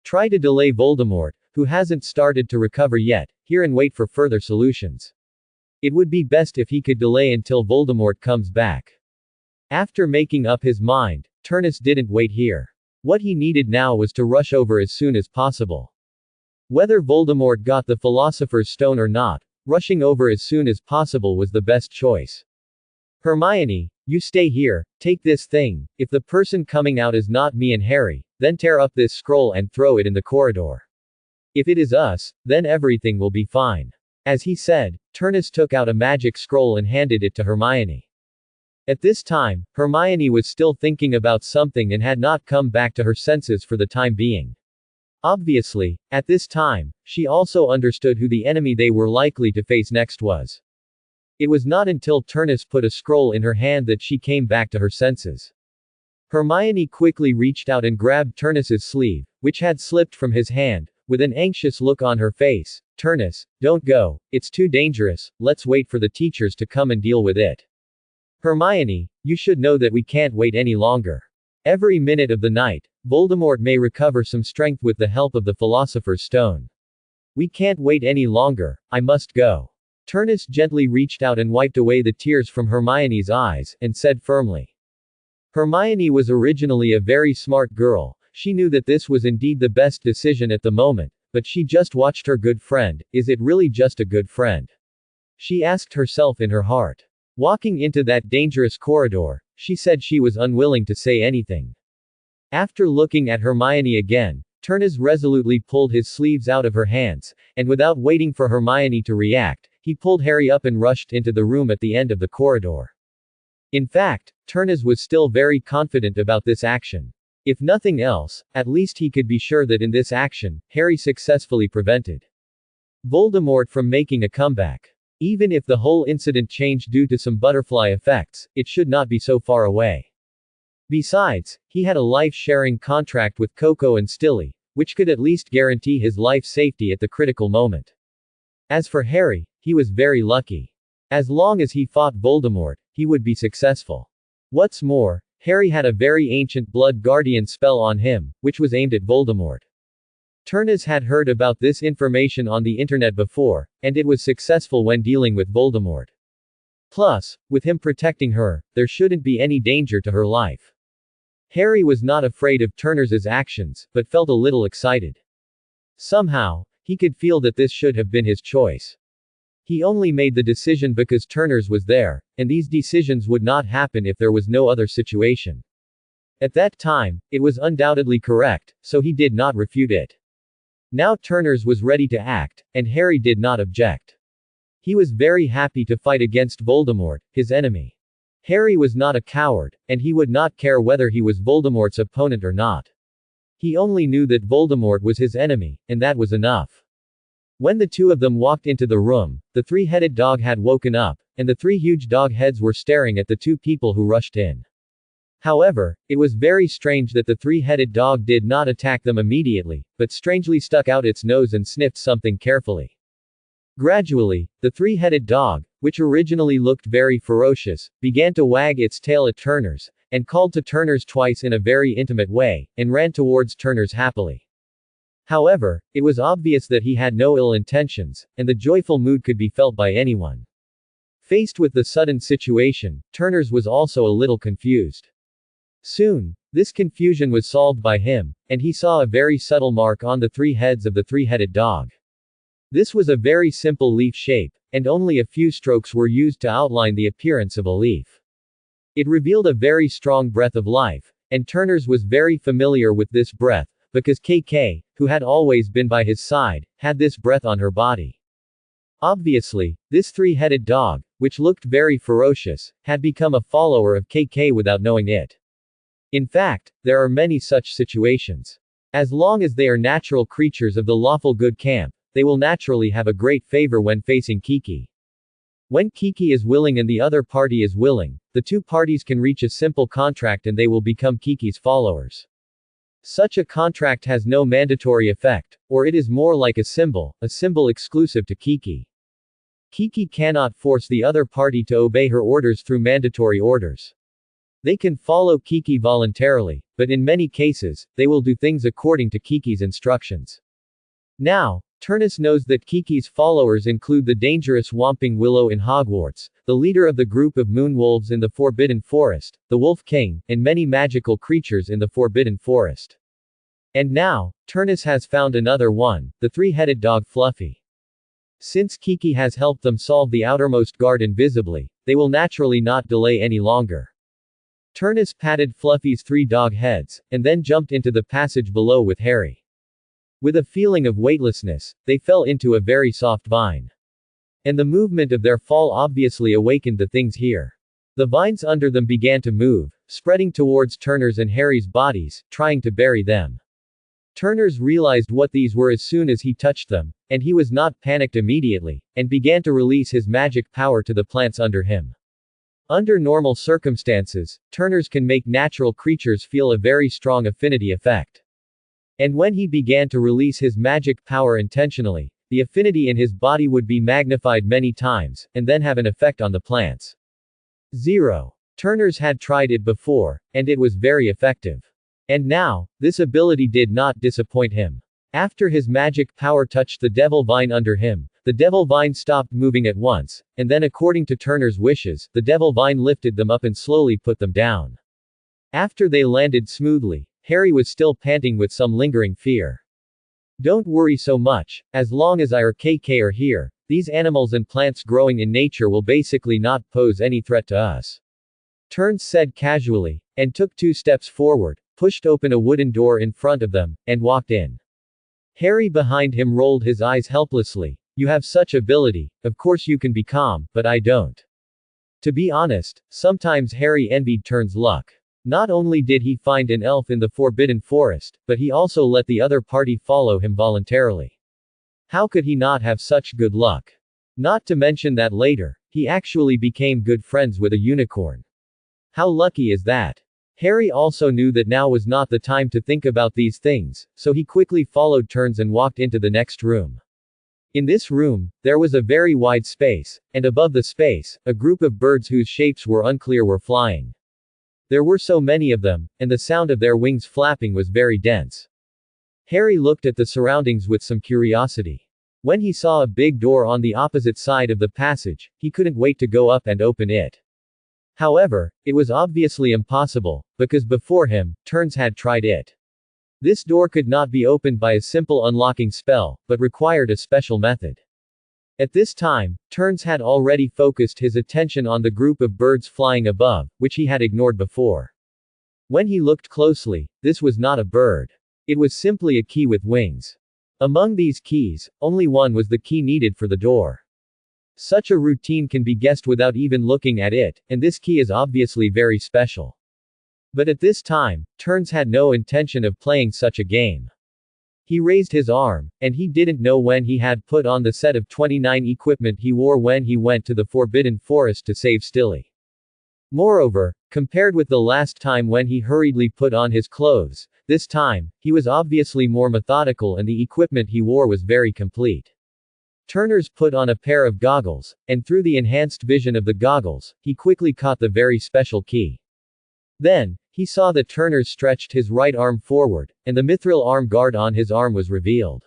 Try to delay Voldemort, who hasn't started to recover yet, here and wait for further solutions. It would be best if he could delay until Voldemort comes back. After making up his mind, Turnus didn't wait here. What he needed now was to rush over as soon as possible. Whether Voldemort got the Philosopher's Stone or not, rushing over as soon as possible was the best choice. Hermione, you stay here, take this thing. If the person coming out is not me and Harry, then tear up this scroll and throw it in the corridor. If it is us, then everything will be fine. As he said, Turnus took out a magic scroll and handed it to Hermione. At this time, Hermione was still thinking about something and had not come back to her senses for the time being. Obviously, at this time, she also understood who the enemy they were likely to face next was. It was not until Turnus put a scroll in her hand that she came back to her senses. Hermione quickly reached out and grabbed Turnus's sleeve, which had slipped from his hand, with an anxious look on her face. Turnus, don't go, it's too dangerous, let's wait for the teachers to come and deal with it. Hermione, you should know that we can't wait any longer. Every minute of the night, Voldemort may recover some strength with the help of the Philosopher's Stone. We can't wait any longer, I must go. Turnus gently reached out and wiped away the tears from Hermione's eyes, and said firmly. Hermione was originally a very smart girl, she knew that this was indeed the best decision at the moment, but she just watched her good friend. Is it really just a good friend? She asked herself in her heart. Walking into that dangerous corridor, she said she was unwilling to say anything. After looking at Hermione again, Turnus resolutely pulled his sleeves out of her hands, and without waiting for Hermione to react, he pulled Harry up and rushed into the room at the end of the corridor. In fact, Turnus was still very confident about this action. If nothing else, at least he could be sure that in this action, Harry successfully prevented Voldemort from making a comeback. Even if the whole incident changed due to some butterfly effects, it should not be so far away. Besides, he had a life-sharing contract with Coco and Stilly, which could at least guarantee his life safety at the critical moment. As for Harry, he was very lucky. As long as he fought Voldemort, he would be successful. What's more, Harry had a very ancient blood guardian spell on him, which was aimed at Voldemort. Turnus had heard about this information on the internet before, and it was successful when dealing with Voldemort. Plus, with him protecting her, there shouldn't be any danger to her life. Harry was not afraid of Turnus's actions, but felt a little excited. Somehow, he could feel that this should have been his choice. He only made the decision because Turnus was there, and these decisions would not happen if there was no other situation. At that time, it was undoubtedly correct, so he did not refute it. Now Turnus was ready to act, and Harry did not object. He was very happy to fight against Voldemort, his enemy. Harry was not a coward, and he would not care whether he was Voldemort's opponent or not. He only knew that Voldemort was his enemy, and that was enough. When the two of them walked into the room, the three-headed dog had woken up, and the three huge dog heads were staring at the two people who rushed in. However, it was very strange that the three-headed dog did not attack them immediately, but strangely stuck out its nose and sniffed something carefully. Gradually, the three-headed dog, which originally looked very ferocious, began to wag its tail at Turnus, and called to Turnus twice in a very intimate way, and ran towards Turnus happily. However, it was obvious that he had no ill intentions, and the joyful mood could be felt by anyone. Faced with the sudden situation, Turnus was also a little confused. Soon, this confusion was solved by him, and he saw a very subtle mark on the three heads of the three-headed dog. This was a very simple leaf shape, and only a few strokes were used to outline the appearance of a leaf. It revealed a very strong breath of life, and Turnus was very familiar with this breath, because KK, who had always been by his side, had this breath on her body. Obviously, this three-headed dog, which looked very ferocious, had become a follower of KK without knowing it. In fact, there are many such situations. As long as they are natural creatures of the lawful good camp, they will naturally have a great favor when facing Kiki. When Kiki is willing and the other party is willing, the two parties can reach a simple contract and they will become Kiki's followers. Such a contract has no mandatory effect, or it is more like a symbol exclusive to Kiki. Kiki cannot force the other party to obey her orders through mandatory orders. They can follow Kiki voluntarily, but in many cases, they will do things according to Kiki's instructions. Now, Turnus knows that Kiki's followers include the dangerous Whomping Willow in Hogwarts, the leader of the group of moon wolves in the Forbidden Forest, the Wolf King, and many magical creatures in the Forbidden Forest. And now, Turnus has found another one, the three-headed dog Fluffy. Since Kiki has helped them solve the outermost guard invisibly, they will naturally not delay any longer. Turnus patted Fluffy's three dog heads, and then jumped into the passage below with Harry. With a feeling of weightlessness, they fell into a very soft vine. And the movement of their fall obviously awakened the things here. The vines under them began to move, spreading towards Turner's and Harry's bodies, trying to bury them. Turner's realized what these were as soon as he touched them, and he was not panicked immediately, and began to release his magic power to the plants under him. Under normal circumstances, Turner's can make natural creatures feel a very strong affinity effect. And when he began to release his magic power intentionally, the affinity in his body would be magnified many times, and then have an effect on the plants. 0. Turner's had tried it before, and it was very effective. And now, this ability did not disappoint him. After his magic power touched the devil vine under him, the devil vine stopped moving at once, and then according to Turner's wishes, the devil vine lifted them up and slowly put them down. After they landed smoothly, Harry was still panting with some lingering fear. Don't worry so much, as long as I or KK are here, these animals and plants growing in nature will basically not pose any threat to us. Turns said casually, and took 2 steps forward, pushed open a wooden door in front of them, and walked in. Harry behind him rolled his eyes helplessly. You have such ability, of course you can be calm, but I don't. To be honest, sometimes Harry envied Turn's luck. Not only did he find an elf in the Forbidden Forest, but he also let the other party follow him voluntarily. How could he not have such good luck? Not to mention that later, he actually became good friends with a unicorn. How lucky is that? Harry also knew that now was not the time to think about these things, so he quickly followed Turns and walked into the next room. In this room, there was a very wide space, and above the space, a group of birds whose shapes were unclear were flying. There were so many of them, and the sound of their wings flapping was very dense. Harry looked at the surroundings with some curiosity. When he saw a big door on the opposite side of the passage, he couldn't wait to go up and open it. However, it was obviously impossible, because before him, Turns had tried it. This door could not be opened by a simple unlocking spell, but required a special method. At this time, Turns had already focused his attention on the group of birds flying above, which he had ignored before. When he looked closely, this was not a bird. It was simply a key with wings. Among these keys, only one was the key needed for the door. Such a routine can be guessed without even looking at it, and this key is obviously very special. But at this time, Turns had no intention of playing such a game. He raised his arm, and he didn't know when he had put on the set of 29 equipment he wore when he went to the Forbidden Forest to save Stilly. Moreover, compared with the last time when he hurriedly put on his clothes, this time, he was obviously more methodical and the equipment he wore was very complete. Turners put on a pair of goggles, and through the enhanced vision of the goggles, he quickly caught the very special key. Then, he saw that Turners stretched his right arm forward, and the mithril arm guard on his arm was revealed.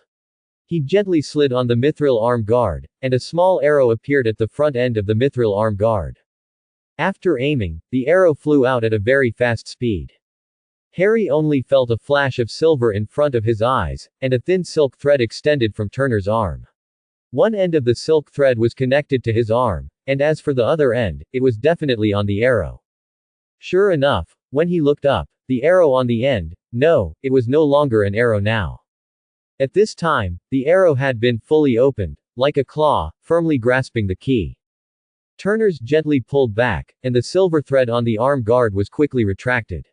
He gently slid on the mithril arm guard, and a small arrow appeared at the front end of the mithril arm guard. After aiming, the arrow flew out at a very fast speed. Harry only felt a flash of silver in front of his eyes, and a thin silk thread extended from Turner's arm. One end of the silk thread was connected to his arm, and as for the other end, it was definitely on the arrow. Sure enough, when he looked up, the arrow on the end, no, it was no longer an arrow now. At this time, the arrow had been fully opened, like a claw, firmly grasping the key. Turners gently pulled back, and the silver thread on the arm guard was quickly retracted.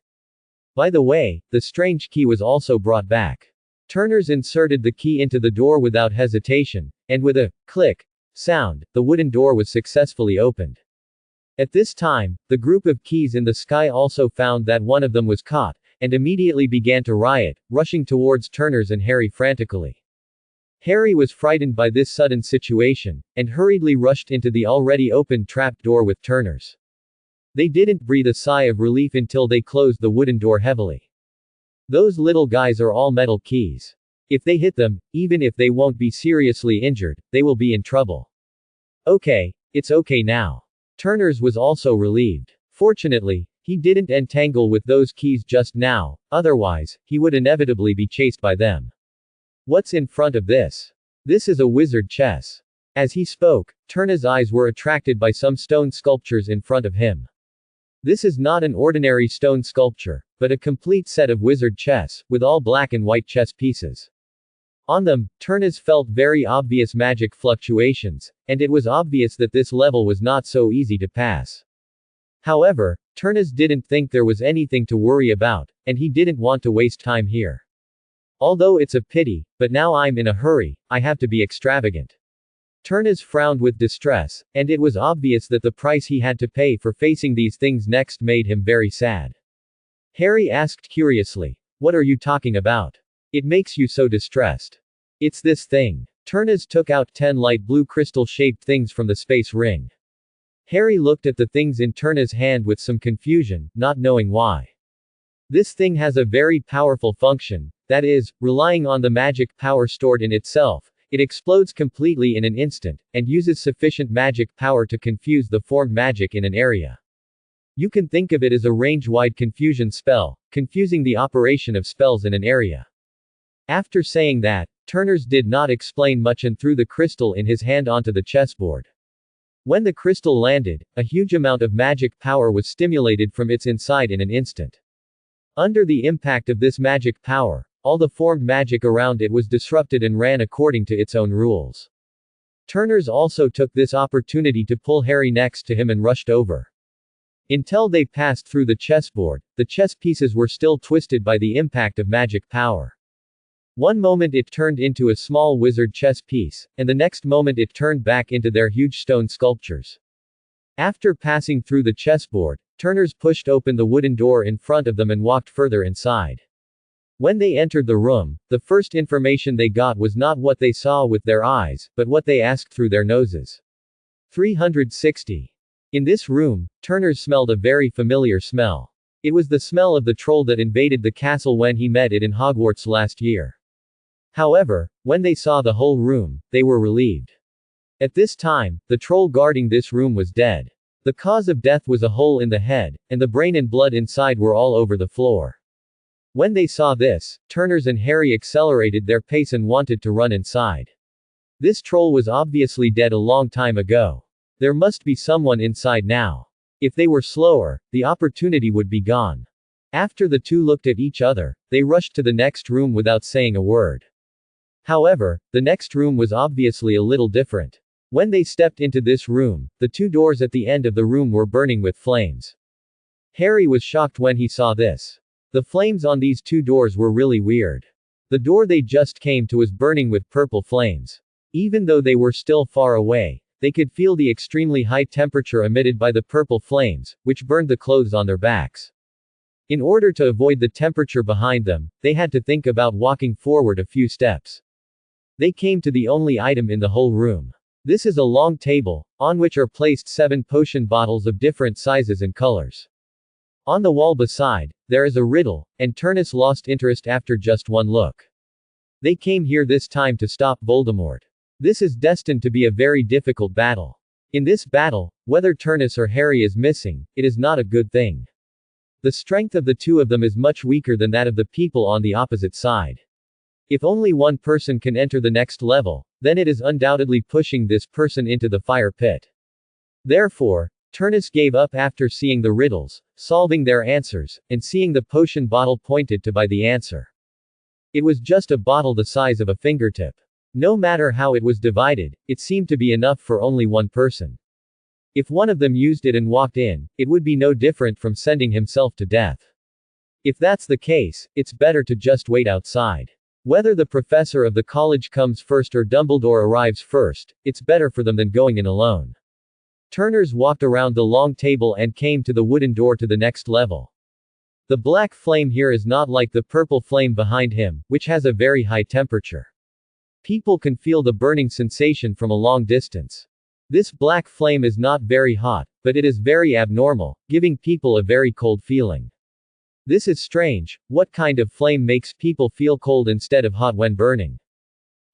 By the way, the strange key was also brought back. Turners inserted the key into the door without hesitation, and with a click, sound, the wooden door was successfully opened. At this time, the group of keys in the sky also found that one of them was caught, and immediately began to riot, rushing towards Turners and Harry frantically. Harry was frightened by this sudden situation, and hurriedly rushed into the already opened trap door with Turners. They didn't breathe a sigh of relief until they closed the wooden door heavily. Those little guys are all metal keys. If they hit them, even if they won't be seriously injured, they will be in trouble. Okay, it's okay now. Turners was also relieved. Fortunately, he didn't entangle with those keys just now, otherwise, he would inevitably be chased by them. What's in front of this? This is a wizard chess. As he spoke, Turners' eyes were attracted by some stone sculptures in front of him. This is not an ordinary stone sculpture, but a complete set of wizard chess, with all black and white chess pieces. On them, Turners felt very obvious magic fluctuations, and it was obvious that this level was not so easy to pass. However, Turners didn't think there was anything to worry about, and he didn't want to waste time here. Although it's a pity, but now I'm in a hurry, I have to be extravagant. Turners frowned with distress, and it was obvious that the price he had to pay for facing these things next made him very sad. Harry asked curiously, "What are you talking about? It makes you so distressed." "It's this thing." Turners took out 10 light blue crystal-shaped things from the space ring. Harry looked at the things in Turners' hand with some confusion, not knowing why. This thing has a very powerful function, that is, relying on the magic power stored in itself, it explodes completely in an instant, and uses sufficient magic power to confuse the formed magic in an area. You can think of it as a range-wide confusion spell, confusing the operation of spells in an area. After saying that, Turners did not explain much and threw the crystal in his hand onto the chessboard. When the crystal landed, a huge amount of magic power was stimulated from its inside in an instant. Under the impact of this magic power, all the formed magic around it was disrupted and ran according to its own rules. Turners also took this opportunity to pull Harry next to him and rushed over. Until they passed through the chessboard, the chess pieces were still twisted by the impact of magic power. One moment it turned into a small wizard chess piece, and the next moment it turned back into their huge stone sculptures. After passing through the chessboard, Turners pushed open the wooden door in front of them and walked further inside. When they entered the room, the first information they got was not what they saw with their eyes, but what they asked through their noses. 360. In this room, Turners smelled a very familiar smell. It was the smell of the troll that invaded the castle when he met it in Hogwarts last year. However, when they saw the whole room, they were relieved. At this time, the troll guarding this room was dead. The cause of death was a hole in the head, and the brain and blood inside were all over the floor. When they saw this, Turners and Harry accelerated their pace and wanted to run inside. This troll was obviously dead a long time ago. There must be someone inside now. If they were slower, the opportunity would be gone. After the two looked at each other, they rushed to the next room without saying a word. However, the next room was obviously a little different. When they stepped into this room, the two doors at the end of the room were burning with flames. Harry was shocked when he saw this. The flames on these two doors were really weird. The door they just came to was burning with purple flames. Even though they were still far away, they could feel the extremely high temperature emitted by the purple flames, which burned the clothes on their backs. In order to avoid the temperature behind them, they had to think about walking forward a few steps. They came to the only item in the whole room. This is a long table, on which are placed 7 potion bottles of different sizes and colors. On the wall beside, there is a riddle, and Turnus lost interest after just one look. They came here this time to stop Voldemort. This is destined to be a very difficult battle. In this battle, whether Turnus or Harry is missing, it is not a good thing. The strength of the two of them is much weaker than that of the people on the opposite side. If only one person can enter the next level, then it is undoubtedly pushing this person into the fire pit. Therefore, Turnus gave up after seeing the riddles, solving their answers, and seeing the potion bottle pointed to by the answer. It was just a bottle the size of a fingertip. No matter how it was divided, it seemed to be enough for only one person. If one of them used it and walked in, it would be no different from sending himself to death. If that's the case, it's better to just wait outside. Whether the professor of the college comes first or Dumbledore arrives first, it's better for them than going in alone. Turners walked around the long table and came to the wooden door to the next level. The black flame here is not like the purple flame behind him, which has a very high temperature. People can feel the burning sensation from a long distance. This black flame is not very hot, but it is very abnormal, giving people a very cold feeling. This is strange. What kind of flame makes people feel cold instead of hot when burning?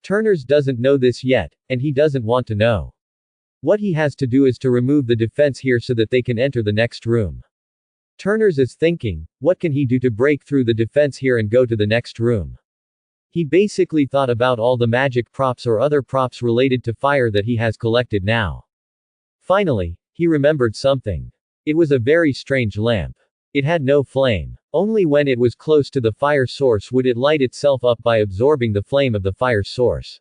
Turners doesn't know this yet, and he doesn't want to know. What he has to do is to remove the defense here so that they can enter the next room. Turners is thinking, what can he do to break through the defense here and go to the next room? He basically thought about all the magic props or other props related to fire that he has collected now. Finally, he remembered something. It was a very strange lamp. It had no flame. Only when it was close to the fire source would it light itself up by absorbing the flame of the fire source.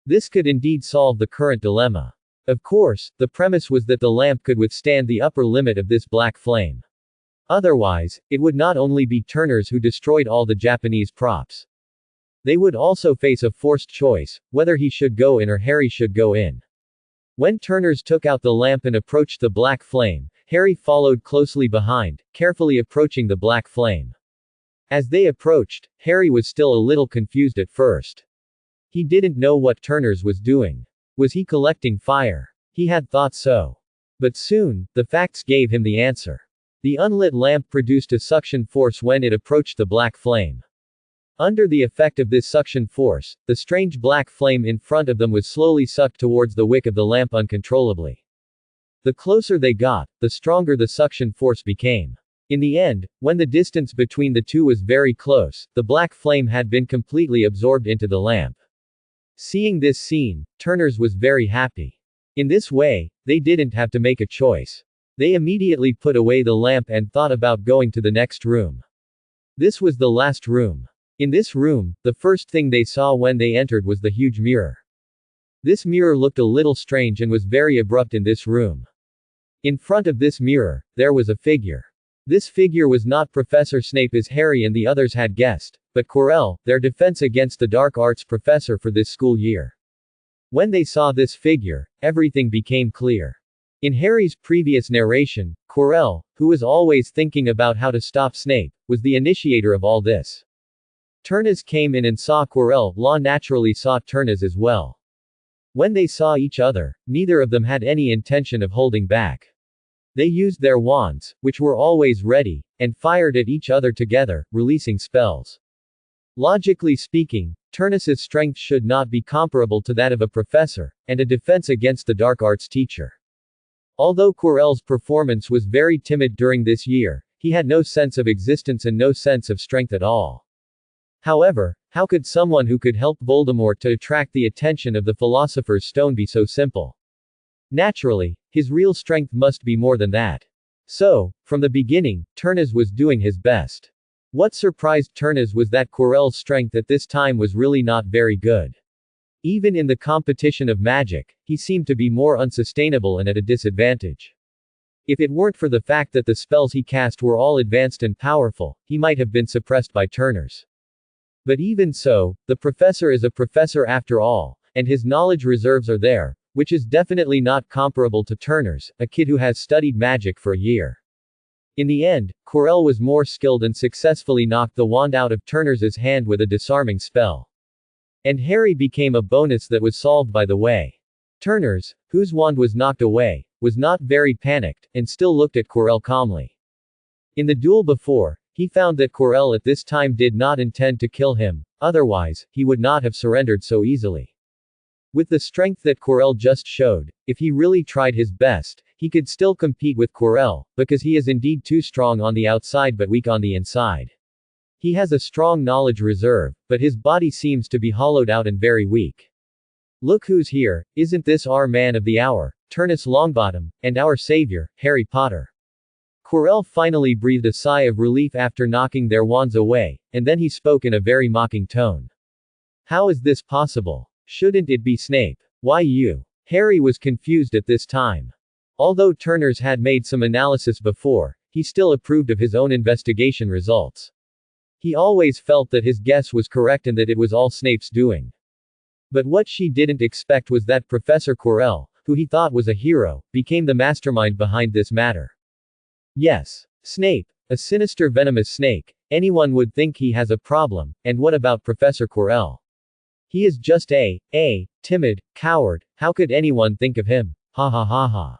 This could indeed solve the current dilemma. Of course, the premise was that the lamp could withstand the upper limit of this black flame. Otherwise, it would not only be Turners who destroyed all the Japanese props. They would also face a forced choice, whether he should go in or Harry should go in. When Turners took out the lamp and approached the black flame, Harry followed closely behind, carefully approaching the black flame. As they approached, Harry was still a little confused at first. He didn't know what Turners was doing. Was he collecting fire? He had thought so. But soon, the facts gave him the answer. The unlit lamp produced a suction force when it approached the black flame. Under the effect of this suction force, the strange black flame in front of them was slowly sucked towards the wick of the lamp uncontrollably. The closer they got, the stronger the suction force became. In the end, when the distance between the two was very close, the black flame had been completely absorbed into the lamp. Seeing this scene, Turners was very happy. In this way, they didn't have to make a choice. They immediately put away the lamp and thought about going to the next room. This was the last room. In this room, the first thing they saw when they entered was the huge mirror. This mirror looked a little strange and was very abrupt in this room. In front of this mirror, there was a figure. This figure was not Professor Snape as Harry and the others had guessed, but Quirrell, their defense against the dark arts professor for this school year. When they saw this figure, everything became clear. In Harry's previous narration, Quirrell, who was always thinking about how to stop Snape, was the initiator of all this. Turners came in and saw Quirrell. Law naturally saw Turners as well. When they saw each other, neither of them had any intention of holding back. They used their wands, which were always ready, and fired at each other together, releasing spells. Logically speaking, Turnus's strength should not be comparable to that of a professor, and a defense against the dark arts teacher. Although Quirrell's performance was very timid during this year, he had no sense of existence and no sense of strength at all. However, how could someone who could help Voldemort to attract the attention of the Philosopher's Stone be so simple? Naturally, his real strength must be more than that. So, from the beginning, Turnus was doing his best. What surprised Turnus was that Quirrell's strength at this time was really not very good. Even in the competition of magic, he seemed to be more unsustainable and at a disadvantage. If it weren't for the fact that the spells he cast were all advanced and powerful, he might have been suppressed by Turnus. But even so, the professor is a professor after all, and his knowledge reserves are there, which is definitely not comparable to Turners, a kid who has studied magic for a year. In the end, Quirrell was more skilled and successfully knocked the wand out of Turners' hand with a disarming spell. And Harry became a bonus that was solved by the way. Turners, whose wand was knocked away, was not very panicked, and still looked at Quirrell calmly. In the duel before, he found that Quirrell at this time did not intend to kill him, otherwise, he would not have surrendered so easily. With the strength that Quirrell just showed, if he really tried his best, he could still compete with Quirrell, because he is indeed too strong on the outside but weak on the inside. He has a strong knowledge reserve, but his body seems to be hollowed out and very weak. Look who's here, isn't this our man of the hour, Turnus Longbottom, and our savior, Harry Potter? Quirrell finally breathed a sigh of relief after knocking their wands away, and then he spoke in a very mocking tone. How is this possible? Shouldn't it be Snape? Why you? Harry was confused at this time. Although Turners had made some analysis before, he still approved of his own investigation results. He always felt that his guess was correct and that it was all Snape's doing. But what she didn't expect was that Professor Quirrell, who he thought was a hero, became the mastermind behind this matter. Yes. Snape. A sinister venomous snake. Anyone would think he has a problem, and what about Professor Quirrell? He is just a timid coward, how could anyone think of him? Ha ha ha ha.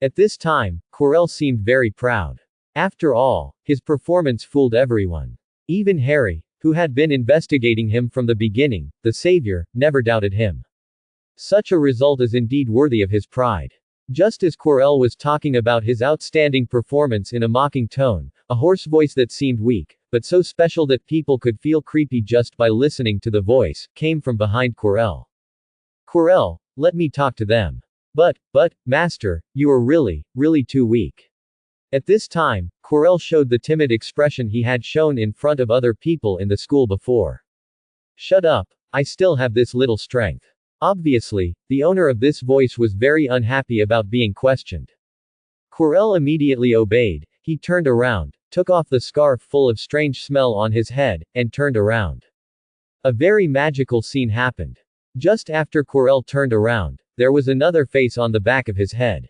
At this time, Quirrell seemed very proud. After all, his performance fooled everyone. Even Harry, who had been investigating him from the beginning, the savior, never doubted him. Such a result is indeed worthy of his pride. Just as Quirrell was talking about his outstanding performance in a mocking tone, a hoarse voice that seemed weak, but so special that people could feel creepy just by listening to the voice, came from behind Quirrell. Quirrell, let me talk to them. But, Master, you are really too weak. At this time, Quirrell showed the timid expression he had shown in front of other people in the school before. Shut up, I still have this little strength. Obviously, the owner of this voice was very unhappy about being questioned. Quirrell immediately obeyed. He turned around, took off the scarf full of strange smell on his head, and turned around. A very magical scene happened. Just after Quirrell turned around, there was another face on the back of his head.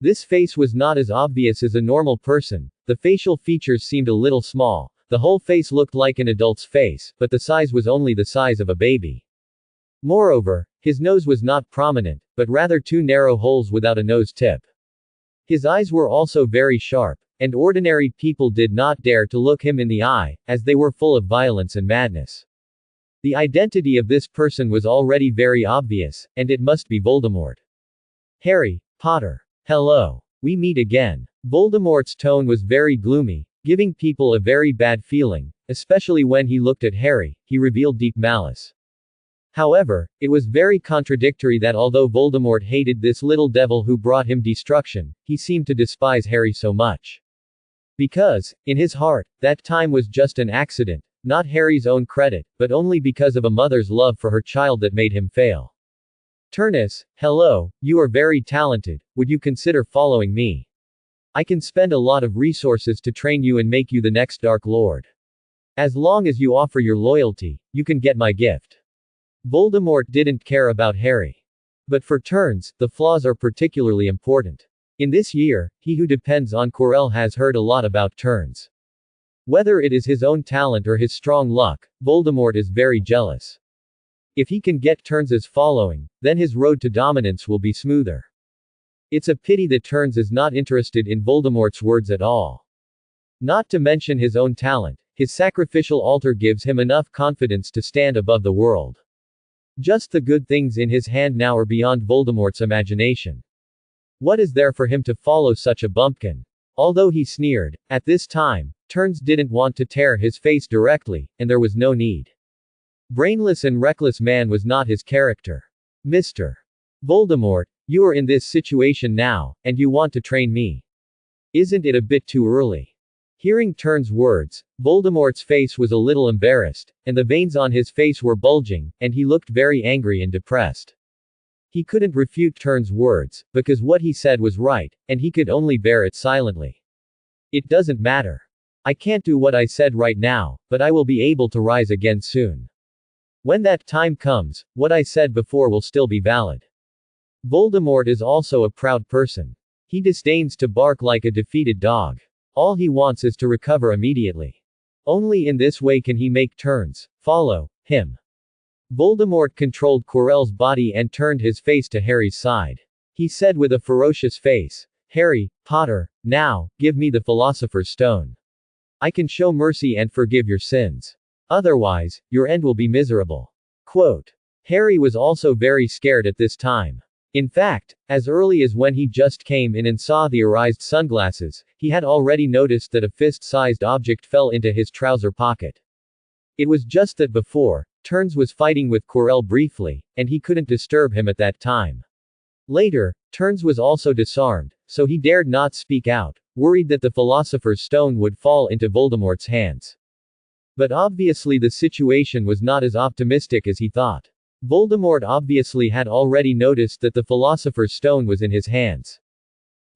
This face was not as obvious as a normal person, the facial features seemed a little small, the whole face looked like an adult's face, but the size was only the size of a baby. Moreover, his nose was not prominent, but rather two narrow holes without a nose tip. His eyes were also very sharp, and ordinary people did not dare to look him in the eye, as they were full of violence and madness. The identity of this person was already very obvious, and it must be Voldemort. Harry Potter. Hello. We meet again. Voldemort's tone was very gloomy, giving people a very bad feeling, especially when he looked at Harry, he revealed deep malice. However, it was very contradictory that although Voldemort hated this little devil who brought him destruction, he seemed to despise Harry so much. Because, in his heart, that time was just an accident, not Harry's own credit, but only because of a mother's love for her child that made him fail. Turnus, hello, you are very talented, would you consider following me? I can spend a lot of resources to train you and make you the next Dark Lord. As long as you offer your loyalty, you can get my gift. Voldemort didn't care about Harry. But for turns, the flaws are particularly important. In this year, he who depends on Quirrell has heard a lot about turns. Whether it is his own talent or his strong luck, Voldemort is very jealous. If he can get Turns' following, then his road to dominance will be smoother. It's a pity that Turns is not interested in Voldemort's words at all. Not to mention his own talent, his sacrificial altar gives him enough confidence to stand above the world. Just the good things in his hand now are beyond Voldemort's imagination. What is there for him to follow such a bumpkin? Although he sneered, at this time, Turns didn't want to tear his face directly, and there was no need. Brainless and reckless man was not his character. Mr. Voldemort, you are in this situation now, and you want to train me. Isn't it a bit too early? Hearing Turns' words, Voldemort's face was a little embarrassed, and the veins on his face were bulging, and he looked very angry and depressed. He couldn't refute Turns' words, because what he said was right, and he could only bear it silently. It doesn't matter. I can't do what I said right now, but I will be able to rise again soon. When that time comes, what I said before will still be valid. Voldemort is also a proud person. He disdains to bark like a defeated dog. All he wants is to recover immediately. Only in this way can he make Turns follow him. Voldemort controlled Quirrell's body and turned his face to Harry's side. He said with a ferocious face, Harry Potter, now, give me the Philosopher's Stone. I can show mercy and forgive your sins. Otherwise, your end will be miserable. Quote. Harry was also very scared at this time. In fact, as early as when he just came in and saw the erased sunglasses, he had already noticed that a fist-sized object fell into his trouser pocket. It was just that before, Turns was fighting with Quirrell briefly, and he couldn't disturb him at that time. Later, Turns was also disarmed, so he dared not speak out, worried that the Philosopher's Stone would fall into Voldemort's hands. But obviously the situation was not as optimistic as he thought. Voldemort obviously had already noticed that the Philosopher's Stone was in his hands.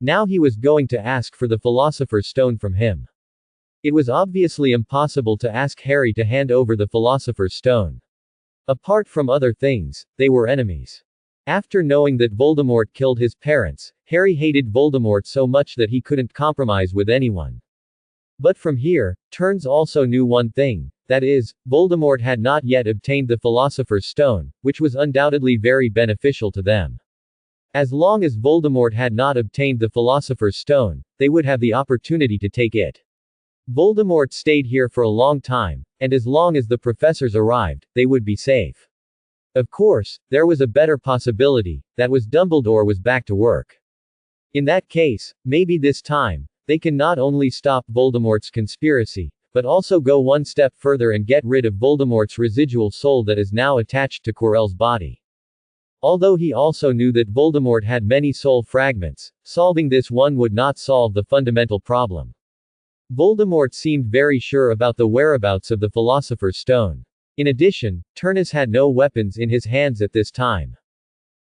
Now he was going to ask for the Philosopher's Stone from him. It was obviously impossible to ask Harry to hand over the Philosopher's Stone. Apart from other things, they were enemies. After knowing that Voldemort killed his parents, Harry hated Voldemort so much that he couldn't compromise with anyone. But from here, Turns also knew one thing, that is, Voldemort had not yet obtained the Philosopher's Stone, which was undoubtedly very beneficial to them. As long as Voldemort had not obtained the Philosopher's Stone, they would have the opportunity to take it. Voldemort stayed here for a long time, and as long as the professors arrived, they would be safe. Of course, there was a better possibility, that was Dumbledore was back to work. In that case, maybe this time, they can not only stop Voldemort's conspiracy, but also go one step further and get rid of Voldemort's residual soul that is now attached to Quirrell's body. Although he also knew that Voldemort had many soul fragments, solving this one would not solve the fundamental problem. Voldemort seemed very sure about the whereabouts of the Philosopher's Stone. In addition, Turnus had no weapons in his hands at this time.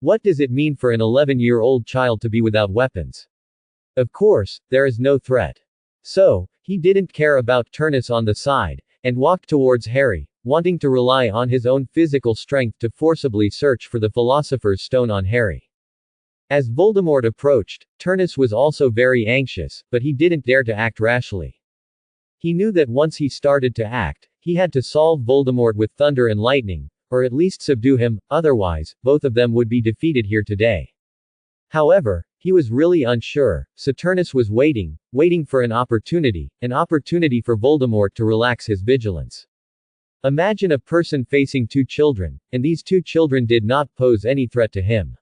What does it mean for an 11-year-old child to be without weapons? Of course, there is no threat. So, he didn't care about Turnus on the side, and walked towards Harry, wanting to rely on his own physical strength to forcibly search for the Philosopher's Stone on Harry. As Voldemort approached, Turnus was also very anxious, but he didn't dare to act rashly. He knew that once he started to act, he had to solve Voldemort with thunder and lightning, or at least subdue him, otherwise, both of them would be defeated here today. However, he was really unsure, so Turnus was waiting for an opportunity for Voldemort to relax his vigilance. Imagine a person facing two children, and these two children did not pose any threat to him.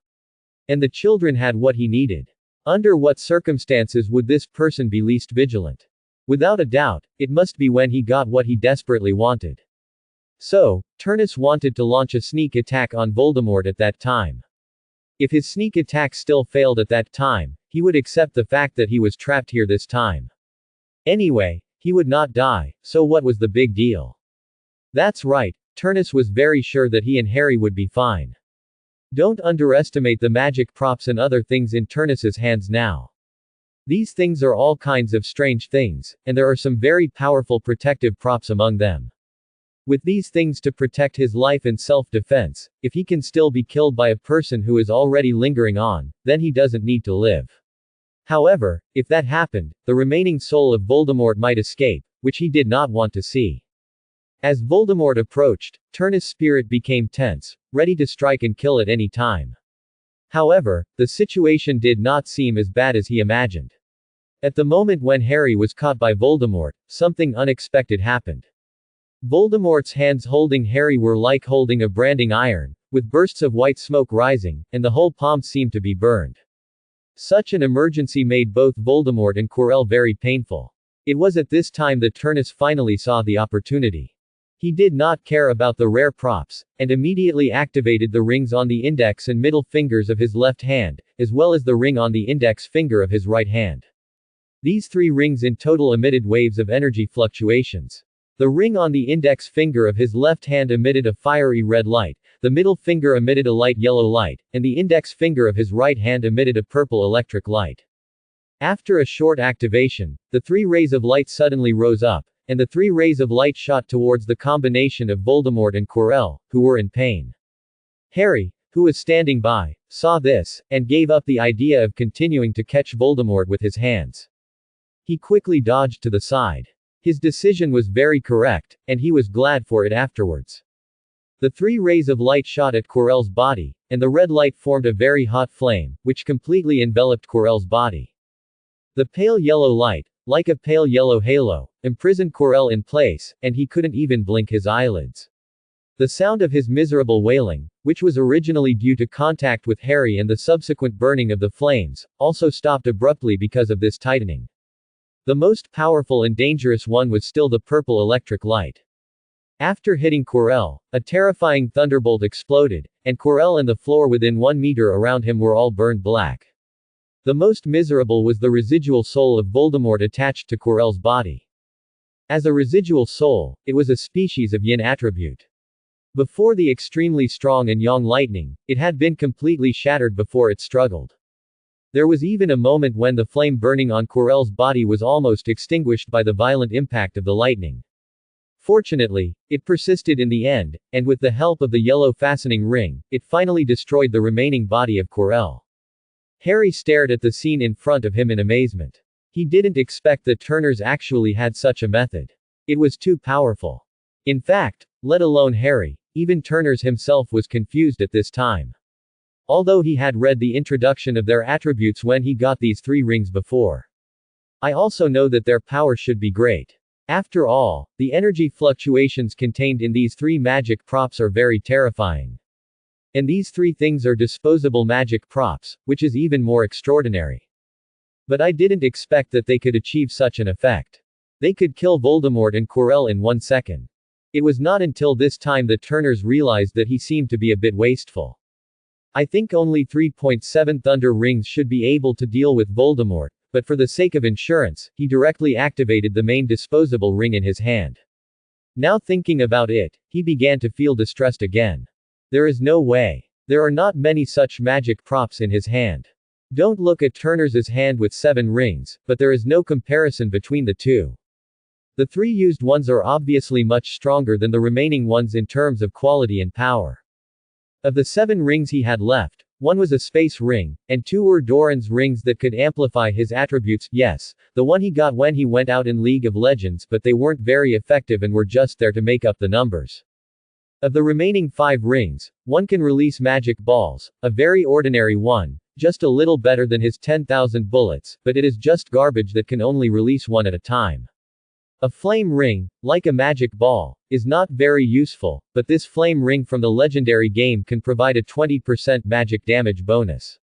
And the children had what he needed. Under what circumstances would this person be least vigilant? Without a doubt, it must be when he got what he desperately wanted. So, Turnus wanted to launch a sneak attack on Voldemort at that time. If his sneak attack still failed at that time, he would accept the fact that he was trapped here this time. Anyway, he would not die, so what was the big deal? That's right, Turnus was very sure that he and Harry would be fine. Don't underestimate the magic props and other things in Turnus's hands now. These things are all kinds of strange things, and there are some very powerful protective props among them. With these things to protect his life and self-defense, if he can still be killed by a person who is already lingering on, then he doesn't need to live. However, if that happened, the remaining soul of Voldemort might escape, which he did not want to see. As Voldemort approached, Turnus' spirit became tense, ready to strike and kill at any time. However, the situation did not seem as bad as he imagined. At the moment when Harry was caught by Voldemort, something unexpected happened. Voldemort's hands holding Harry were like holding a branding iron, with bursts of white smoke rising, and the whole palm seemed to be burned. Such an emergency made both Voldemort and Quirrell very painful. It was at this time that Turnus finally saw the opportunity. He did not care about the rare props, and immediately activated the rings on the index and middle fingers of his left hand, as well as the ring on the index finger of his right hand. These three rings in total emitted waves of energy fluctuations. The ring on the index finger of his left hand emitted a fiery red light, the middle finger emitted a light yellow light, and the index finger of his right hand emitted a purple electric light. After a short activation, the three rays of light suddenly rose up, and the three rays of light shot towards the combination of Voldemort and Quirrell, who were in pain. Harry, who was standing by, saw this, and gave up the idea of continuing to catch Voldemort with his hands. He quickly dodged to the side. His decision was very correct, and he was glad for it afterwards. The three rays of light shot at Quirrell's body, and the red light formed a very hot flame, which completely enveloped Quirrell's body. The pale yellow light, like a pale yellow halo, imprisoned Quirrell in place, and he couldn't even blink his eyelids. The sound of his miserable wailing, which was originally due to contact with Harry and the subsequent burning of the flames, also stopped abruptly because of this tightening. The most powerful and dangerous one was still the purple electric light. After hitting Quirrell, a terrifying thunderbolt exploded, and Quirrell and the floor within 1 meter around him were all burned black. The most miserable was the residual soul of Voldemort attached to Quirrell's body. As a residual soul, it was a species of yin attribute. Before the extremely strong and yang lightning, it had been completely shattered before it struggled. There was even a moment when the flame burning on Quirrell's body was almost extinguished by the violent impact of the lightning. Fortunately, it persisted in the end, and with the help of the yellow fastening ring, it finally destroyed the remaining body of Quirrell. Harry stared at the scene in front of him in amazement. He didn't expect that Turners actually had such a method. It was too powerful. In fact, let alone Harry, even Turners himself was confused at this time. Although he had read the introduction of their attributes when he got these 3 rings before. I also know that their power should be great. After all, the energy fluctuations contained in these 3 magic props are very terrifying. And these 3 things are disposable magic props, which is even more extraordinary. But I didn't expect that they could achieve such an effect. They could kill Voldemort and Quirrell in 1 second. It was not until this time that Turners realized that he seemed to be a bit wasteful. I think only 3.7 Thunder Rings should be able to deal with Voldemort, but for the sake of insurance, he directly activated the main disposable ring in his hand. Now thinking about it, he began to feel distressed again. There is no way. There are not many such magic props in his hand. Don't look at Turners's hand with 7 rings, but there is no comparison between the two. The 3 used ones are obviously much stronger than the remaining ones in terms of quality and power. Of the 7 rings he had left, 1 was a space ring, and 2 were Doran's rings that could amplify his attributes. Yes, the one he got when he went out in League of Legends, but they weren't very effective and were just there to make up the numbers. Of the remaining 5 rings, 1 can release magic balls, a very ordinary one, just a little better than his 10,000 bullets, but it is just garbage that can only release 1 at a time. A flame ring, like a magic ball, is not very useful, but this flame ring from the legendary game can provide a 20% magic damage bonus.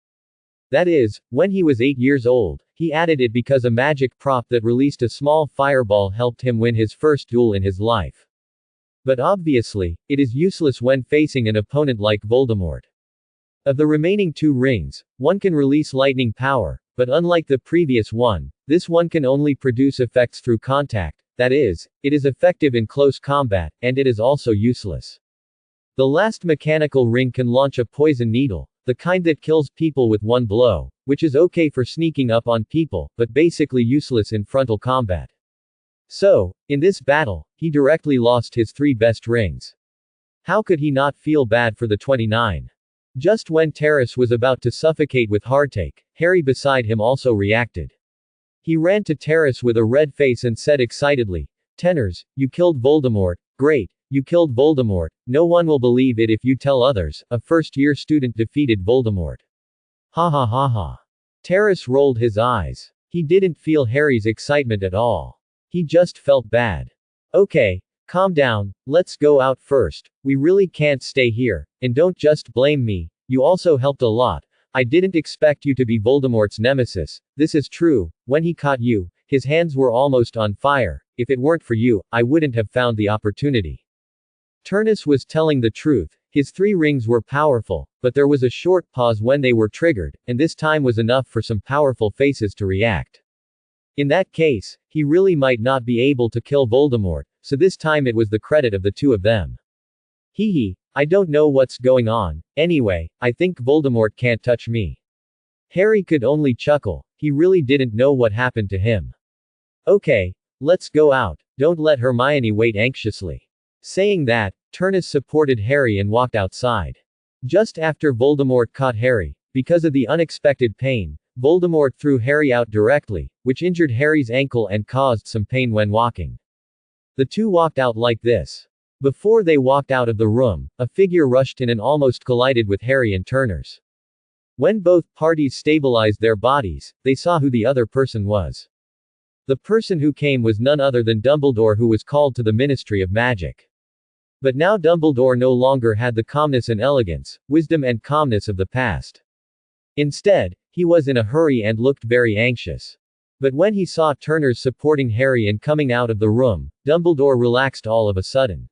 That is, when he was 8 years old, he added it because a magic prop that released a small fireball helped him win his first duel in his life. But obviously, it is useless when facing an opponent like Voldemort. Of the remaining 2 rings, 1 can release lightning power, but unlike the previous one, this one can only produce effects through contact. That is, it is effective in close combat, and it is also useless. The last mechanical ring can launch a poison needle, the kind that kills people with 1 blow, which is okay for sneaking up on people, but basically useless in frontal combat. So, in this battle, he directly lost his 3 best rings. How could he not feel bad for the 29? Just when Terrace was about to suffocate with heartache, Harry beside him also reacted. He ran to Terrace with a red face and said excitedly, "Turners, you killed Voldemort. Great, you killed Voldemort. No one will believe it if you tell others. A first-year student defeated Voldemort." Ha ha ha ha. Terrace rolled his eyes. He didn't feel Harry's excitement at all. He just felt bad. Okay, calm down, let's go out first. We really can't stay here, and don't just blame me, you also helped a lot. I didn't expect you to be Voldemort's nemesis. This is true. When he caught you, his hands were almost on fire. If it weren't for you, I wouldn't have found the opportunity. Turnus was telling the truth. His 3 rings were powerful, but there was a short pause when they were triggered, and this time was enough for some powerful faces to react. In that case, he really might not be able to kill Voldemort, so this time it was the credit of the 2 of them. Hee, I don't know what's going on. Anyway, I think Voldemort can't touch me. Harry could only chuckle. He really didn't know what happened to him. Okay, let's go out. Don't let Hermione wait anxiously. Saying that, Turnus supported Harry and walked outside. Just after Voldemort caught Harry, because of the unexpected pain, Voldemort threw Harry out directly, which injured Harry's ankle and caused some pain when walking. The 2 walked out like this. Before they walked out of the room, a figure rushed in and almost collided with Harry and Turners. When both parties stabilized their bodies, they saw who the other person was. The person who came was none other than Dumbledore, who was called to the Ministry of Magic. But now Dumbledore no longer had the calmness and elegance, wisdom and calmness of the past. Instead, he was in a hurry and looked very anxious. But when he saw Turners supporting Harry and coming out of the room, Dumbledore relaxed all of a sudden.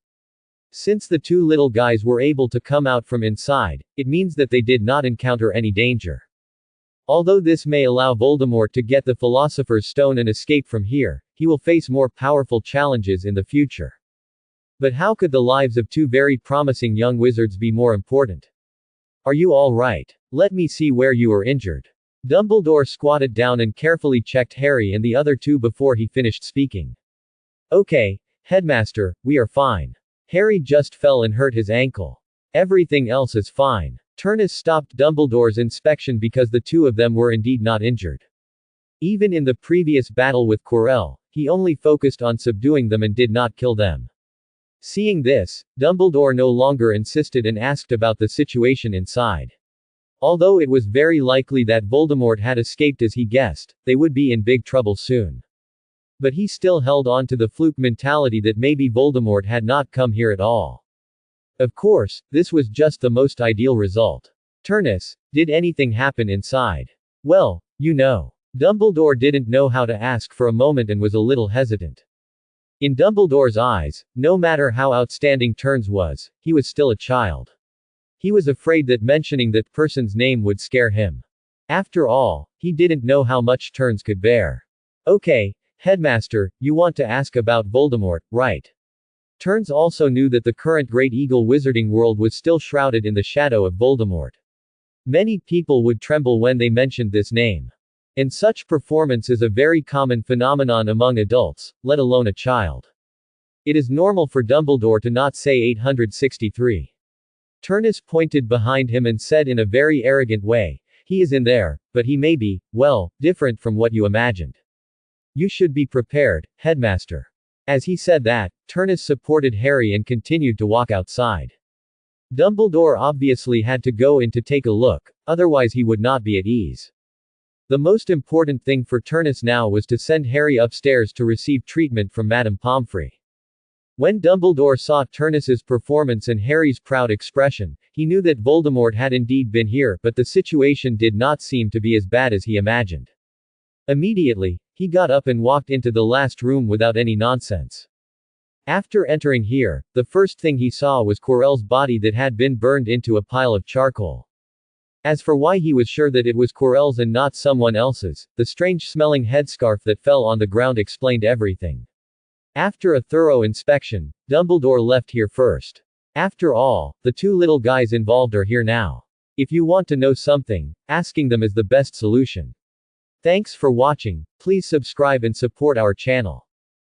Since the 2 little guys were able to come out from inside, it means that they did not encounter any danger. Although this may allow Voldemort to get the Philosopher's Stone and escape from here, he will face more powerful challenges in the future. But how could the lives of 2 very promising young wizards be more important? Are you all right? Let me see where you are injured. Dumbledore squatted down and carefully checked Harry and the other two before he finished speaking. Okay, Headmaster, we are fine. Harry just fell and hurt his ankle. Everything else is fine. Turnus stopped Dumbledore's inspection because the two of them were indeed not injured. Even in the previous battle with Quirrell, he only focused on subduing them and did not kill them. Seeing this, Dumbledore no longer insisted and asked about the situation inside. Although it was very likely that Voldemort had escaped as he guessed, they would be in big trouble soon. But he still held on to the fluke mentality that maybe Voldemort had not come here at all. Of course, this was just the most ideal result. Turnus, did anything happen inside? Well, you know. Dumbledore didn't know how to ask for a moment and was a little hesitant. In Dumbledore's eyes, no matter how outstanding Turnus was, he was still a child. He was afraid that mentioning that person's name would scare him. After all, he didn't know how much Turnus could bear. Okay, Headmaster, you want to ask about Voldemort, right? Turnus also knew that the current Great Eagle wizarding world was still shrouded in the shadow of Voldemort. Many people would tremble when they mentioned this name. And such performance is a very common phenomenon among adults, let alone a child. It is normal for Dumbledore to not say 863. Turnus pointed behind him and said in a very arrogant way, he is in there, but he may be, well, different from what you imagined. You should be prepared, Headmaster. As he said that, Turnus supported Harry and continued to walk outside. Dumbledore obviously had to go in to take a look, otherwise he would not be at ease. The most important thing for Turnus now was to send Harry upstairs to receive treatment from Madame Pomfrey. When Dumbledore saw Turnus's performance and Harry's proud expression, he knew that Voldemort had indeed been here, but the situation did not seem to be as bad as he imagined. Immediately, he got up and walked into the last room without any nonsense. After entering here, the first thing he saw was Quirrell's body that had been burned into a pile of charcoal. As for why he was sure that it was Quirrell's and not someone else's, the strange-smelling headscarf that fell on the ground explained everything. After a thorough inspection, Dumbledore left here first. After all, the two little guys involved are here now. If you want to know something, asking them is the best solution. Thanks for watching, please subscribe and support our channel.